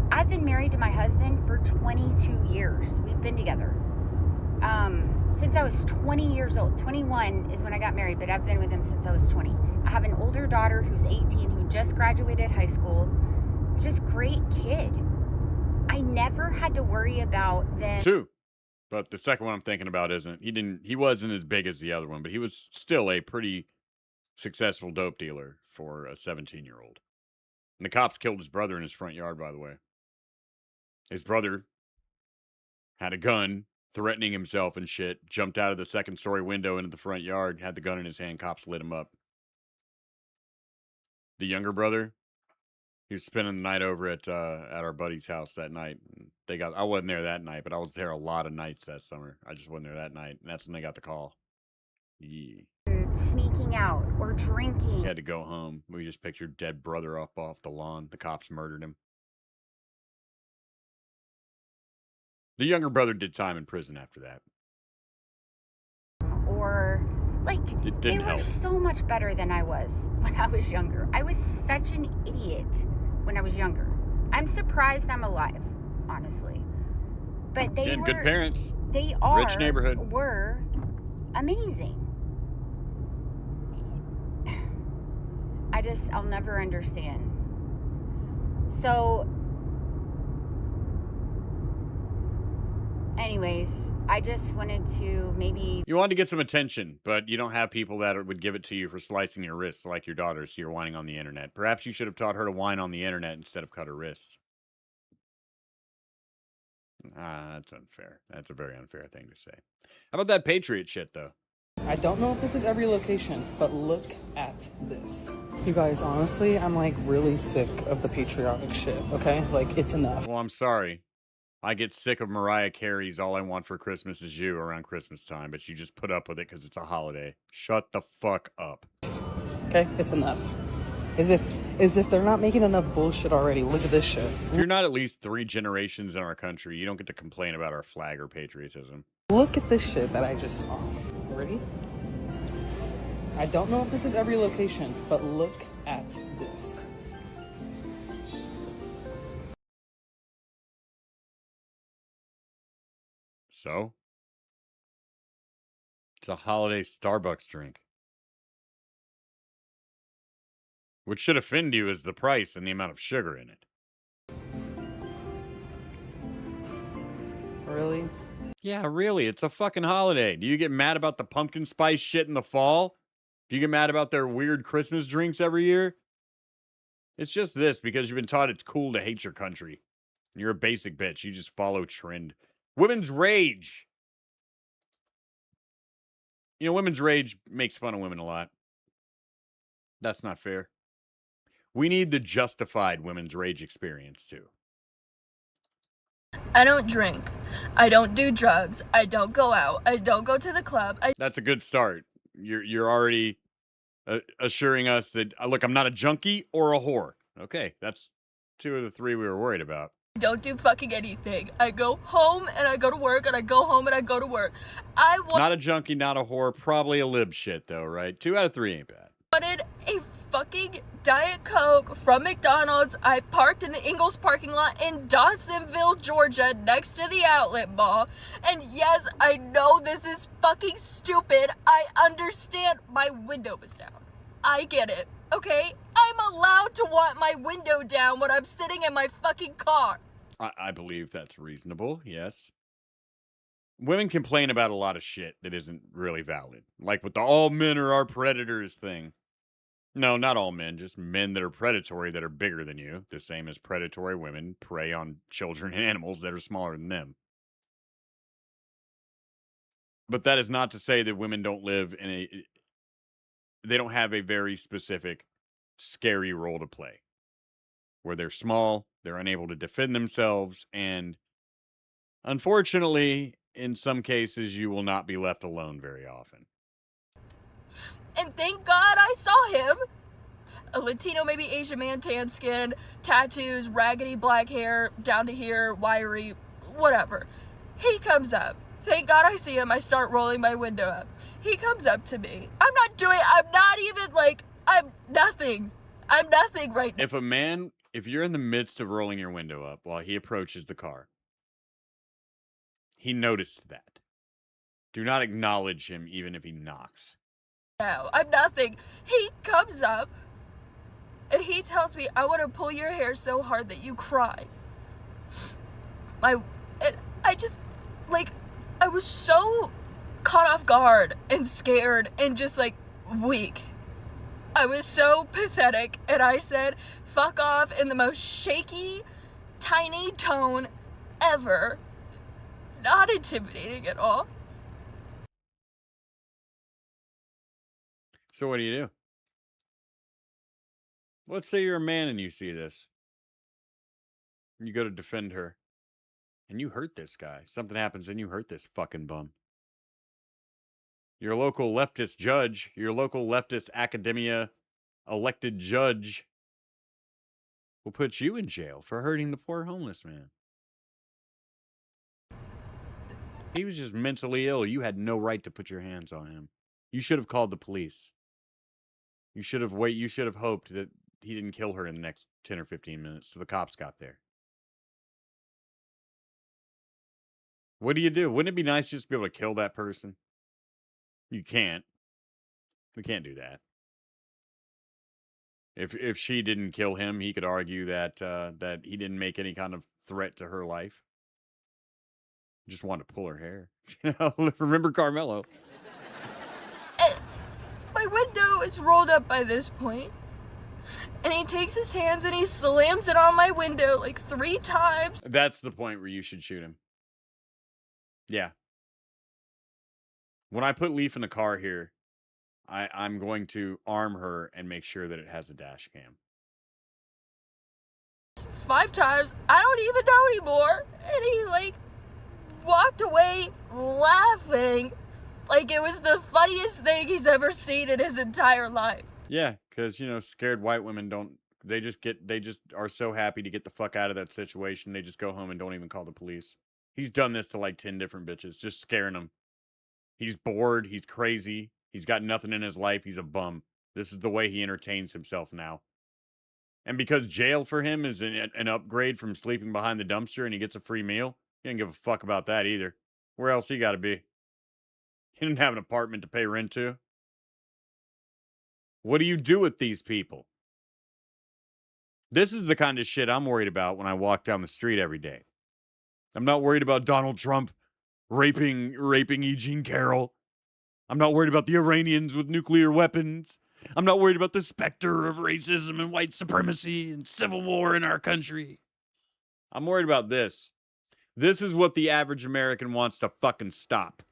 I've been married to my husband for 22 years. We've been together since I was 20 years old. 21 is when I got married, but I've been with him since I was 20. I have an older daughter who's 18, who just graduated high school. Just great kid. I never had to worry about them. Two. But the second one I'm thinking about isn't. He wasn't as big as the other one, but he was still a pretty successful dope dealer for a 17-year-old. And the cops killed his brother in his front yard, by the way. His brother had a gun, threatening himself and shit, jumped out of the second-story window into the front yard, had the gun in his hand, cops lit him up. The younger brother, he was spending the night over at our buddy's house that night. I wasn't there that night, but I was there a lot of nights that summer. I just wasn't there that night, and that's when they got the call. Yeah. Sneaking out or drinking. He had to go home. We just picked your dead brother up off the lawn. The cops murdered him. The younger brother did time in prison after that. Or, like, they were help. so much better than I was when I was younger. I was such an idiot when I was younger. I'm surprised I'm alive, honestly. But they were good parents. They are Rich neighborhood. Were amazing. I'll never understand. So, anyways, I just wanted to maybe... You wanted to get some attention, but you don't have people that would give it to you for slicing your wrists like your daughter, so you're whining on the internet. Perhaps you should have taught her to whine on the internet instead of cut her wrists. That's unfair. That's a very unfair thing to say. How about that Patriot shit, though? I don't know if this is every location, but look at this. You guys, honestly, I'm like really sick of the patriotic shit, okay? Like, it's enough. Well, I'm sorry. I get sick of Mariah Carey's All I Want for Christmas Is You around Christmas time, but you just put up with it because it's a holiday. Shut the fuck up. Okay, it's enough. As if they're not making enough bullshit already. Look at this shit. If you're not at least 3 generations in our country, you don't get to complain about our flag or patriotism. Look at this shit that I just saw. Ready? I don't know if this is every location, but look at this. So? It's a holiday Starbucks drink. What should offend you is the price and the amount of sugar in it. Really? Yeah, really. It's a fucking holiday. Do you get mad about the pumpkin spice shit in the fall? Do you get mad about their weird Christmas drinks every year? It's just this because you've been taught it's cool to hate your country. You're a basic bitch. You just follow trend. Women's rage. You know, women's rage makes fun of women a lot. That's not fair. We need the justified women's rage experience, too. I don't drink. I don't do drugs. I don't go out. I don't go to the club. That's a good start. You're already assuring us that, look, I'm not a junkie or a whore. Okay, that's 2 of the 3 we were worried about. I don't do fucking anything. I go home and I go to work and I go home and I go to work. Not a junkie, not a whore. Probably a lib shit, though, right? 2 out of 3 ain't bad. Wanted a fucking Diet Coke from McDonald's. I parked in the Ingalls parking lot in Dawsonville, Georgia, next to the outlet mall. And yes, I know this is fucking stupid. I understand my window was down. I get it, okay? I'm allowed to want my window down when I'm sitting in my fucking car. I believe that's reasonable, yes. Women complain about a lot of shit that isn't really valid. Like with the all men are our predators thing. No, not all men, just men that are predatory that are bigger than you. The same as predatory women prey on children and animals that are smaller than them. But that is not to say that women don't live in they don't have a very specific, scary role to play. Where they're small, they're unable to defend themselves, and unfortunately, in some cases, you will not be left alone very often. And thank God I saw him. A Latino, maybe Asian man, tan skin, tattoos, raggedy black hair, down to here, wiry, whatever. He comes up. Thank God I see him. I start rolling my window up. He comes up to me. I'm nothing. I'm nothing right now. If you're in the midst of rolling your window up while he approaches the car, he noticed that. Do not acknowledge him even if he knocks. No, I'm nothing. He comes up and he tells me, I want to pull your hair so hard that you cry. I was so caught off guard and scared and just weak. I was so pathetic, and I said, fuck off in the most shaky, tiny tone ever. Not intimidating at all. So what do you do? Let's say you're a man and you see this. You go to defend her. And you hurt this guy. Something happens and you hurt this fucking bum. Your local leftist judge, your local leftist academia elected judge will put you in jail for hurting the poor homeless man. He was just mentally ill. You had no right to put your hands on him. You should have called the police. You should have hoped that he didn't kill her in the next 10 or 15 minutes till the cops got there. What do you do? Wouldn't it be nice just to be able to kill that person? You can't. We can't do that. If she didn't kill him, he could argue that that he didn't make any kind of threat to her life. Just wanted to pull her hair. Remember Carmelo? My window is rolled up by this point. And he takes his hands and he slams it on my window 3 times. That's the point where you should shoot him. Yeah. When I put Leaf in the car here, I'm going to arm her and make sure that it has a dash cam. 5 times. I don't even know anymore. And he walked away laughing like it was the funniest thing he's ever seen in his entire life. Yeah, because, scared white women they just are so happy to get the fuck out of that situation. They just go home and don't even call the police. He's done this to 10 different bitches, just scaring them. He's bored. He's crazy. He's got nothing in his life. He's a bum. This is the way he entertains himself now. And because jail for him is an upgrade from sleeping behind the dumpster and he gets a free meal, he doesn't give a fuck about that either. Where else he got to be? He didn't have an apartment to pay rent to. What do you do with these people? This is the kind of shit I'm worried about when I walk down the street every day. I'm not worried about Donald Trump raping E. Jean Carroll. I'm not worried about the Iranians with nuclear weapons. I'm not worried about the specter of racism and white supremacy and civil war in our country. I'm worried about this. This is what the average American wants to fucking stop.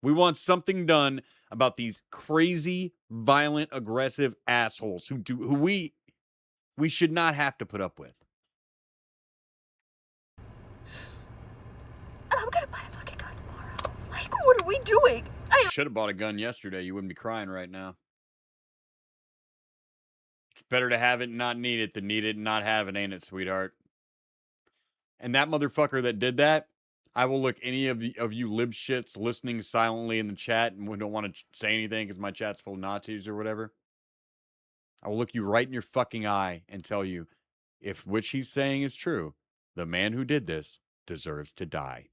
We want something done about these crazy, violent, aggressive assholes who we should not have to put up with. I'm gonna buy a fucking gun tomorrow. Like, what are we doing? Should have bought a gun yesterday. You wouldn't be crying right now. It's better to have it and not need it than need it and not have it, ain't it, sweetheart? And that motherfucker that did that, I will look any of you lib shits listening silently in the chat and we don't want to say anything because my chat's full of Nazis or whatever. I will look you right in your fucking eye and tell you, if what she's saying is true, the man who did this deserves to die.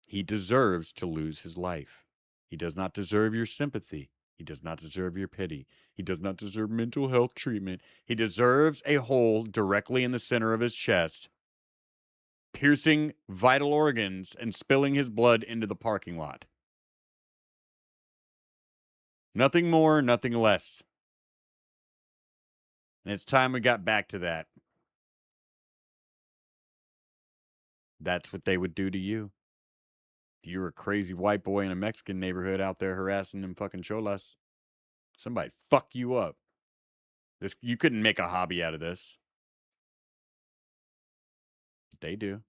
He deserves to lose his life. He does not deserve your sympathy. He does not deserve your pity. He does not deserve mental health treatment. He deserves a hole directly in the center of his chest, piercing vital organs and spilling his blood into the parking lot. Nothing more, nothing less. And it's time we got back to that. That's what they would do to you. If you were a crazy white boy in a Mexican neighborhood out there harassing them fucking cholas, somebody'd fuck you up. You couldn't make a hobby out of this. They do.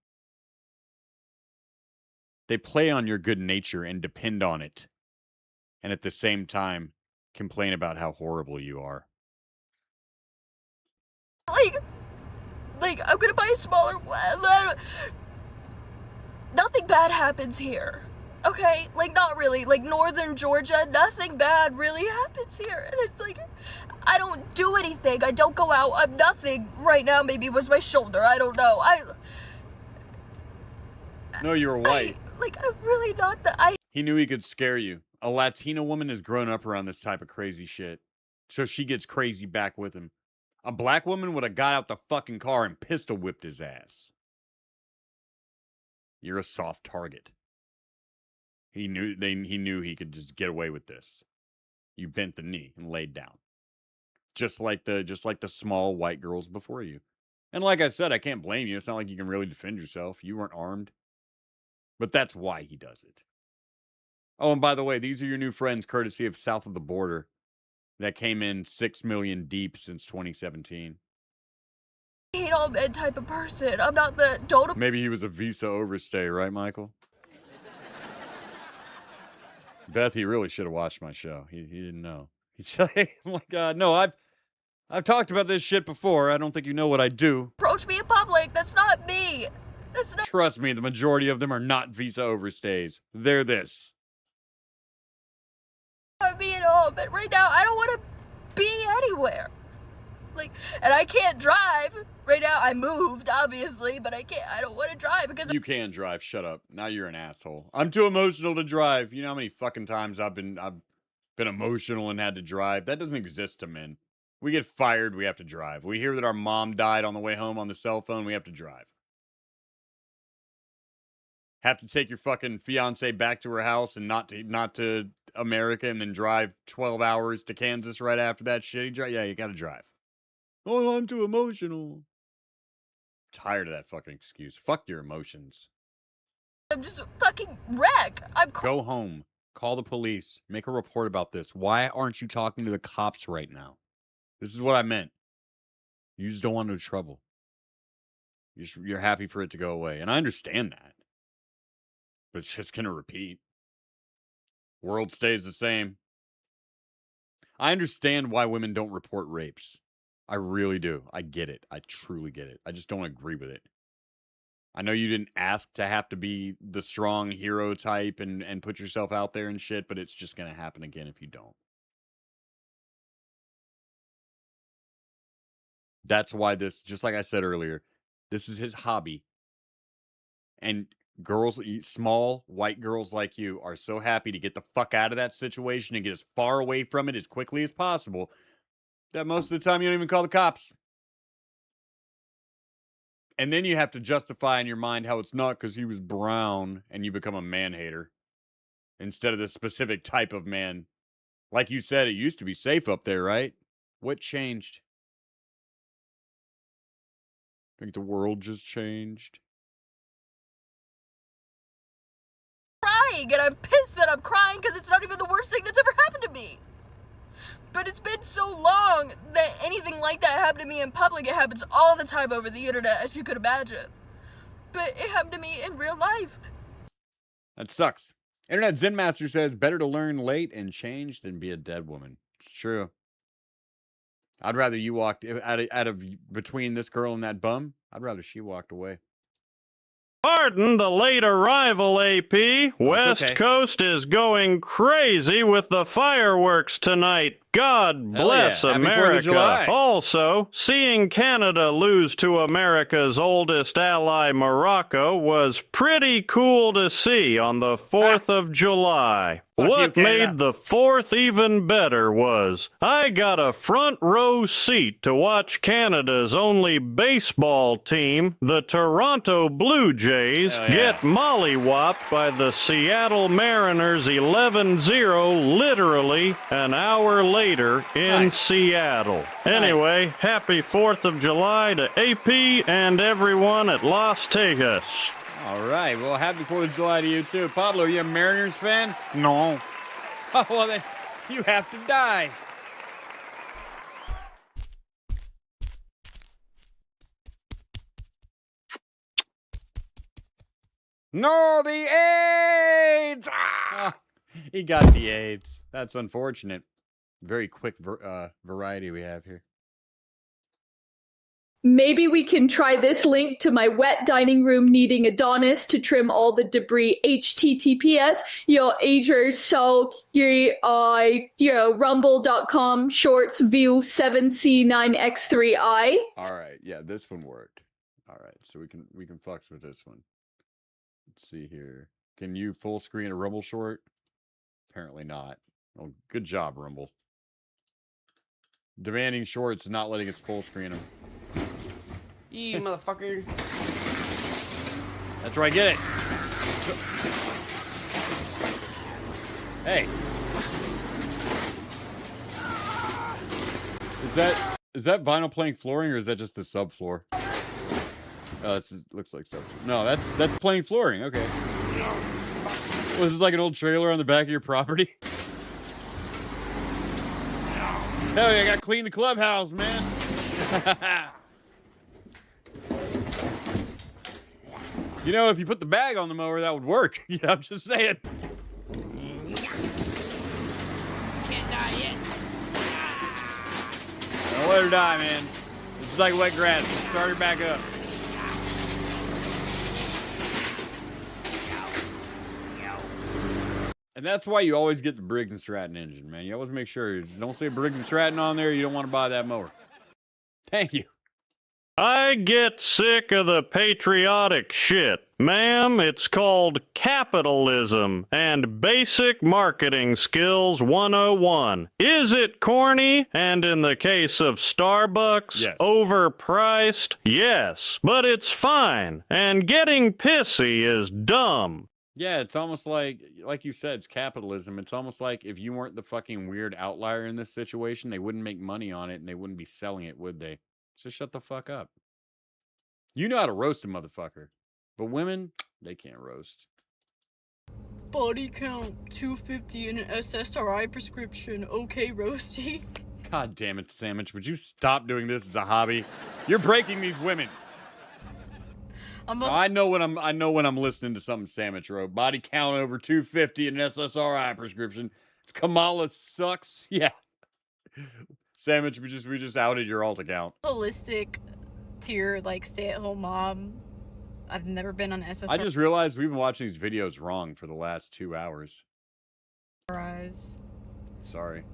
They play on your good nature and depend on it. And at the same time, complain about how horrible you are. Like, I'm gonna buy a smaller one. Nothing bad happens here. Okay? Like, not really. Like, northern Georgia, nothing bad really happens here. And it's like, I don't do anything. I don't go out. I'm nothing. Right now, maybe it was my shoulder. I don't know. No, you were white. I'm really not He knew he could scare you. A Latina woman has grown up around this type of crazy shit. So she gets crazy back with him. A black woman would have got out the fucking car and pistol whipped his ass. You're a soft target. He knew he could just get away with this. You bent the knee and laid down. Just like the small white girls before you. And like I said, I can't blame you. It's not like you can really defend yourself. You weren't armed. But that's why he does it. Oh, and by the way, these are your new friends courtesy of South of the Border that came in 6 million deep since 2017. hate all men type of person. I'm not the Maybe he was a visa overstay, right, Michael? Beth, he really should have watched my show. He didn't know. He's like, oh my God, no, I've talked about this shit before. I don't think you know what I do. approach me in public. That's not me. That's not Trust me, the majority of them are not visa overstays. They're this. me at all. But right now, I don't want to be anywhere. And I can't drive. Right now, I moved, obviously, but I don't want to drive because You can drive. Shut up. Now you're an asshole. I'm too emotional to drive. You know how many fucking times I've been emotional and had to drive? That doesn't exist to men. We get fired, we have to drive. We hear that our mom died on the way home on the cell phone, we have to drive. Have to take your fucking fiance back to her house and not to America and then drive 12 hours to Kansas right after that shitty drive? Yeah, you gotta drive. Oh, I'm too emotional. Tired of that fucking excuse. Fuck your emotions. I'm just a fucking wreck. Go home. Call the police. Make a report about this. Why aren't you talking to the cops right now? This is what I meant. You just don't want no trouble. You're happy for it to go away. And I understand that. But it's just going to repeat. World stays the same. I understand why women don't report rapes. I really do. I get it. I truly get it. I just don't agree with it. I know you didn't ask to have to be the strong hero type and put yourself out there and shit, but it's just going to happen again if you don't. That's why this, just like I said earlier, this is his hobby. And girls, small white girls like you, are so happy to get the fuck out of that situation and get as far away from it as quickly as possible that most of the time you don't even call the cops. And then you have to justify in your mind how it's not because he was brown and you become a man-hater instead of the specific type of man. Like you said, it used to be safe up there, right? What changed? Think the world just changed? Crying, and I'm pissed that I'm crying because it's not even the worst thing that's ever happened to me. But it's been so long that anything like that happened to me in public. It happens all the time over the internet, as you could imagine. But it happened to me in real life. That sucks. Internet Zen Master says, better to learn late and change than be a dead woman. It's true. I'd rather you walked out of between this girl and that bum. I'd rather she walked away. Pardon the late arrival, AP. West okay. Coast is going crazy with the fireworks tonight. God bless yeah. Happy 4th of July. America. Also, seeing Canada lose to America's oldest ally, Morocco, was pretty cool to see on the 4th of July. What made the 4th even better was I got a front row seat to watch Canada's only baseball team, the Toronto Blue Jays, get mollywopped by the Seattle Mariners 11-0 literally an hour later in Seattle. Anyway, happy 4th of July to AP and everyone at Las Vegas. All right. Well, happy 4th of July to you, too. Pablo, are you a Mariners fan? No. Oh, well, then you have to die. No, the AIDS! Ah! He got the AIDS. That's unfortunate. Very quick variety we have here. Maybe we can try this link to my wet dining room needing Adonis to trim all the debris. HTTPS, rumble.com shorts view 7C9X3I. All right. Yeah, this one worked. All right. So we can flex with this one. Let's see here. Can you full screen a Rumble short? Apparently not. Well, good job, Rumble. Demanding shorts and not letting us full screen them. You motherfucker. That's where I get it. Hey. Is that vinyl plank flooring or is that just the subfloor? Oh, this looks like subfloor. No, that's plank flooring. Okay. Was this like an old trailer on the back of your property? Hell yeah, I gotta clean the clubhouse, man. You know, if you put the bag on the mower, that would work. Yeah, I'm just saying. Can't die yet. Don't let her die, man. It's just like wet grass. Just start her back up. And that's why you always get the Briggs & Stratton engine, man. You always make sure. Don't say Briggs & Stratton on there. You don't want to buy that mower. Thank you. I get sick of the patriotic shit. Ma'am, it's called capitalism and basic marketing skills 101. Is it corny? And in the case of Starbucks, yes. Overpriced? Yes, but it's fine. And getting pissy is dumb. Yeah, it's almost like you said, it's capitalism. It's almost like if you weren't the fucking weird outlier in this situation, they wouldn't make money on it and they wouldn't be selling it, would they? So shut the fuck up. You know how to roast a motherfucker. But women, they can't roast. Body count 250 in an SSRI prescription. Okay, Roasty. God damn it, Sandwich. Would you stop doing this as a hobby? You're breaking these women. I know when I'm listening to something Sandwich wrote. Body count over 250 in an SSRI prescription. It's Kamala sucks. Yeah. Sandwich, we just outed your alt account. Holistic tier, like stay-at-home mom. I've never been on SSRIs. I just realized we've been watching these videos wrong for the last 2 hours. Sorry.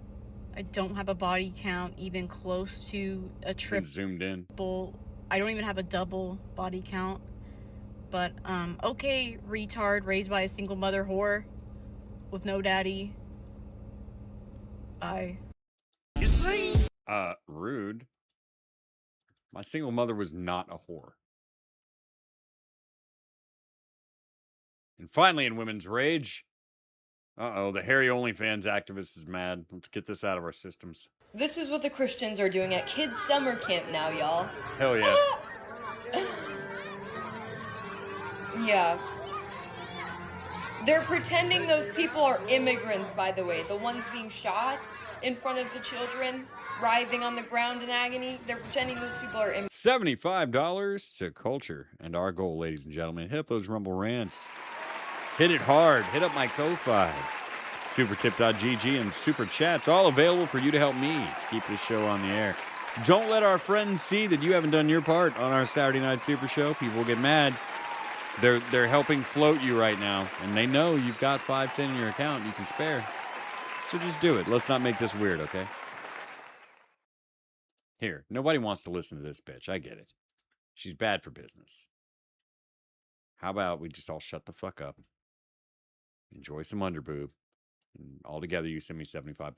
I don't have a body count even close to a triple. Zoomed in. I don't even have a double body count. But, okay, retard, raised by a single mother whore with no daddy. Rude. My single mother was not a whore. And finally, in women's rage, the hairy OnlyFans activist is mad. Let's get this out of our systems. This is what the Christians are doing at kids' summer camp now, y'all. Hell yes. Yeah. They're pretending those people are immigrants, by the way. The ones being shot in front of the children, writhing on the ground in agony. They're pretending those people are immigrants. $75 to culture. And our goal, ladies and gentlemen, hit up those Rumble Rants. Hit it hard. Hit up my Ko-Fi. Supertip.gg and Super Chats, all available for you to help me to keep this show on the air. Don't let our friends see that you haven't done your part on our Saturday Night Super Show. People will get mad. They're helping float you right now, and they know you've got $5.10 in your account you can spare. So just do it. Let's not make this weird, okay? Here, nobody wants to listen to this bitch. I get it. She's bad for business. How about we just all shut the fuck up, enjoy some underboob, and all together you send me $75.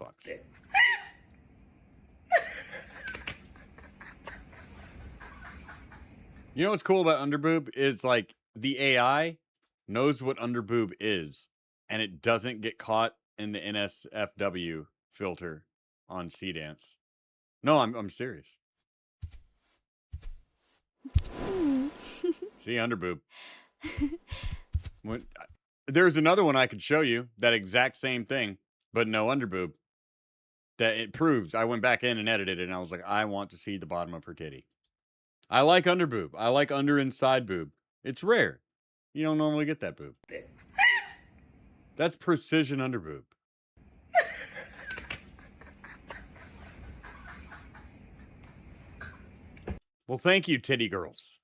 You know what's cool about underboob is like the AI knows what underboob is, and it doesn't get caught in the NSFW filter on C-Dance. No, I'm serious. See, underboob. There's another one I could show you, that exact same thing, but no underboob. That it proves. I went back in and edited it, and I was like, I want to see the bottom of her titty. I like underboob. I like under and side boob. It's rare. You don't normally get that boob. That's precision underboob. Well, thank you, titty girls.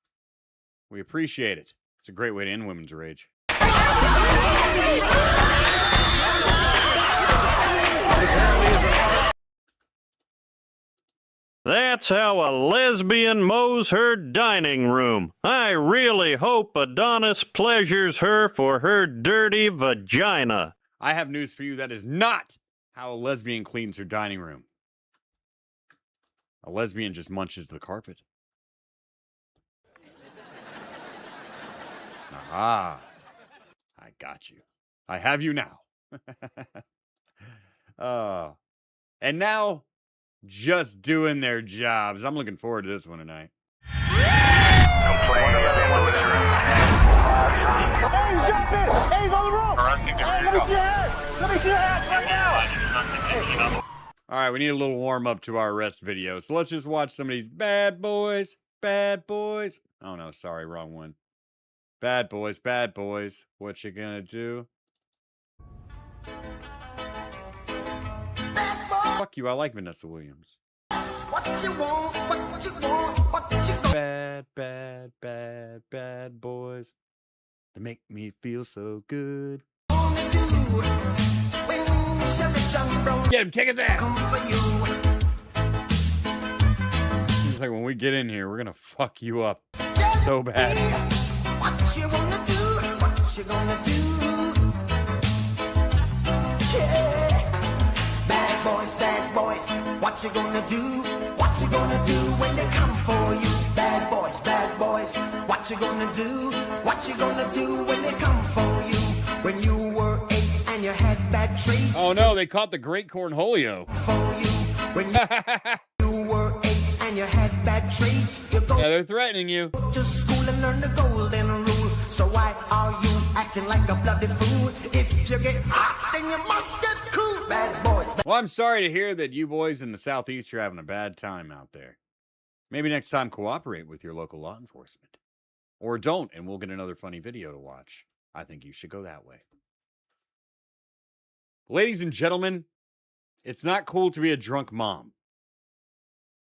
We appreciate it. It's a great way to end women's rage. That's how a lesbian mows her dining room. I really hope Adonis pleasures her for her dirty vagina. I have news for you. That is not how a lesbian cleans her dining room. A lesbian just munches the carpet. Aha. I got you. I have you now. And now, just doing their jobs. I'm looking forward to this one tonight. Hey, he's jumping! Hey, he's on the rope! Hey, let me see your head! Let me see your head right now! All right, we need a little warm up to our arrest video. So let's just watch some of these bad boys. Bad boys. Oh no, sorry, wrong one. Bad boys, bad boys. What you gonna do? Fuck you, I like Vanessa Williams. What you want, what you want, what you want. Bad, bad, bad, bad boys. They make me feel so good. Get him, kick his ass! Seems like when we get in here, we're gonna fuck you up so bad. What you wanna do? What you gonna do? Yeah. Bad boys, what you gonna do? What you gonna do when they come for you? Bad boys, what you gonna do? What you gonna do when they come for you? When you were 8 and you had bad traits. Oh no, they caught the great cornholio. For you, when you were 8 and you had bad traits. You go they're threatening you. to school and learn the golden rule. So why are you acting like a bloody fool? If you get hot, then you must get cool. Bad boys. Well, I'm sorry to hear that you boys in the Southeast are having a bad time out there. Maybe next time cooperate with your local law enforcement. Or don't, and we'll get another funny video to watch. I think you should go that way. Ladies and gentlemen, it's not cool to be a drunk mom.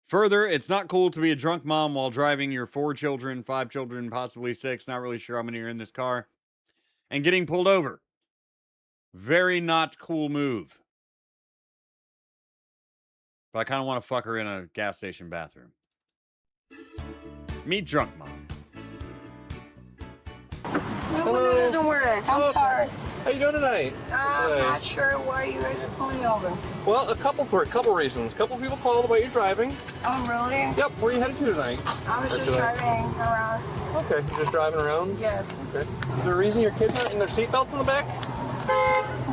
Further, it's not cool to be a drunk mom while driving your 4 children, 5 children, possibly 6, not really sure how many are in this car, and getting pulled over. Very not cool move. But I kind of want to fuck her in a gas station bathroom. Meet drunk mom. Hello. It doesn't work. I'm sorry. How you doing tonight? I'm not sure why you guys are pulling over. Well, a couple reasons. A couple people called about you driving. Oh, really? Yep. Where are you headed to tonight? I was just driving around. Okay, you're just driving around? Yes. Okay. Is there a reason your kids aren't in their seatbelts in the back?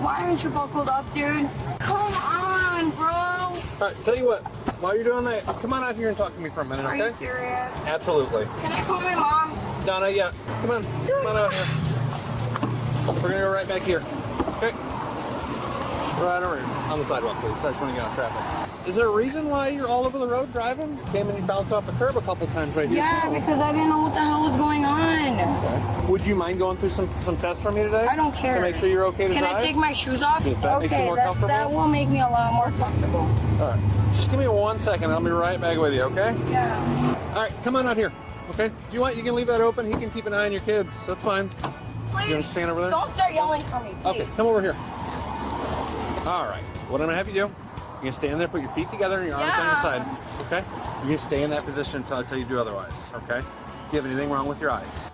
Why aren't you buckled up, dude? Come on, bro. All right, tell you what. While you're doing that, come on out here and talk to me for a minute, okay? Are you serious? Absolutely. Can I call my mom? Donna, yeah. Come on. Come on out here. We're going to go right back here. Okay. Right over here. On the sidewalk, please. I just want to get on traffic. Is there a reason why you're all over the road driving? Came and you bounced off the curb a couple times right here. Yeah, because I didn't know what the hell was going on. Okay. Would you mind going through some tests for me today? I don't care. To make sure you're okay to Can drive? I take my shoes off? If that makes you more comfortable? That will make me a lot more comfortable. All right. Just give me 1 second. I'll be right back with you, okay? Yeah. All right, come on out here. Okay? If you want, you can leave that open. He can keep an eye on your kids. That's fine. Please. You want to stand over there? Don't start yelling for me, please. Okay, come over here. All right. What I'm going to have you do, you're going to stand there, put your feet together and your arms down your side. Okay? You're going to stay in that position until I tell you to do otherwise. Okay? Do you have anything wrong with your eyes?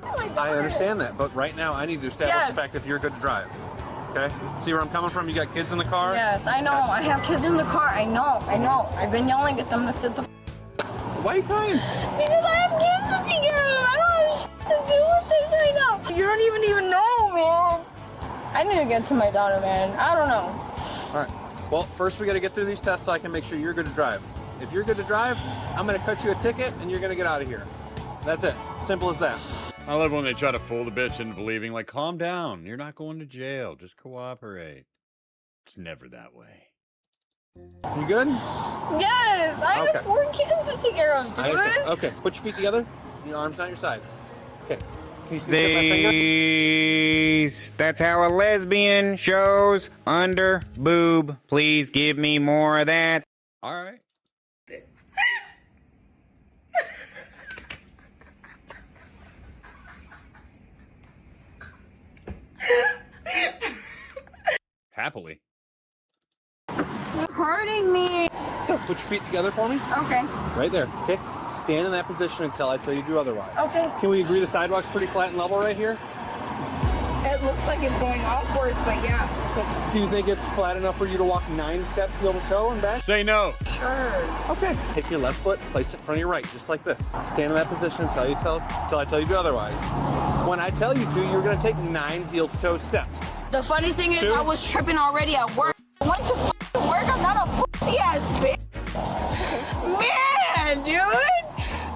I understand that, but right now I need to establish the fact if you're good to drive. Okay? See where I'm coming from? You got kids in the car? Yes, I know. I have kids in the car. I know. I've been yelling at them to sit the Why are you crying? Because I have kids to take care of. I don't have shit to do with this right now. You don't even know, man. I need to get to my daughter, man. I don't know. All right. Well, first we got to get through these tests so I can make sure you're good to drive. If you're good to drive, I'm going to cut you a ticket and you're going to get out of here. That's it. Simple as that. I love when they try to fool the bitch into believing, like, calm down. You're not going to jail. Just cooperate. It's never that way. You good? Yes, I have 4 kids to take care of, dude. Okay, put your feet together. Your arms down your side. Okay. Can you stick my finger? Please. That's how a lesbian shows under boob. Please give me more of that. All right. Happily. You're hurting me. So, put your feet together for me. Okay. Right there. Okay. Stand in that position until I tell you to do otherwise. Okay. Can we agree the sidewalk's pretty flat and level right here? It looks like it's going upwards, but yeah. Do you think it's flat enough for you to walk 9 steps heel to toe and back? Say no. Sure. Okay. Take your left foot, place it in front of your right, just like this. Stand in that position until I tell you to do otherwise. When I tell you to, you're going to take 9 heel to toe steps. The funny thing is, I was tripping already at work. I went to f***ing work. I'm not a pussy ass bitch. Man, dude.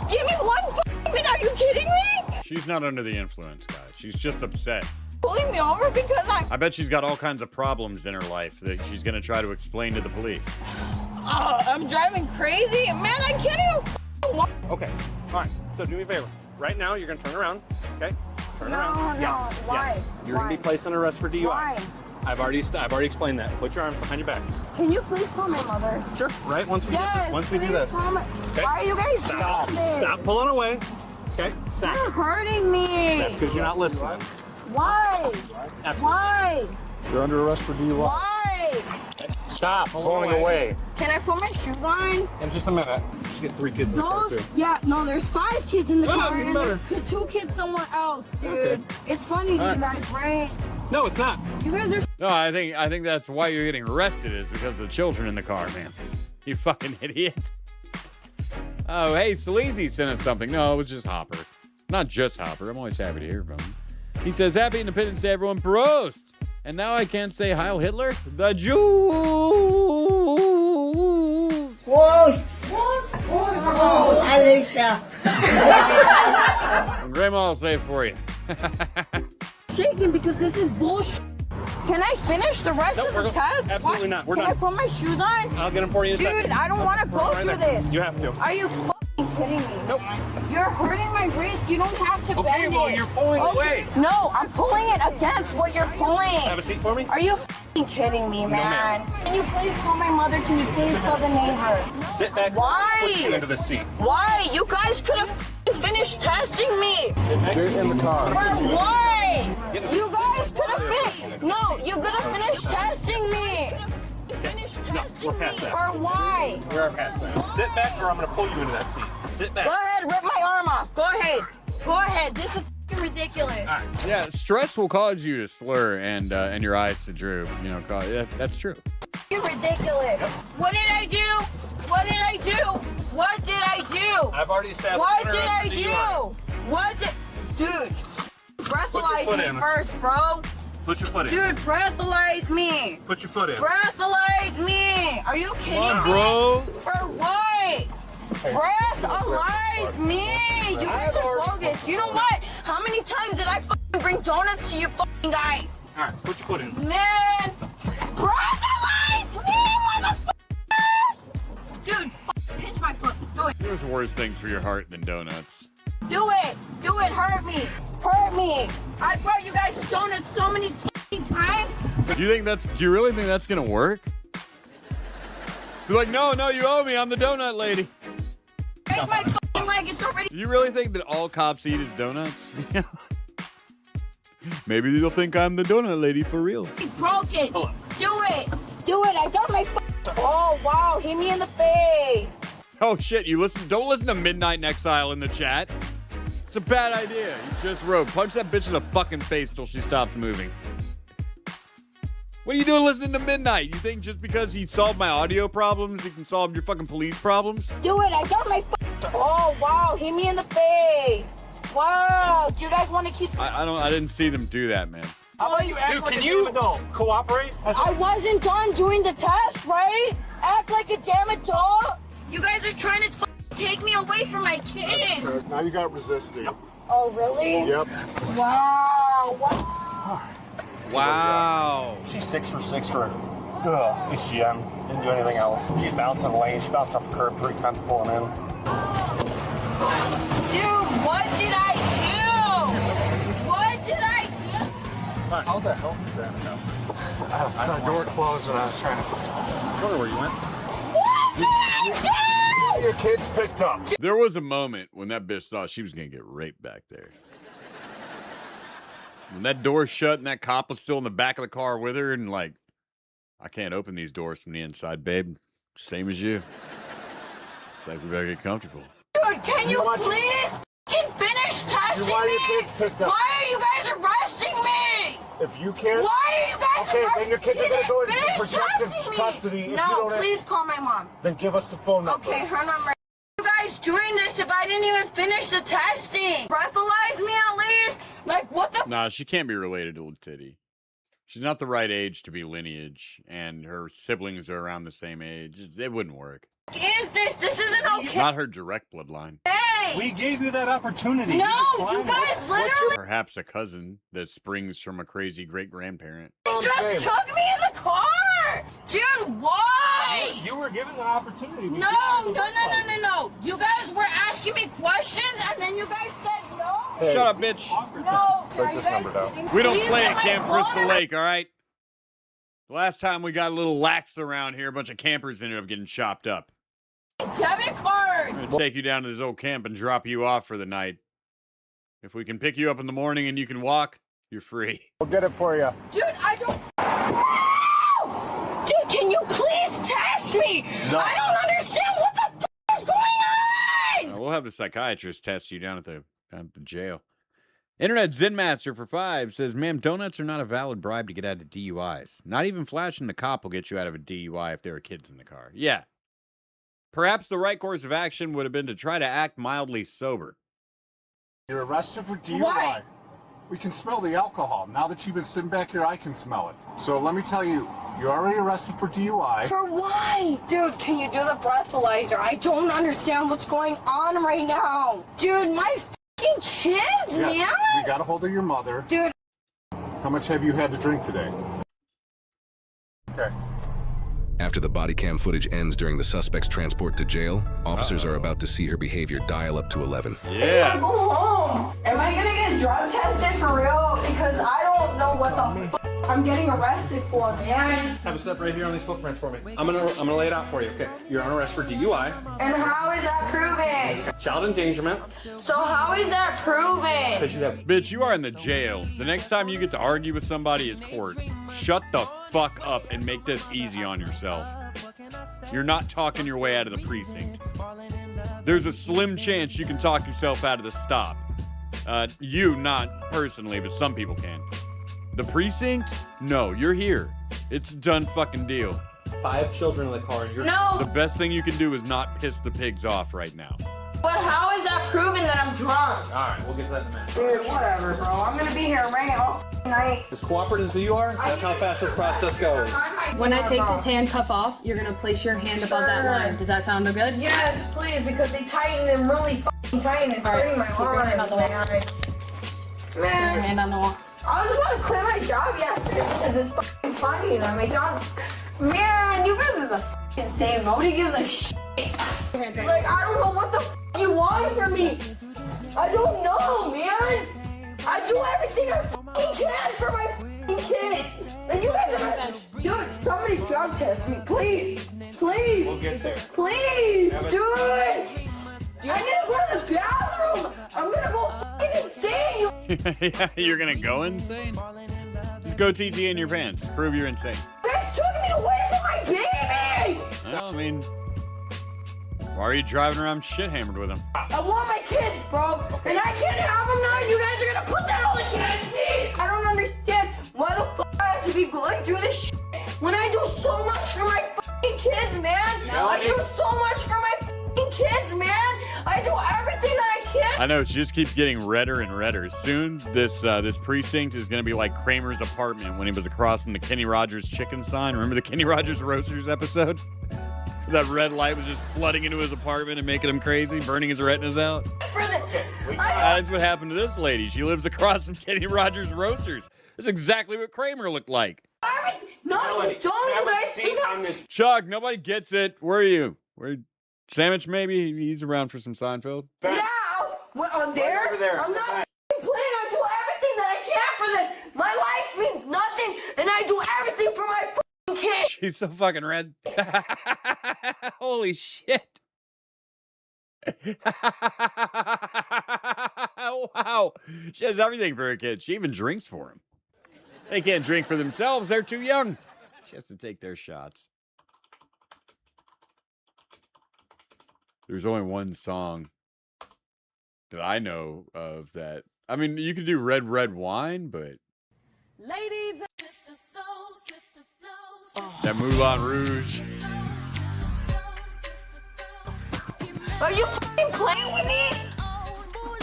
Give me 1 f***ing minute. Are you kidding me? She's not under the influence, guys. She's just upset. Pulling me over because I bet she's got all kinds of problems in her life that she's going to try to explain to the police. Oh, I'm driving crazy? Man, I can't even f***ing walk. Okay. All right. So do me a favor. Right now, you're going to turn around. Okay? Turn around. No. Yes. Why? Yes. You're going to be placed on arrest for DUI. Why? I've already explained that. Put your arms behind your back. Can you please call my mother? Sure. Right. Once we do this. Okay. Why are you guys Stop. doing this? Stop pulling away. Okay. Stop. You're hurting me. That's because you're not listening. Why? Absolutely. Why? You're under arrest for DUI. Why? Stop pulling away. Can I put my shoes on? In just a minute. Just get 3 kids in the car too. Yeah, no, there's 5 kids in the car even and better. there's 2 kids somewhere else, dude. Okay. It's funny to All you right. guys, right? No, it's not. You guys are No, I think that's why you're getting arrested is because of the children in the car, man. You fucking idiot. Oh, hey, Sleazy sent us something. No, it was just Hopper. Not just Hopper. I'm always happy to hear from him. He says, Happy Independence Day, everyone. Prost! And now I can't say Heil Hitler? The Jews! Whoa! Oh, Alicia. Grandma will say it for you. shaking because this is bullshit. Can I finish the rest of the test? Absolutely not. We're Can done. I put my shoes on? I'll get them for you in a second. Dude, I don't want to go through this. You have to. Are you fucking kidding me? Nope. You're hurting my wrist. You don't have to Okay, bend well, it. you're pulling away. No, I'm pulling it against what you're pulling. Have a seat for me? Are you fucking kidding me, man? ma'am. Can you please call my mother? Can you please call the neighbor? Sit back. Why? Push you into the seat. Why? You guys could have finished testing me. Get in the car. For why? You guys could have finished. No, you could have finished testing me. We're past that. For why? We're past that. Sit back or I'm going to pull you into that seat. Sit back. Go ahead, rip my arm off. Go ahead. Go ahead. This is fucking ridiculous. Yeah, stress will cause you to slur and your eyes to droop. You know, that's true. You're ridiculous. What did I do? What did I do? What did I do? I've already established. What did I do? What did... Dude, breathalyze me in. first, bro. Put your foot in. Dude, breathalyze me. Put your foot in. Breathalyze me. Are you kidding Come on, me? bro. For what? Breathalyze me. You guys are bogus. donuts. You know what? How many times did I fucking bring donuts to you fucking guys? All right, put your foot in. Man! Brutalize me, motherfuckers! Dude, pinch my foot. Do it. There's worse things for your heart than donuts. Do it. Do it. Hurt me. Hurt me. I brought you guys donuts so many fucking times. Do you really think that's gonna work? You're like, no, you owe me. I'm the donut lady. Break my fucking leg. It's already. You really think that all cops eat is donuts? Maybe they'll think I'm the donut lady for real. broken. Do it. Do it. I got my. Oh wow! Hit me in the face. Oh shit! Don't listen to Midnight in Exile in the chat. It's a bad idea. You just wrote, punch that bitch in the fucking face till she stops moving. What are you doing listening to Midnight? You think just because he solved my audio problems, he can solve your fucking police problems? Do it. I got my. Oh wow! Hit me in the face. Wow. Do you guys want to keep? I didn't see them do that, man. How about you act like a damn adult? Cooperate? I wasn't done doing the test, right? Act like a damn adult. You guys are trying to take me away from my kids. Now you got resisting. Oh, really? Yep. Wow. Wow. She's 6 for 6 for HGM. Didn't do anything else. She's bouncing the lane. She bounced off the curb 3 times pulling in. Dude, what did I do? What did I do? How the hell did that happen? I don't know. The door closed and I was trying to... I was wondering where you went. What did I do? Your kids picked up. There was a moment when that bitch thought she was gonna get raped back there. When that door shut and that cop was still in the back of the car with her and like, I can't open these doors from the inside, babe. Same as you. It's like we better get comfortable. Dude, can you please fucking finish testing me? Your kids picked up. Why are you guys arresting me? If you can't... Why are you guys okay, arresting then your kids are going to go into Finish protective testing me. custody. If you No, don't please call my mom. Then give us the phone number. Okay, her number. You guys doing this if I didn't even finish the testing? Breathalyze me at least? Like, what the Nah, she can't be related to Titty. She's not the right age to be lineage, and her siblings are around the same age. It wouldn't work. is this? This isn't okay. Not her direct bloodline. Hey! We gave you that opportunity. No, you guys literally Perhaps a cousin that springs from a crazy great-grandparent. just took me in the car! Dude, why? You were given the opportunity. No. You guys were asking me questions and then you guys said no. Shut up, bitch. No. Write Are you this guys number down. kidding? We don't Please play get at my Camp phone Crystal number. Lake, all right? The last time we got a little lax around here, a bunch of campers ended up getting chopped up. Debit card. I'm gonna take you down to this old camp and drop you off for the night. If we can pick you up in the morning and you can walk, you're free. We'll get it for you. Dude, I don't. Dude, can you please test me? No. I don't understand what the is going on. We'll have the psychiatrist test you down at the jail. Internet Zen Master for 5 says, ma'am, donuts are not a valid bribe to get out of DUIs. Not even flashing the cop will get you out of a DUI if there are kids in the car. Yeah. Perhaps the right course of action would have been to try to act mildly sober. You're arrested for DUI. Why? We can smell the alcohol. Now that you've been sitting back here, I can smell it. So let me tell you, you're already arrested for DUI. For why? Dude, can you do the breathalyzer? I don't understand what's going on right now. Dude, my fucking kids, man. We got a hold of your mother. Dude. How much have you had to drink today? Okay. After the body cam footage ends during the suspect's transport to jail, officers are about to see her behavior dial up to 11. Go home. Am I gonna get drug tested for real? Because I don't know what the I'm getting arrested for, man. Have a step right here on these footprints for me. I'm gonna lay it out for you. Okay. You're on arrest for DUI. And how is that proven? Child endangerment. So how is that proven? Because you have. Bitch, you are in the jail. The next time you get to argue with somebody is court. Shut the fuck up and make this easy on yourself. You're not talking your way out of the precinct. There's a slim chance you can talk yourself out of the stop. You, not personally, but some people can. The precinct? No, you're here. It's a done fucking deal. 5 children in the car. And you're The best thing you can do is not piss the pigs off right now. But how is that proven that I'm drunk? All right, we'll get to that in a minute. Dude, whatever, bro. I'm gonna be here right now. night. As cooperative as you are, that's how fast this process goes. When I take this handcuff off, you're gonna place your hand above that line. Does that sound good? Yes, please, because they tighten them really fucking tight and it's hurting my arms, man. Put your hand on the wall. I was about to quit my job yesterday because it's fucking funny that my job. Man, you guys are the fucking insane. Nobody gives a shit. Like, I don't know what the fuck you want from me. I don't know, man. I do everything I fucking can for my fucking kids. And you guys are dude, somebody drug test me, please. Please. We'll get there. Please, dude. I need to go to the bathroom. I'm gonna go fucking insane. Yeah, you're gonna go insane? Just go TT in your pants. Prove you're insane. You guys took me away from my baby. Well, I mean, why are you driving around shit hammered with him? I want my kids, bro. And I can't have them now. You guys are gonna put that all against me. I don't understand why the fuck I have to be going through this shit when I do so much for my fucking kids, man. I do so much for my fucking kids, man. I do everything that I can. I know, she just keeps getting redder and redder. Soon, this precinct is going to be like Kramer's apartment when he was across from the Kenny Rogers chicken sign. Remember the Kenny Rogers Roasters episode? That red light was just flooding into his apartment and making him crazy, burning his retinas out. That's what happened to this lady. She lives across from Kenny Rogers Roasters. That's exactly what Kramer looked like. No, you don't. Chuck, nobody gets it. Where are you? Sandwich, maybe? He's around for some Seinfeld. Yeah, I'm there. Right over there. I'm not playing. I do everything that I can for them. My life means nothing, and I do everything for my fucking kids. She's so fucking red. Holy shit. Wow. She has everything for her kids. She even drinks for them. They can't drink for themselves. They're too young. She has to take their shots. There's only one song that I know of that. I mean, you could do Red, Red Wine, but Ladies, that Moulin Rouge. are you fucking playing with me?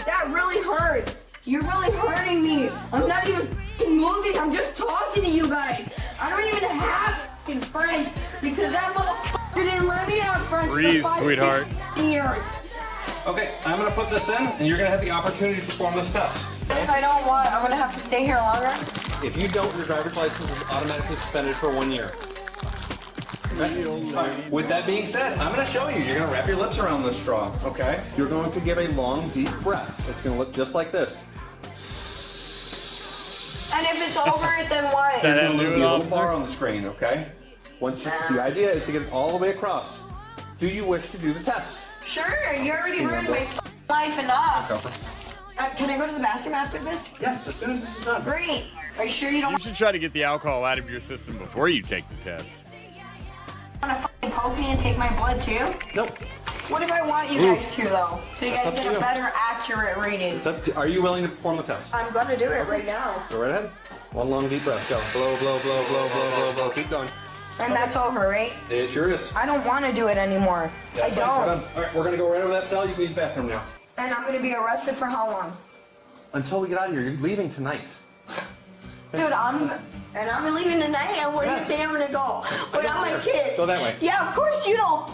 That really hurts. You're really hurting me. I'm not even fucking moving. I'm just talking to you guys. I don't even have fucking friends because that motherfucker didn't let me have friends Breathe, for 5, sweetheart. 6 years. Okay, I'm gonna put this in, and you're gonna have the opportunity to perform this test. If I don't want, I'm gonna have to stay here longer. If you don't, your driver's license is automatically suspended for 1 year. Okay? All right. With that being said, I'm gonna show you. You're gonna wrap your lips around this straw, okay? You're going to give a long, deep breath. It's gonna look just like this. And if it's over it, then what? That There's do gonna it, be a little officer? bar on the screen, okay? The idea is to get it all the way across. Do you wish to do the test? Sure, you already ruined my life enough. Can I go to the bathroom after this? Yes, as soon as this is done. Great. Are you sure you don't You should try to get the alcohol out of your system before you take the test. want to fucking poke me and take my blood too? Nope. What if I want you guys to though? So you That's guys up to get a you. better accurate reading. It's up to, are you willing to perform the test? I'm gonna do it right now. Go right ahead. One long, deep breath. Go. Blow, blow, blow, blow, blow, blow, blow. Keep going. And that's over, right? It sure is. I don't want to do it anymore. I We're don't. done. All right, we're gonna go right over that cell. You can use the bathroom now. And I'm gonna be arrested for how long? Until we get out of here. You're leaving tonight. Dude, I'm leaving tonight, and where do you think I'm gonna go? Without my kid. Go that way. Yeah, of course you don't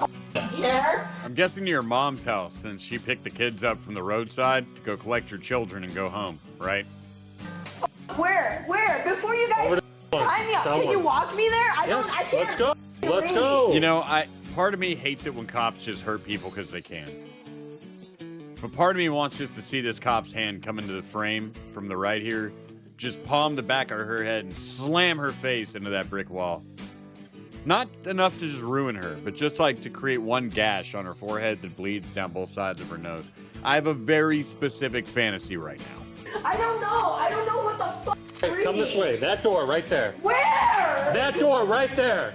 care. I'm guessing to your mom's house since she picked the kids up from the roadside to go collect your children and go home, right? Where? Before you guys tie me up, can you walk me there? I can't. Let's go. Let's go. You know, part of me hates it when cops just hurt people because they can. But part of me wants just to see this cop's hand come into the frame from the right here, just palm the back of her head and slam her face into that brick wall. Not enough to just ruin her, but just like to create one gash on her forehead that bleeds down both sides of her nose. I have a very specific fantasy right now. I don't know. I don't know what the fuck. Hey, come this way. That door right there. Where? That door right there.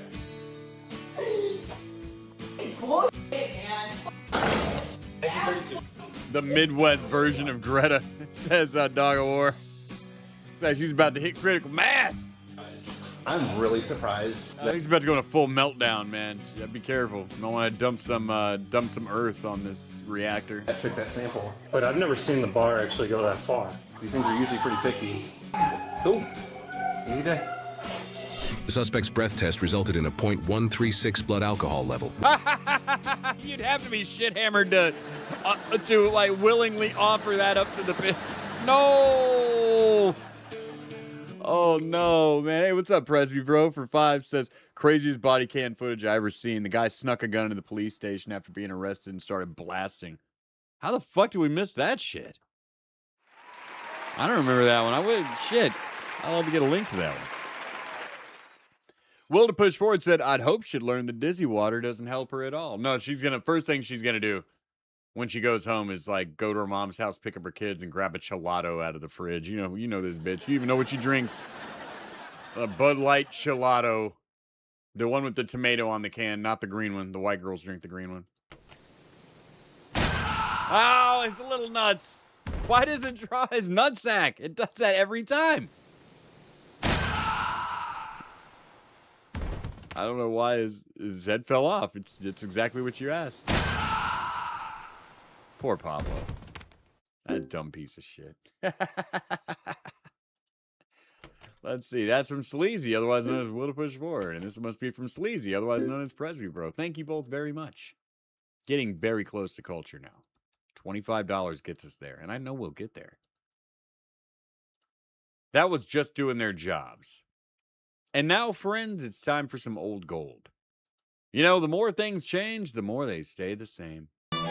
Bullshit, man. The Midwest version of Greta, says Dog of War. Says she's about to hit critical mass. I'm really surprised. I think he's about to go in a full meltdown, man. You gotta be careful. You don't want to dump some earth on this reactor. I took that sample. But I've never seen the bar actually go that far. These things are usually pretty picky. Cool. Easy day. The suspect's breath test resulted in a .136 blood alcohol level. You'd have to be shit hammered to like willingly offer that up to the bitch. No. Oh no, man. Hey, what's up, Presby Bro? For 5 says craziest body cam footage I ever seen. The guy snuck a gun into the police station after being arrested and started blasting. How the fuck did we miss that shit? I don't remember that one. Shit. I'd love to get a link to that one. Will to push forward said, I'd hope she'd learn that dizzy water doesn't help her at all. No, first thing she's gonna do when she goes home is like go to her mom's house, pick up her kids, and grab a gelato out of the fridge. You know this bitch. You even know what she drinks. A Bud Light gelato. The one with the tomato on the can, not the green one. The white girls drink the green one. Oh, it's a little nuts. Why does it draw his nutsack? It does that every time. I don't know why his head fell off. It's exactly what you asked. Poor Pablo. That dumb piece of shit. Let's see. That's from Sleazy, otherwise known as Will to Push Forward. And this must be from Sleazy, otherwise known as Presby Bro. Thank you both very much. Getting very close to culture now. $25 gets us there. And I know we'll get there. That was just doing their jobs. And now, friends, it's time for some old gold. You know, the more things change, the more they stay the same. And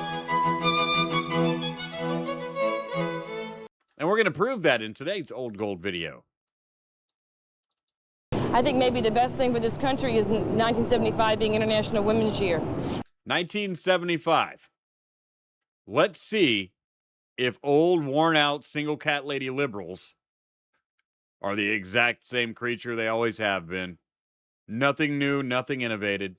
we're going to prove that in today's old gold video. I think maybe the best thing for this country is 1975 being International Women's Year. 1975. Let's see if old, worn-out, single-cat lady liberals are the exact same creature they always have been. Nothing new, nothing innovated.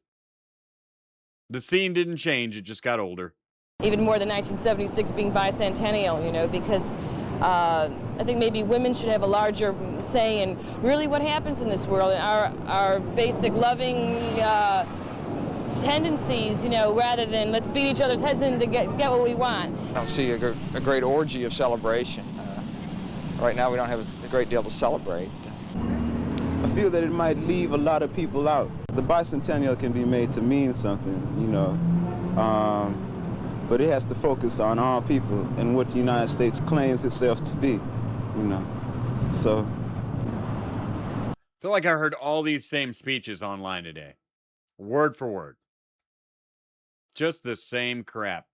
The scene didn't change, it just got older. Even more than 1976 being bicentennial, you know, because I think maybe women should have a larger say in really what happens in this world, and our basic loving tendencies, you know, rather than let's beat each other's heads in to get what we want. I don't see a great orgy of celebration. Right now we don't have a great deal to celebrate. I feel that it might leave a lot of people out. The bicentennial can be made to mean something, you know, but it has to focus on all people and what the United States claims itself to be, you know, so. I feel like I heard all these same speeches online today, word for word. Just the same crap.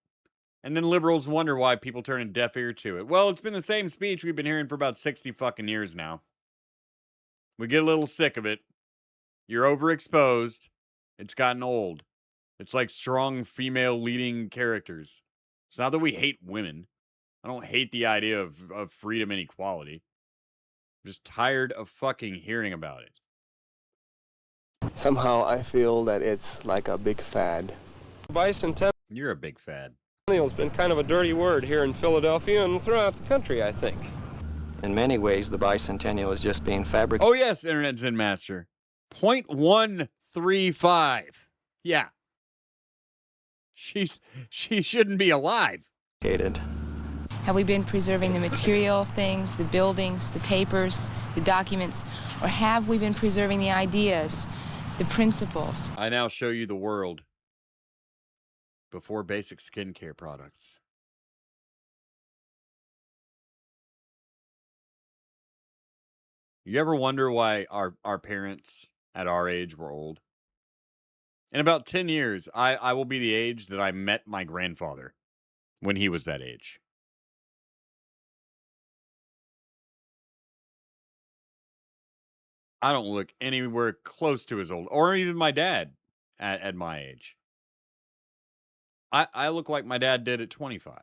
And then liberals wonder why people turn a deaf ear to it. Well, it's been the same speech we've been hearing for about 60 fucking years now. We get a little sick of it. You're overexposed. It's gotten old. It's like strong female leading characters. It's not that we hate women. I don't hate the idea of freedom and equality. I'm just tired of fucking hearing about it. Somehow I feel that it's like a big fad. Bicentennial. You're a big fad. It's been kind of a dirty word here in Philadelphia and throughout the country, I think. In many ways, the bicentennial is just being fabricated. Oh, yes, Internet Zen Master. 0.135. Yeah. She shouldn't be alive. Have we been preserving the material things, the buildings, the papers, the documents, or have we been preserving the ideas, the principles? I now show you the world before basic skincare products. You ever wonder why our parents at our age were old? In about 10 years, I will be the age that I met my grandfather when he was that age. I don't look anywhere close to as old, or even my dad at my age. I look like my dad did at 25.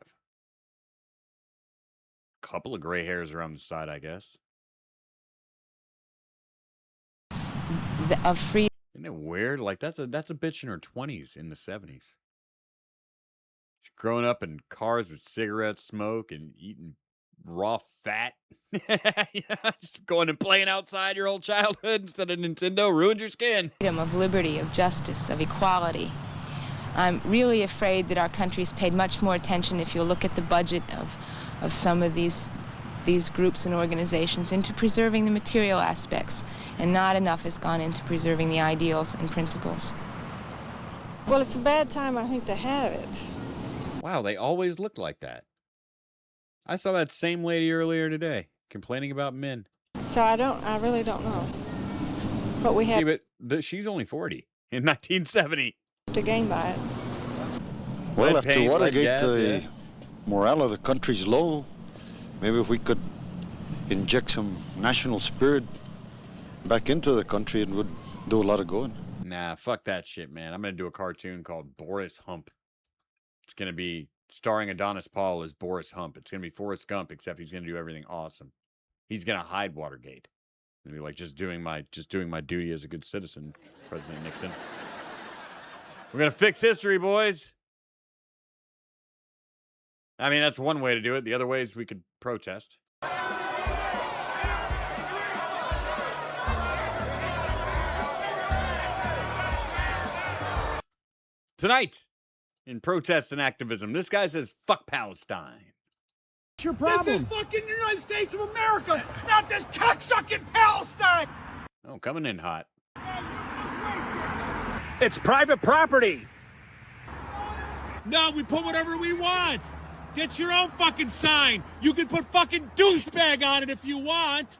Couple of gray hairs around the side, I guess. Of free. Isn't it weird? Like that's a bitch in her 20s in the 70s. She's growing up in cars with cigarette smoke and eating raw fat. Just going and playing outside your old childhood instead of Nintendo ruined your skin. Freedom of liberty, of justice, of equality. I'm really afraid that our country's paid much more attention, if you look at the budget of some of these these groups and organizations into preserving the material aspects, and not enough has gone into preserving the ideals and principles. Well, it's a bad time, I think, to have it. Wow, they always look like that. I saw that same lady earlier today complaining about men. So I really don't know what we have. See, but she's only 40 in 1970. To gain by it. Well, Lead after paint, lead Watergate, gas, the morale of the country's low. Maybe if we could inject some national spirit back into the country, it would do a lot of good. Nah, fuck that shit, man. I'm going to do a cartoon called Boris Hump. It's going to be starring Adonis Paul as Boris Hump. It's going to be Forrest Gump, except he's going to do everything awesome. He's going to hide Watergate. And be like, just doing my duty as a good citizen, President Nixon. We're going to fix history, boys. I mean, that's one way to do it. The other way is we could protest. Tonight, in protest and activism, this guy says, fuck Palestine. What's your problem? This is fucking United States of America, not this cocksucking Palestine! Oh, coming in hot. It's private property. No, we put whatever we want. Get your own fucking sign. You can put fucking douchebag on it if you want.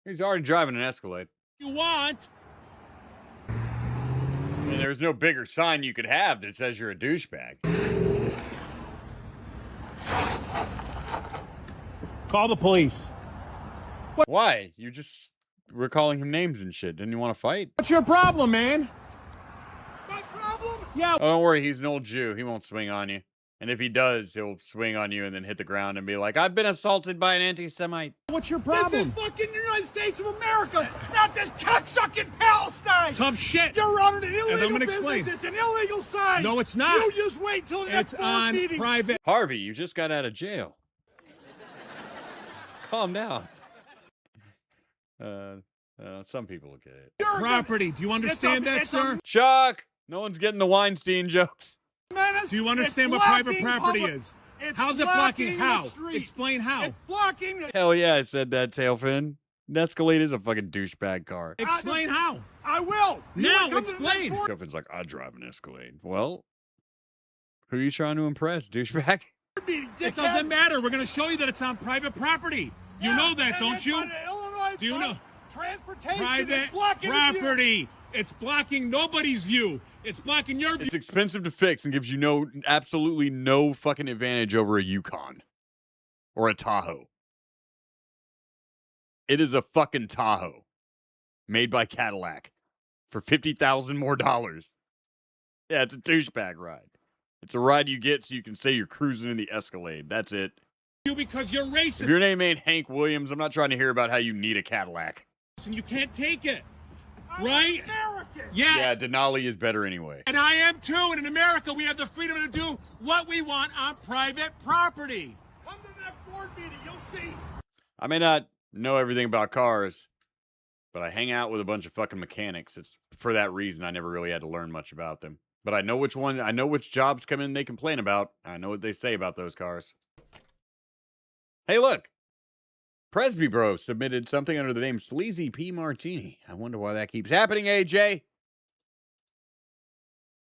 He's already driving an Escalade. You want. I mean, there's no bigger sign you could have that says you're a douchebag. Call the police. What? Why? You just were calling him names and shit. Didn't you want to fight? What's your problem, man? My problem? Yeah. Oh, don't worry. He's an old Jew. He won't swing on you. And if he does, he'll swing on you and then hit the ground and be like, I've been assaulted by an anti-Semite. What's your problem? This is fucking United States of America, not this cocksucking Palestine. Tough shit. You're running an illegal I'm gonna business. Explain. It's an illegal sign. No, it's not. You just wait till the next board meeting. Private. Harvey, you just got out of jail. Calm down. Some people look at it. Property. Do you understand that, sir? Chuck! No one's getting the Weinstein jokes. Do you understand what private property is? How's it blocking? How? Explain how. It's blocking. Hell yeah, I said that, Tailfin. An Escalade is a fucking douchebag car. Explain how. I will. Now, explain. Tailfin's like, I drive an Escalade. Well, who are you trying to impress, douchebag? It doesn't matter. We're going to show you that it's on private property. You know that, don't you? Do you know? Transportation private property. It's blocking nobody's view. It's blocking your view. It's expensive to fix and gives you absolutely no fucking advantage over a Yukon or a Tahoe. It is a fucking Tahoe made by Cadillac for $50,000 more. Yeah, it's a douchebag ride. It's a ride you get so you can say you're cruising in the Escalade. That's it. You because you're racist. If your name ain't Hank Williams, I'm not trying to hear about how you need a Cadillac. And you can't take it. Right? Yeah. Yeah, Denali is better anyway. And I am too. And in America, we have the freedom to do what we want on private property. Come to the next board meeting. You'll see. I may not know everything about cars, but I hang out with a bunch of fucking mechanics. It's for that reason I never really had to learn much about them. But I know which jobs come in they complain about. I know what they say about those cars. Hey, look. Presby Bro submitted something under the name Sleazy P. Martini. I wonder why that keeps happening, AJ. Let's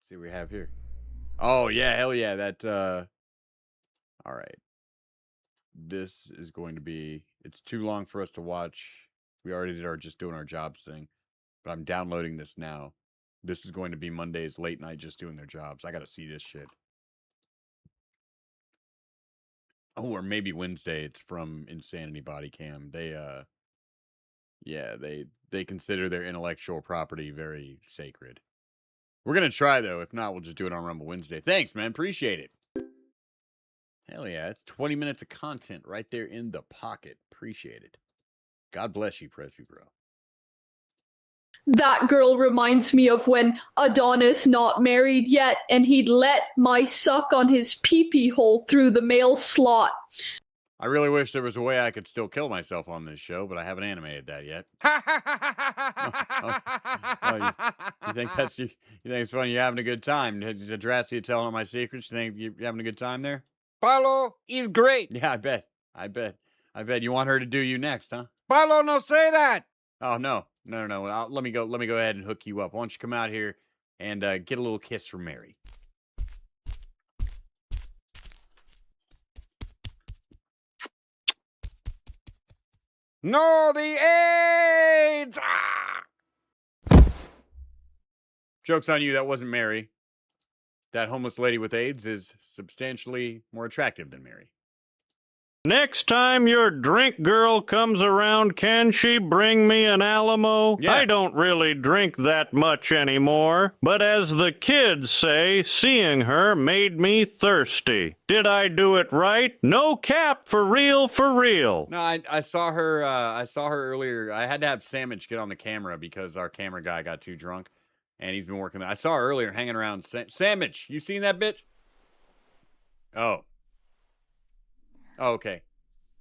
see what we have here. Oh, yeah, hell yeah. That, all right. This is going to be, it's too long for us to watch. We already did our just doing our jobs thing. But I'm downloading this now. This is going to be Monday's late night just doing their jobs. I got to see this shit. Oh, or maybe Wednesday. It's from Insanity Body Cam. They, yeah, they consider their intellectual property very sacred. We're going to try, though. If not, we'll just do it on Rumble Wednesday. Thanks, man. Appreciate it. Hell yeah. It's 20 minutes of content right there in the pocket. Appreciate it. God bless you, Presby Bro. That girl reminds me of when Adonis not married yet and he'd let my suck on his pee-pee hole through the male slot. I really wish there was a way I could still kill myself on this show, but I haven't animated that yet. You think it's funny? You're having a good time. Did Drassia telling all my secrets? You think you're having a good time there? Paulo is great. Yeah, I bet. You want her to do you next, huh? Paulo, no say that. Oh no. Let me go ahead and hook you up. Why don't you come out here and get a little kiss from Mary? No, the AIDS! Ah! Joke's on you, that wasn't Mary. That homeless lady with AIDS is substantially more attractive than Mary. Next time your drink girl comes around, can she bring me an Alamo? Yeah. I don't really drink that much anymore, but as the kids say, seeing her made me thirsty. Did I do it right? No cap, for real, for real. No, I saw her. I saw her earlier. I had to have Sandwich get on the camera because our camera guy got too drunk, and he's been working. I saw her earlier hanging around. Sandwich, you seen that bitch? Oh, okay.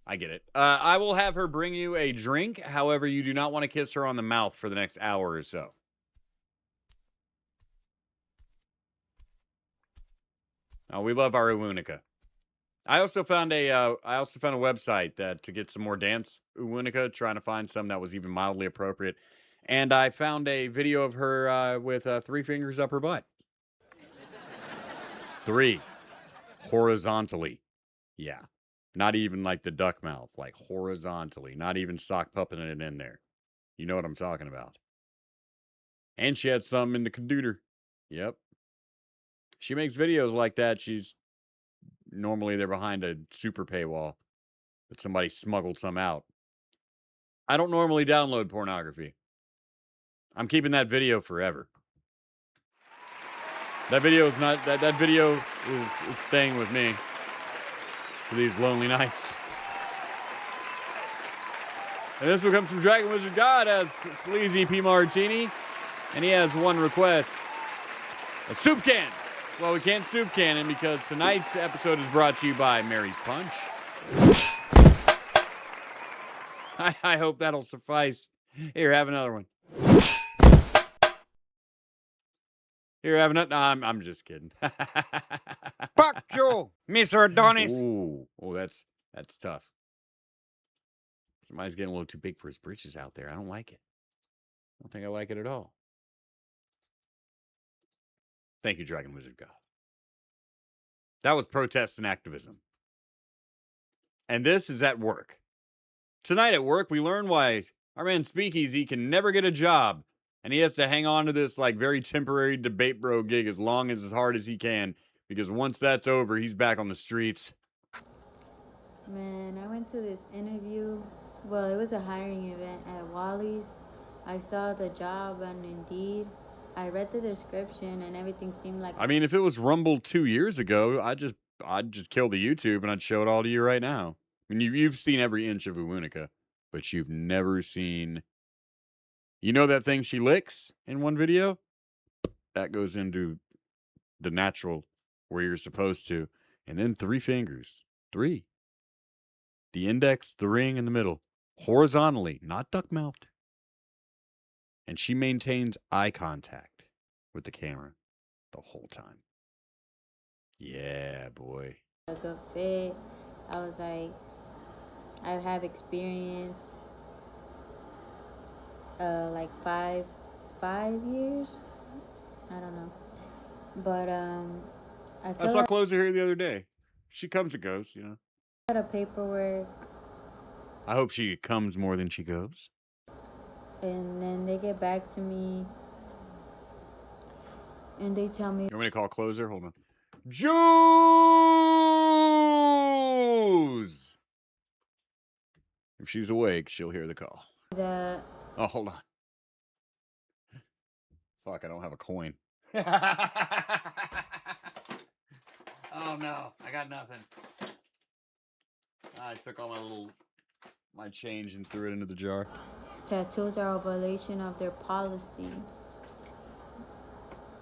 I get it. I will have her bring you a drink. However, you do not want to kiss her on the mouth for the next hour or so. Oh, we love our Uwunika. I also found a website that to get some more dance Uwunika, trying to find some that was even mildly appropriate. And I found a video of her with 3 fingers up her butt. 3. Horizontally. Yeah. Not even like the duck mouth, like horizontally. Not even sock pupping it in there. You know what I'm talking about. And she had some in the cadooter. Yep. She makes videos like that. Normally they're behind a super paywall, but somebody smuggled some out. I don't normally download pornography. I'm keeping that video forever. That video is not, that video is staying with me for these lonely nights. And this one comes from Dragon Wizard God as Sleazy P. Martini. And he has one request. A soup can. Well, we can't soup can him because tonight's episode is brought to you by Mary's Punch. I hope that'll suffice. Here, have another one. Here, have another. No, I'm just kidding. Fuck you, Mr. Adonis. Ooh, that's tough. Somebody's getting a little too big for his britches out there. I don't like it. I don't think I like it at all. Thank you, Dragon Wizard God. That was protest and activism. And this is at work. Tonight at work, we learn why our man Speakeasy can never get a job. And he has to hang on to this like very temporary debate bro gig as hard as he can. Because once that's over, he's back on the streets. Man, I went to this interview. Well, it was a hiring event at Wally's. I saw the job on Indeed. I read the description and everything seemed like... I mean, if it was Rumble 2 years ago, I'd just kill the YouTube and I'd show it all to you right now. I mean, you've seen every inch of Uwunika, but you've never seen... You know that thing she licks in one video? That goes into the natural where you're supposed to. And then 3 fingers. 3. The index, the ring, in the middle. Horizontally, not duck-mouthed. And she maintains eye contact with the camera the whole time. Yeah, boy. A good fit. I was like, I have experience, like 5 years. I don't know, but I saw Closer here the other day. She comes and goes, you know. A lot of paperwork. I hope she comes more than she goes. And then they get back to me, and they tell me. You want me to call Closer? Hold on. Jews! If she's awake, she'll hear the call. That. Oh, hold on. Fuck, I don't have a coin. Oh no, I got nothing. I took all my change and threw it into the jar. Tattoos are a violation of their policy.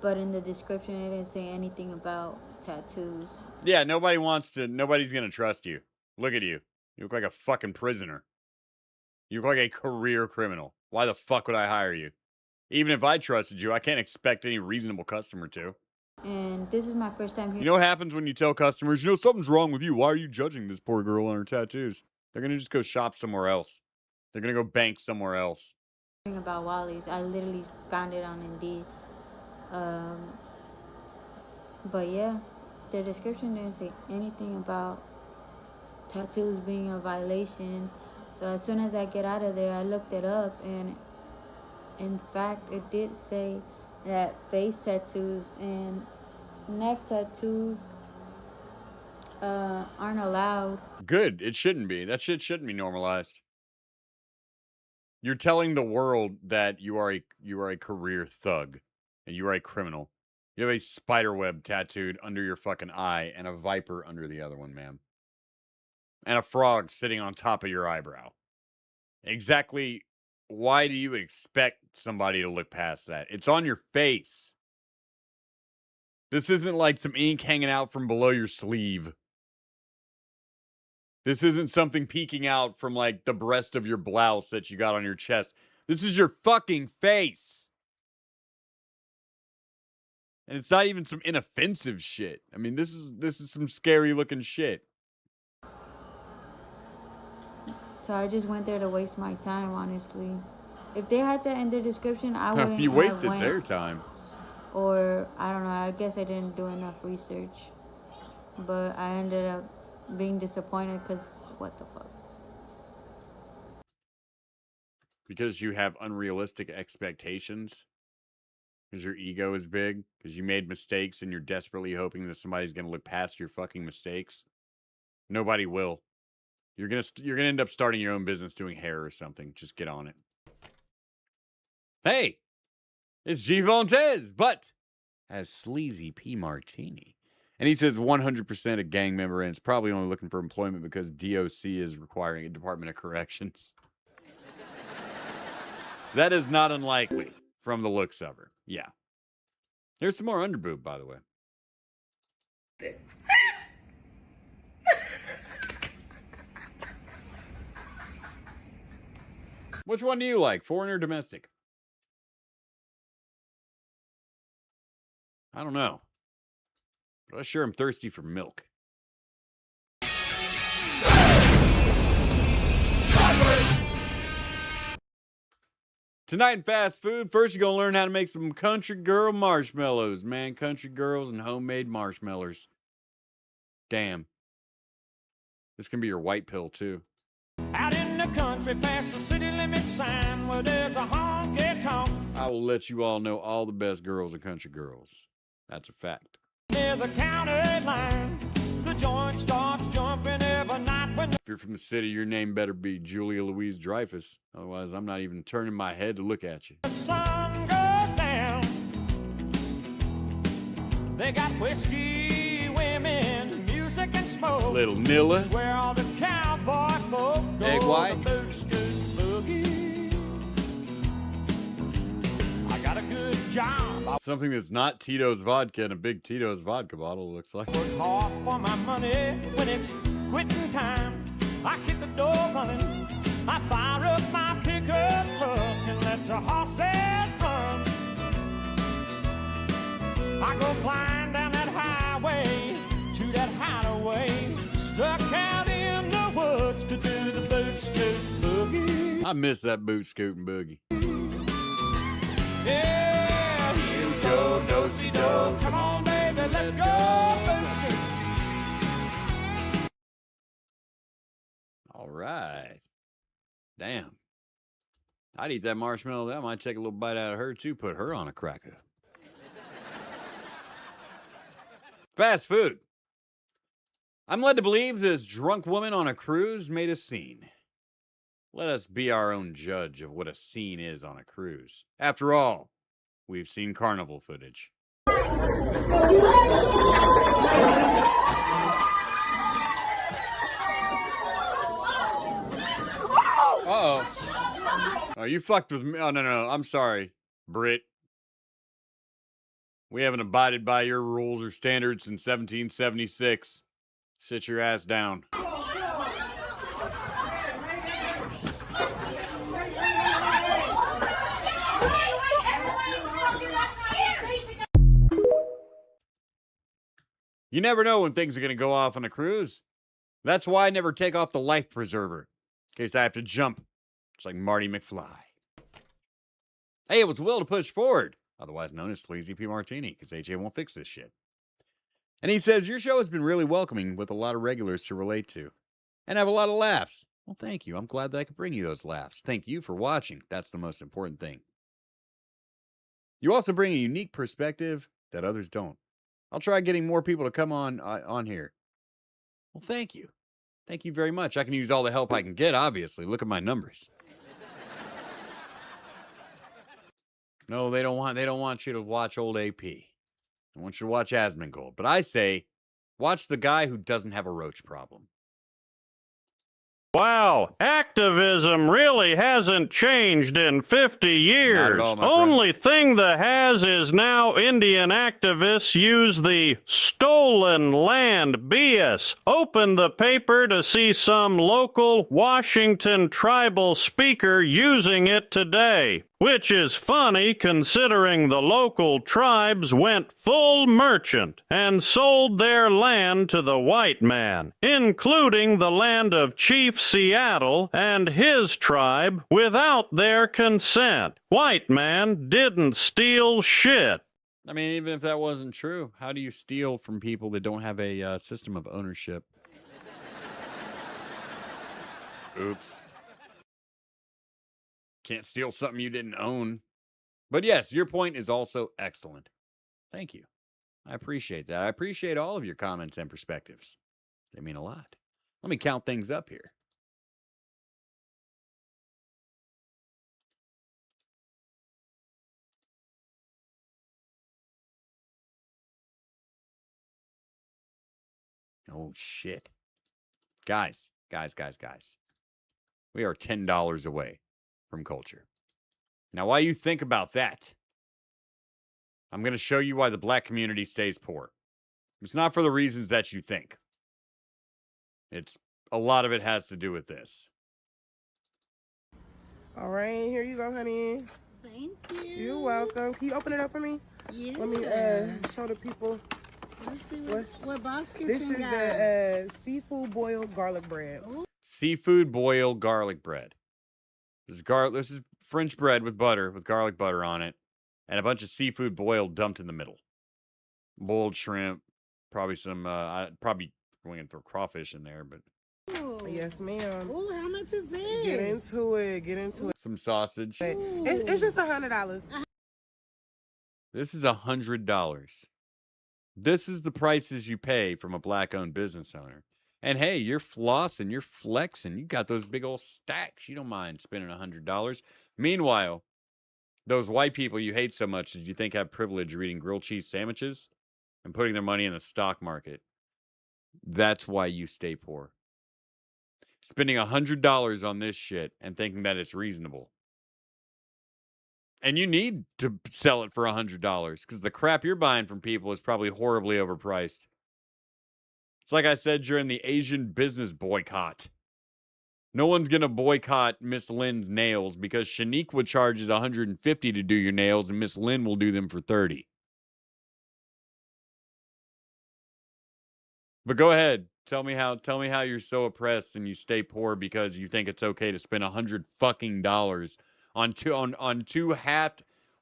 But in the description, it didn't say anything about tattoos. Yeah, nobody's gonna trust you. Look at you. You look like a fucking prisoner. You look like a career criminal. Why the fuck would I hire you? Even if I trusted you, I can't expect any reasonable customer to. And this is my first time You hearing know what happens when you tell customers, you know, something's wrong with you. Why are you judging this poor girl on her tattoos? They're going to just go shop somewhere else. They're going to go bank somewhere else. about Wally's. I literally found it on Indeed. But yeah, the description didn't say anything about tattoos being a violation. So as soon as I get out of there, I looked it up, and in fact, it did say that face tattoos and neck tattoos aren't allowed. Good. It shouldn't be. That shit shouldn't be normalized. You're telling the world that you are a career thug and you are a criminal. You have a spider web tattooed under your fucking eye and a viper under the other one, ma'am. And a frog sitting on top of your eyebrow. Exactly why do you expect somebody to look past that? It's on your face. This isn't like some ink hanging out from below your sleeve. This isn't something peeking out from like the breast of your blouse that you got on your chest. This is your fucking face. And it's not even some inoffensive shit. I mean, this is some scary looking shit. So I just went there to waste my time, honestly. If they had that in the description, I wouldn't You have wasted went. their time. Or, I don't know, I guess I didn't do enough research. But I ended up being disappointed because what the fuck? Because you have unrealistic expectations. Because your ego is big. Because you made mistakes and you're desperately hoping that somebody's going to look past your fucking mistakes. Nobody will. You're gonna end up starting your own business doing hair or something. Just get on it. Hey, it's G. Fontes, but as Sleazy P. Martini. And he says 100% a gang member, and it's probably only looking for employment because DOC is requiring a Department of Corrections. That is not unlikely from the looks of her. Yeah. There's some more underboob, by the way. Which one do you like, foreign or domestic? I don't know. But I sure am thirsty for milk. Tonight in fast food, first you're going to learn how to make some country girl marshmallows. Man, country girls and homemade marshmallows. Damn. This can be your white pill, too. Out in the country past the city limit sign where there's a honky-tonk. I will let you all know all the best girls are country girls. That's a fact. Near the county line, the joint starts jumping every night when... If you're from the city, your name better be Julia Louise Dreyfus. Otherwise, I'm not even turning my head to look at you. the sun goes down. They got whiskey, women, music and smoke. Little Nilla. It's where all the cowboy folk go. Egg whites. The boot scoot boogie. I got a good job. I Something that's not Tito's vodka in a big Tito's vodka bottle, it looks like. work hard for my money when it's quitting time. I hit the door running. I fire up my pickup truck and let the horses run. I go flying down that highway to that hideaway, stuck out in the woods to do the boot scoot boogie. I miss that boot scooting boogie. Yeah, you go do-si-do. Come on, baby, let's go boot scoot. All right. Damn. I'd eat that marshmallow. That might take a little bite out of her, too. Put her on a cracker. Fast food. I'm led to believe this drunk woman on a cruise made a scene. Let us be our own judge of what a scene is on a cruise. After all, we've seen carnival footage. Uh-oh. Oh, you fucked with me. Oh, no. I'm sorry, Brit. We haven't abided by your rules or standards since 1776. Sit your ass down. You never know when things are going to go off on a cruise. That's why I never take off the life preserver, in case I have to jump. It's like Marty McFly. Hey, it was Will to Push Forward, otherwise known as Sleazy P. Martini, because AJ won't fix this shit. And he says, your show has been really welcoming with a lot of regulars to relate to and have a lot of laughs. Well, thank you. I'm glad that I could bring you those laughs. Thank you for watching. That's the most important thing. You also bring a unique perspective that others don't. I'll try getting more people to come on here. Well, thank you. Thank you very much. I can use all the help I can get, obviously. Look at my numbers. No, they don't want you to watch old AP. They want you to watch Asmongold. But I say, watch the guy who doesn't have a roach problem. Wow, activism really hasn't changed in 50 years. Not at all, my Only thing that has is now Indian activists use the stolen land BS. Open the paper to see some local Washington tribal speaker using it today. Which is funny considering the local tribes went full merchant and sold their land to the white man, including the land of Chief Seattle and his tribe without their consent. White man didn't steal shit. I mean, even if that wasn't true, how do you steal from people that don't have a system of ownership? Oops. Can't steal something you didn't own. But yes, your point is also excellent. Thank you. I appreciate that. I appreciate all of your comments and perspectives. They mean a lot. Let me count things up here. Oh, shit. Guys. We are $10 away from culture. Now, while you think about that, I'm going to show you why the black community stays poor. It's not for the reasons that you think. A lot of it has to do with this. All right, here you go, honey. Thank you. You're welcome. Can you open it up for me? Yeah. Let me show the people. Let's see what Boss Kitchen This is got. the seafood boiled garlic bread. Ooh. Seafood boiled garlic bread. This is French bread with butter, with garlic butter on it, and a bunch of seafood boiled dumped in the middle. Boiled shrimp, probably some, probably going to throw crawfish in there, but. Ooh. Yes, ma'am. Oh, how much is this? Get into it. Some sausage. It's just $100. This is $100. This is the prices you pay from a black-owned business owner. And hey, you're flossing, you're flexing. You got those big old stacks. You don't mind spending $100. Meanwhile, those white people you hate so much that you think have privilege are eating grilled cheese sandwiches and putting their money in the stock market. That's why you stay poor. Spending $100 on this shit and thinking that it's reasonable. And you need to sell it for $100 because the crap you're buying from people is probably horribly overpriced. It's like I said during the Asian business boycott. No one's going to boycott Miss Lynn's nails because Shaniqua charges $150 to do your nails and Miss Lynn will do them for $30. But go ahead. Tell me how you're so oppressed and you stay poor because you think it's okay to spend $100 fucking on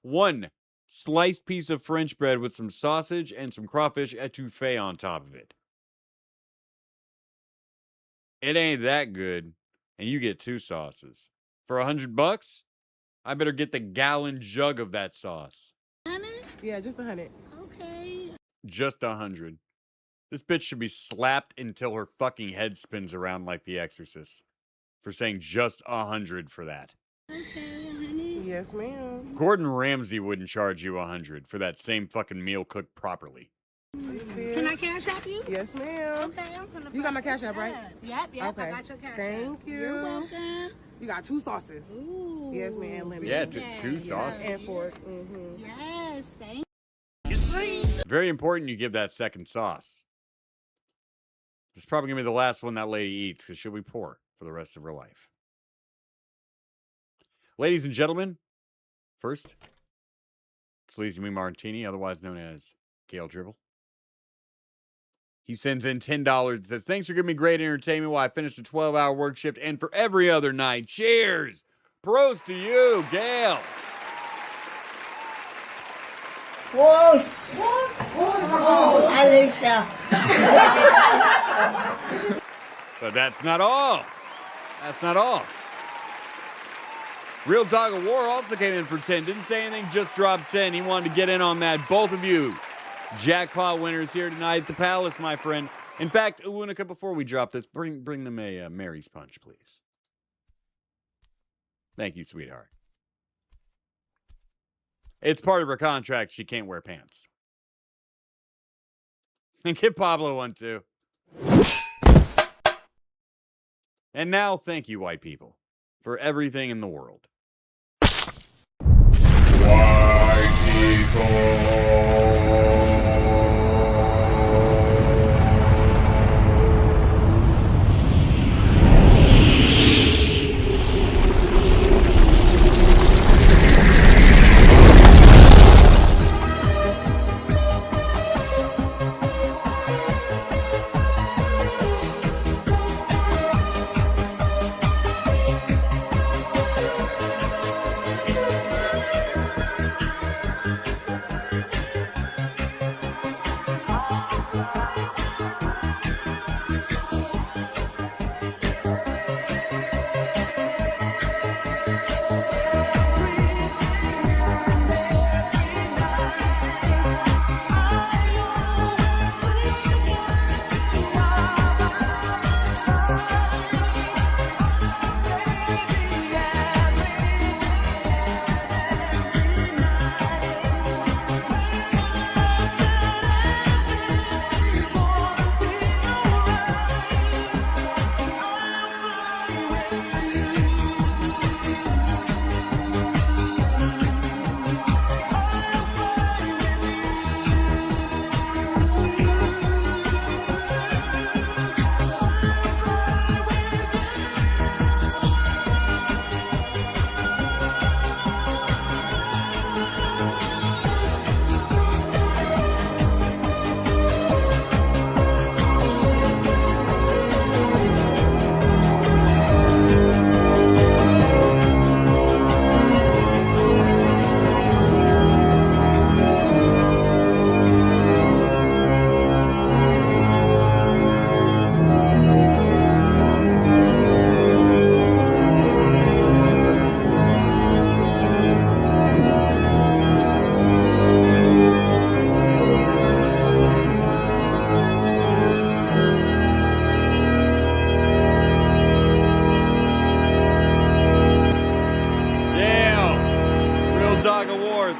one sliced piece of French bread with some sausage and some crawfish etouffee on top of it. It ain't that good, and you get 2 sauces. For $100, I better get the gallon jug of that sauce. 100? Yeah, just 100. Okay. Just 100. This bitch should be slapped until her fucking head spins around like The Exorcist for saying just 100 for that. Okay, honey. Yes, ma'am. Gordon Ramsay wouldn't charge you 100 for that same fucking meal cooked properly. Can I cash app you? Yes, ma'am. Okay, I'm finna You got my cash app, right? Yep, Okay. I got your cash app. Thank you. You're welcome. You got 2 sauces. Ooh. Yes, ma'am. Lemon. Yeah, 2 sauces. And fork. Mm-hmm. Yes, thank Very important you give that second sauce. It's probably going to be the last one that lady eats because she'll be poor for the rest of her life. Ladies and gentlemen, first, Sleazy Me Martini, otherwise known as Gail Dribble. He sends in $10 and says, thanks for giving me great entertainment while I finished a 12-hour work shift and for every other night. Cheers. Pros to you, Gail. Whoa! Alicia. But that's not all. That's not all. Real Dog of War also came in for 10. Didn't say anything, just dropped 10. He wanted to get in on that. Both of you, jackpot winners here tonight at the Palace, my friend. In fact, Unica, before we drop this, bring them a Mary's Punch, please. Thank you, sweetheart. It's part of her contract. She can't wear pants. And give Pablo one, too. And now, thank you, white people, for everything in the world. White people.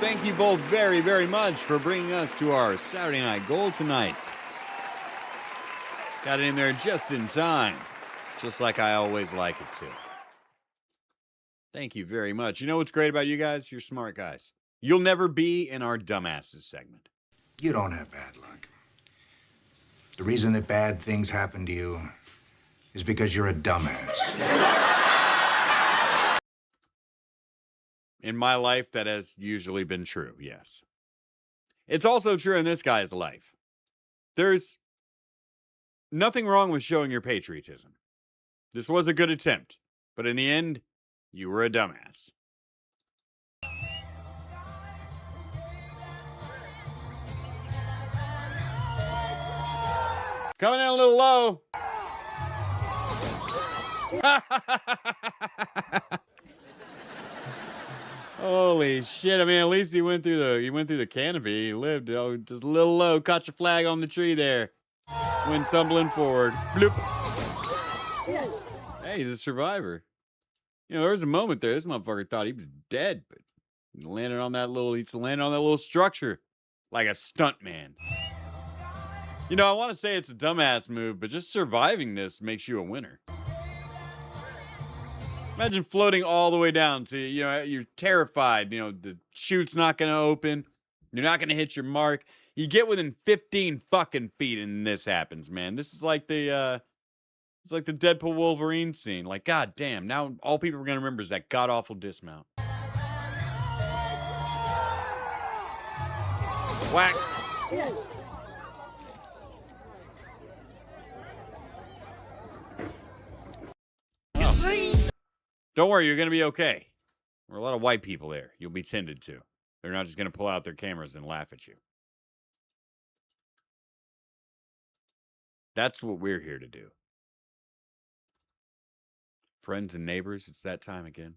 Thank you both very, very much for bringing us to our Saturday night goal tonight. Got it in there just in time, just like I always like it to. Thank you very much. You know what's great about you guys? You're smart guys. You'll never be in our dumbasses segment. You don't have bad luck. The reason that bad things happen to you is because you're a dumbass. In my life, that has usually been true, yes. It's also true in this guy's life. There's nothing wrong with showing your patriotism. This was a good attempt, but in the end, you were a dumbass. Coming in a little low. Holy shit! I mean, at least he went through the canopy. He lived. Oh, just a little low. Caught your flag on the tree there. Went tumbling forward. Bloop. Hey, he's a survivor. You know, there was a moment there. This motherfucker thought he was dead, but he landed on that little structure like a stunt man. You know, I want to say it's a dumbass move, but just surviving this makes you a winner. Imagine floating all the way down to, you know, you're terrified. You know, the chute's not going to open. You're not going to hit your mark. You get within 15 fucking feet and this happens, man. This is like the, it's like the Deadpool Wolverine scene. Like, god damn, now all people are going to remember is that god-awful dismount. Whack. Don't worry, you're going to be okay. There are a lot of white people there you'll be tended to. They're not just going to pull out their cameras and laugh at you. That's what we're here to do. Friends and neighbors, it's that time again.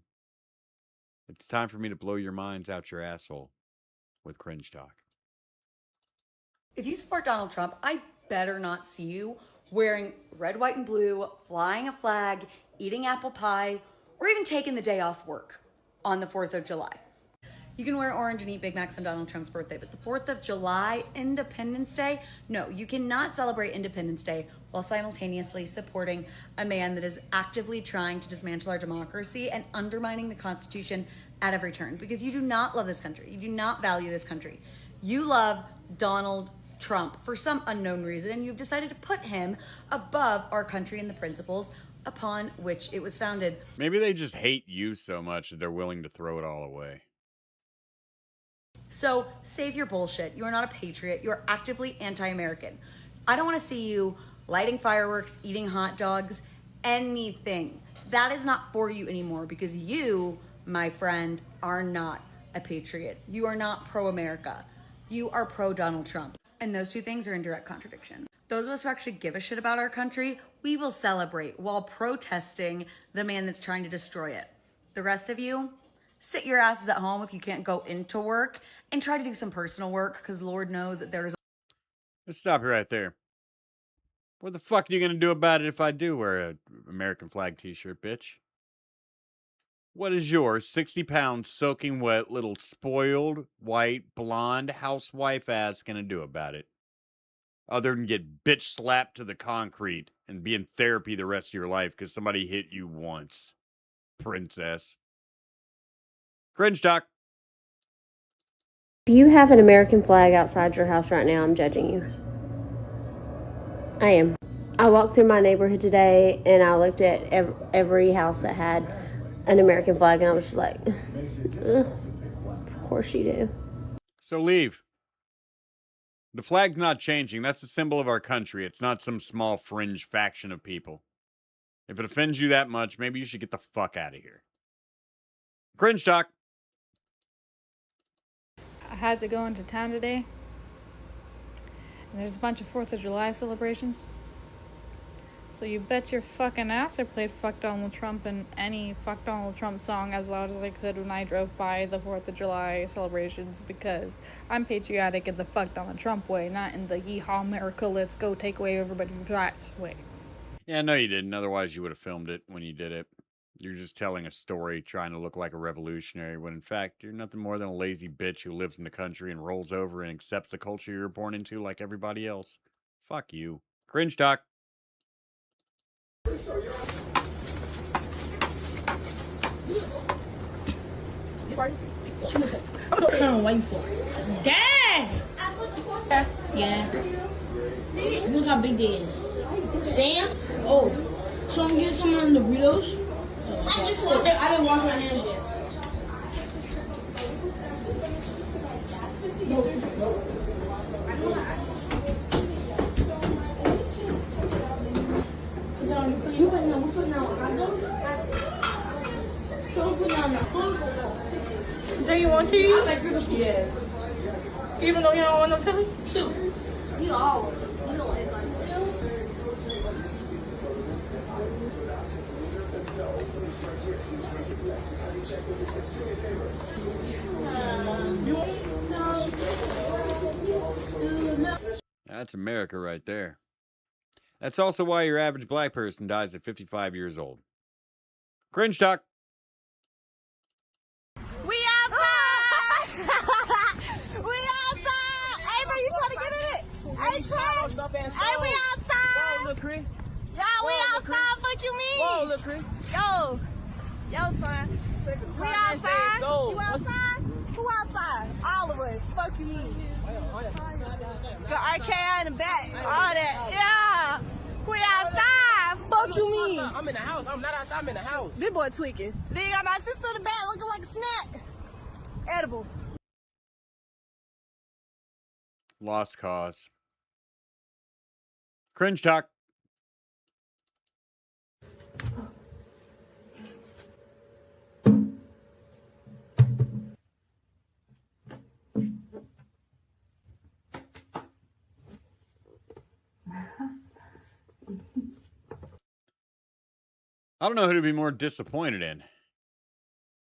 It's time for me to blow your minds out your asshole with cringe talk. If you support Donald Trump, I better not see you wearing red, white, and blue, flying a flag, eating apple pie, or even taking the day off work on the 4th of July. You can wear orange and eat Big Macs on Donald Trump's birthday, but the 4th of July, Independence Day, no, you cannot celebrate Independence Day while simultaneously supporting a man that is actively trying to dismantle our democracy and undermining the Constitution at every turn, because you do not love this country. You do not value this country. You love Donald Trump for some unknown reason, and you've decided to put him above our country and the principles upon which it was founded. Maybe they just hate you so much that they're willing to throw it all away. So save your bullshit. You are not a patriot. You are actively anti-American. I don't want to see you lighting fireworks, eating hot dogs, anything. That is not for you anymore, because you, my friend, are not a patriot. You are not pro-America. You are pro-Donald Trump. And those two things are in direct contradiction. Those of us who actually give a shit about our country, we will celebrate while protesting the man that's trying to destroy it. The rest of you, sit your asses at home if you can't go into work and try to do some personal work, because Lord knows that there's... Let's stop you right there. What the fuck are you going to do about it if I do wear a American flag t-shirt, bitch? What is your 60-pound soaking wet little spoiled, white, blonde housewife ass going to do about it? Other than get bitch slapped to the concrete and be in therapy the rest of your life because somebody hit you once. Princess. Cringe talk. If you have an American flag outside your house right now, I'm judging you. I am. I walked through my neighborhood today and I looked at every house that had an American flag and I was just like, ugh, of course you do. So leave. The flag's not changing. That's the symbol of our country. It's not some small fringe faction of people. If it offends you that much, maybe you should get the fuck out of here. Cringe talk. I had to go into town today, and there's a bunch of 4th of July celebrations. So you bet your fucking ass I played Fuck Donald Trump and any Fuck Donald Trump song as loud as I could when I drove by the 4th of July celebrations, because I'm patriotic in the Fuck Donald Trump way, not in the Yeehaw America, let's go take away everybody's rights way. Yeah, no you didn't. Otherwise you would have filmed it when you did it. You're just telling a story trying to look like a revolutionary when in fact you're nothing more than a lazy bitch who lives in the country and rolls over and accepts the culture you're born into like everybody else. Fuck you. Cringe talk. I'm waiting for it. Dad! Yeah. Look how big they is. Sam? Oh. So I'm getting some of the burritos. I didn't wash my hands yet. You put down hot dogs? Don't put down the food. Do you want cheese? Yeah. Even though you don't want no chili? Soup. You always. You know what? That's America right there. That's also why your average black person dies at 55 years old. Cringe talk. We outside! We outside! Hey, bro, you trying to get in it? Hey, Trey! Hey, we outside! Whoa, look, Chris. Yo, we outside, fuck you mean? Whoa, look, Chris. Yo, son. We outside? You outside? Who outside? All of us. Fuck you mean? Got RKI in the back. All that. Yeah. We outside. Fuck you mean? I'm in the house. I'm not outside. I'm in the house. This boy tweaking. Then you got my sister in the back looking like a snack. Edible. Lost cause. Cringe talk. I don't know who to be more disappointed in.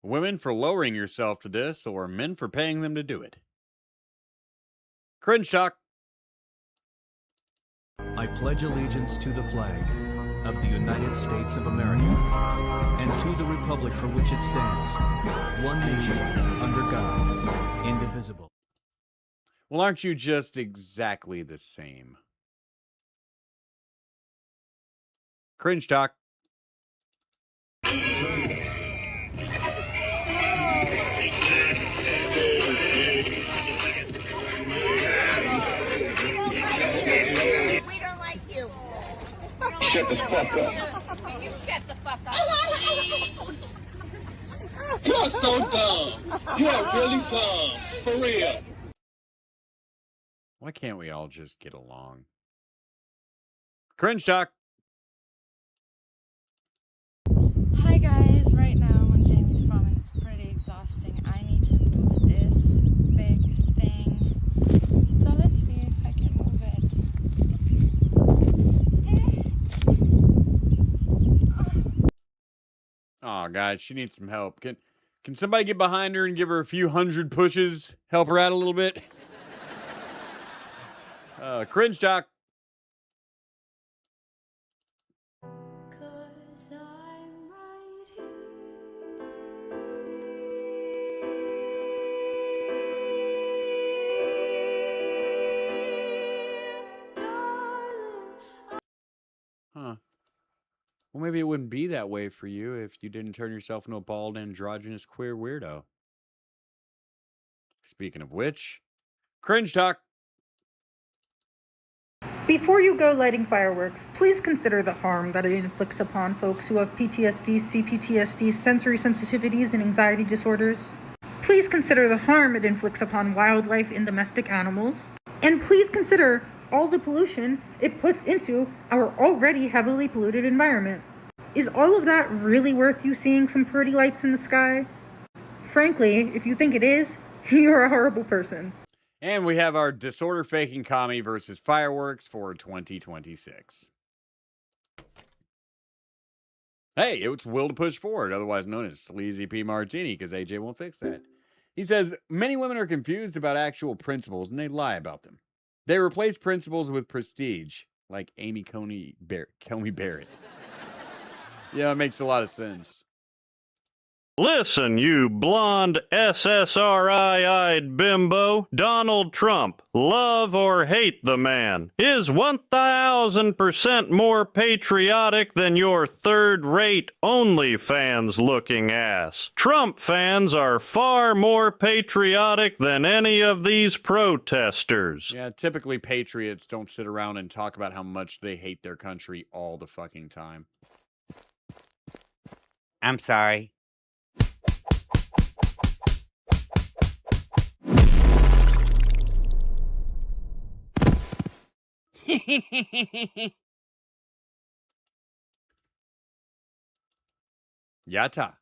Women for lowering yourself to this, or men for paying them to do it. Cringe talk. I pledge allegiance to the flag of the United States of America and to the republic for which it stands, one nation, under God, indivisible. Well, aren't you just exactly the same? Cringe talk. Shut the fuck up. You shut the fuck up. You're so dumb. You're really dumb. For real. Why can't we all just get along? Cringe talk. Hi guys, right now I'm on Jamie's farm and it's pretty exhausting. I need to move this big thing. So let's see if I can move it. Oh, guys, she needs some help. Can somebody get behind her and give her a few hundred pushes? Help her out a little bit? Cringe talk. Huh. Well, maybe it wouldn't be that way for you if you didn't turn yourself into a bald, androgynous, queer weirdo. Speaking of which, cringe talk. Before you go lighting fireworks, please consider the harm that it inflicts upon folks who have PTSD, CPTSD, sensory sensitivities, and anxiety disorders. Please consider the harm it inflicts upon wildlife and domestic animals. And please consider all the pollution it puts into our already heavily polluted environment. Is all of that really worth you seeing some pretty lights in the sky? Frankly, if you think it is, you're a horrible person. And we have our disorder faking commie versus fireworks for 2026. Hey, it's Will to Push Forward, otherwise known as Sleazy P. Martini, because AJ won't fix that. He says, many women are confused about actual principles, and they lie about them. They replace principles with prestige, like Amy Coney Barrett. Yeah, it makes a lot of sense. Listen, you blonde SSRI-eyed bimbo, Donald Trump, love or hate the man, is 1,000% more patriotic than your third-rate OnlyFans-looking ass. Trump fans are far more patriotic than any of these protesters. Yeah, typically patriots don't sit around and talk about how much they hate their country all the fucking time. I'm sorry. Yata.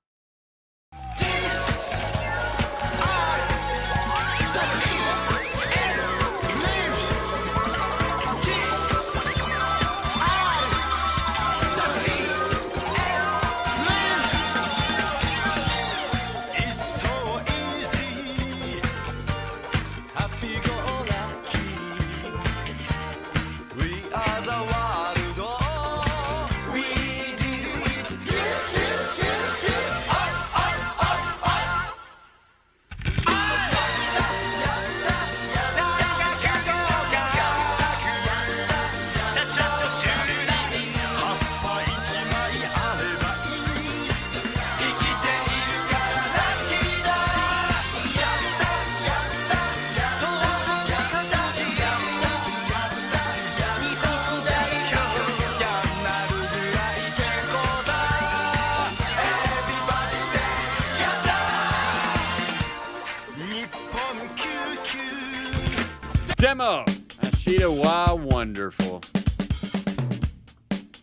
Demo. Ashita, wow, wonderful.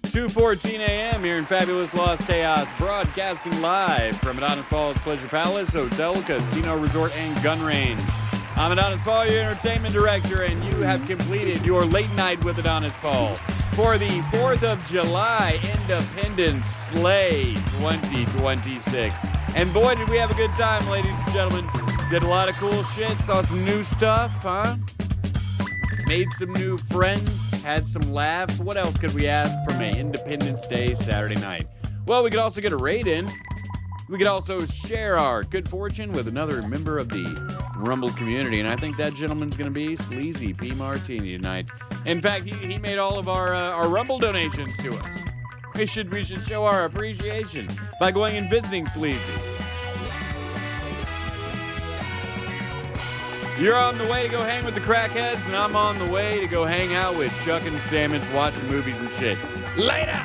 2:14 a.m. here in fabulous Los Tejas, broadcasting live from Adonis Ball's Pleasure Palace, Hotel, Casino Resort, and Gun Range. I'm Adonis Ball, your entertainment director, and you have completed your late night with Adonis Ball. for the 4th of July Independence Slay 2026. And boy, did we have a good time, ladies and gentlemen. Did a lot of cool shit, saw some new stuff, huh? Made some new friends, had some laughs. What else could we ask from a Independence Day Saturday night? Well, we could also get a raid in. We could also share our good fortune with another member of the Rumble community, and I think that gentleman's going to be Sleazy P. Martini tonight. In fact, he made all of our Rumble donations to us. We should show our appreciation by going and visiting Sleazy. You're on the way to go hang with the crackheads, and I'm on the way to go hang out with Chuck and Sammons watching movies and shit. Later!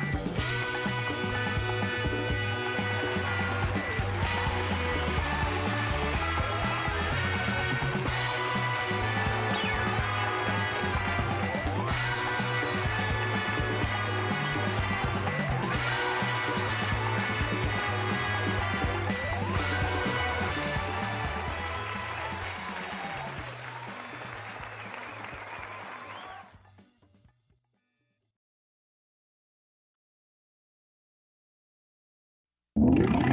You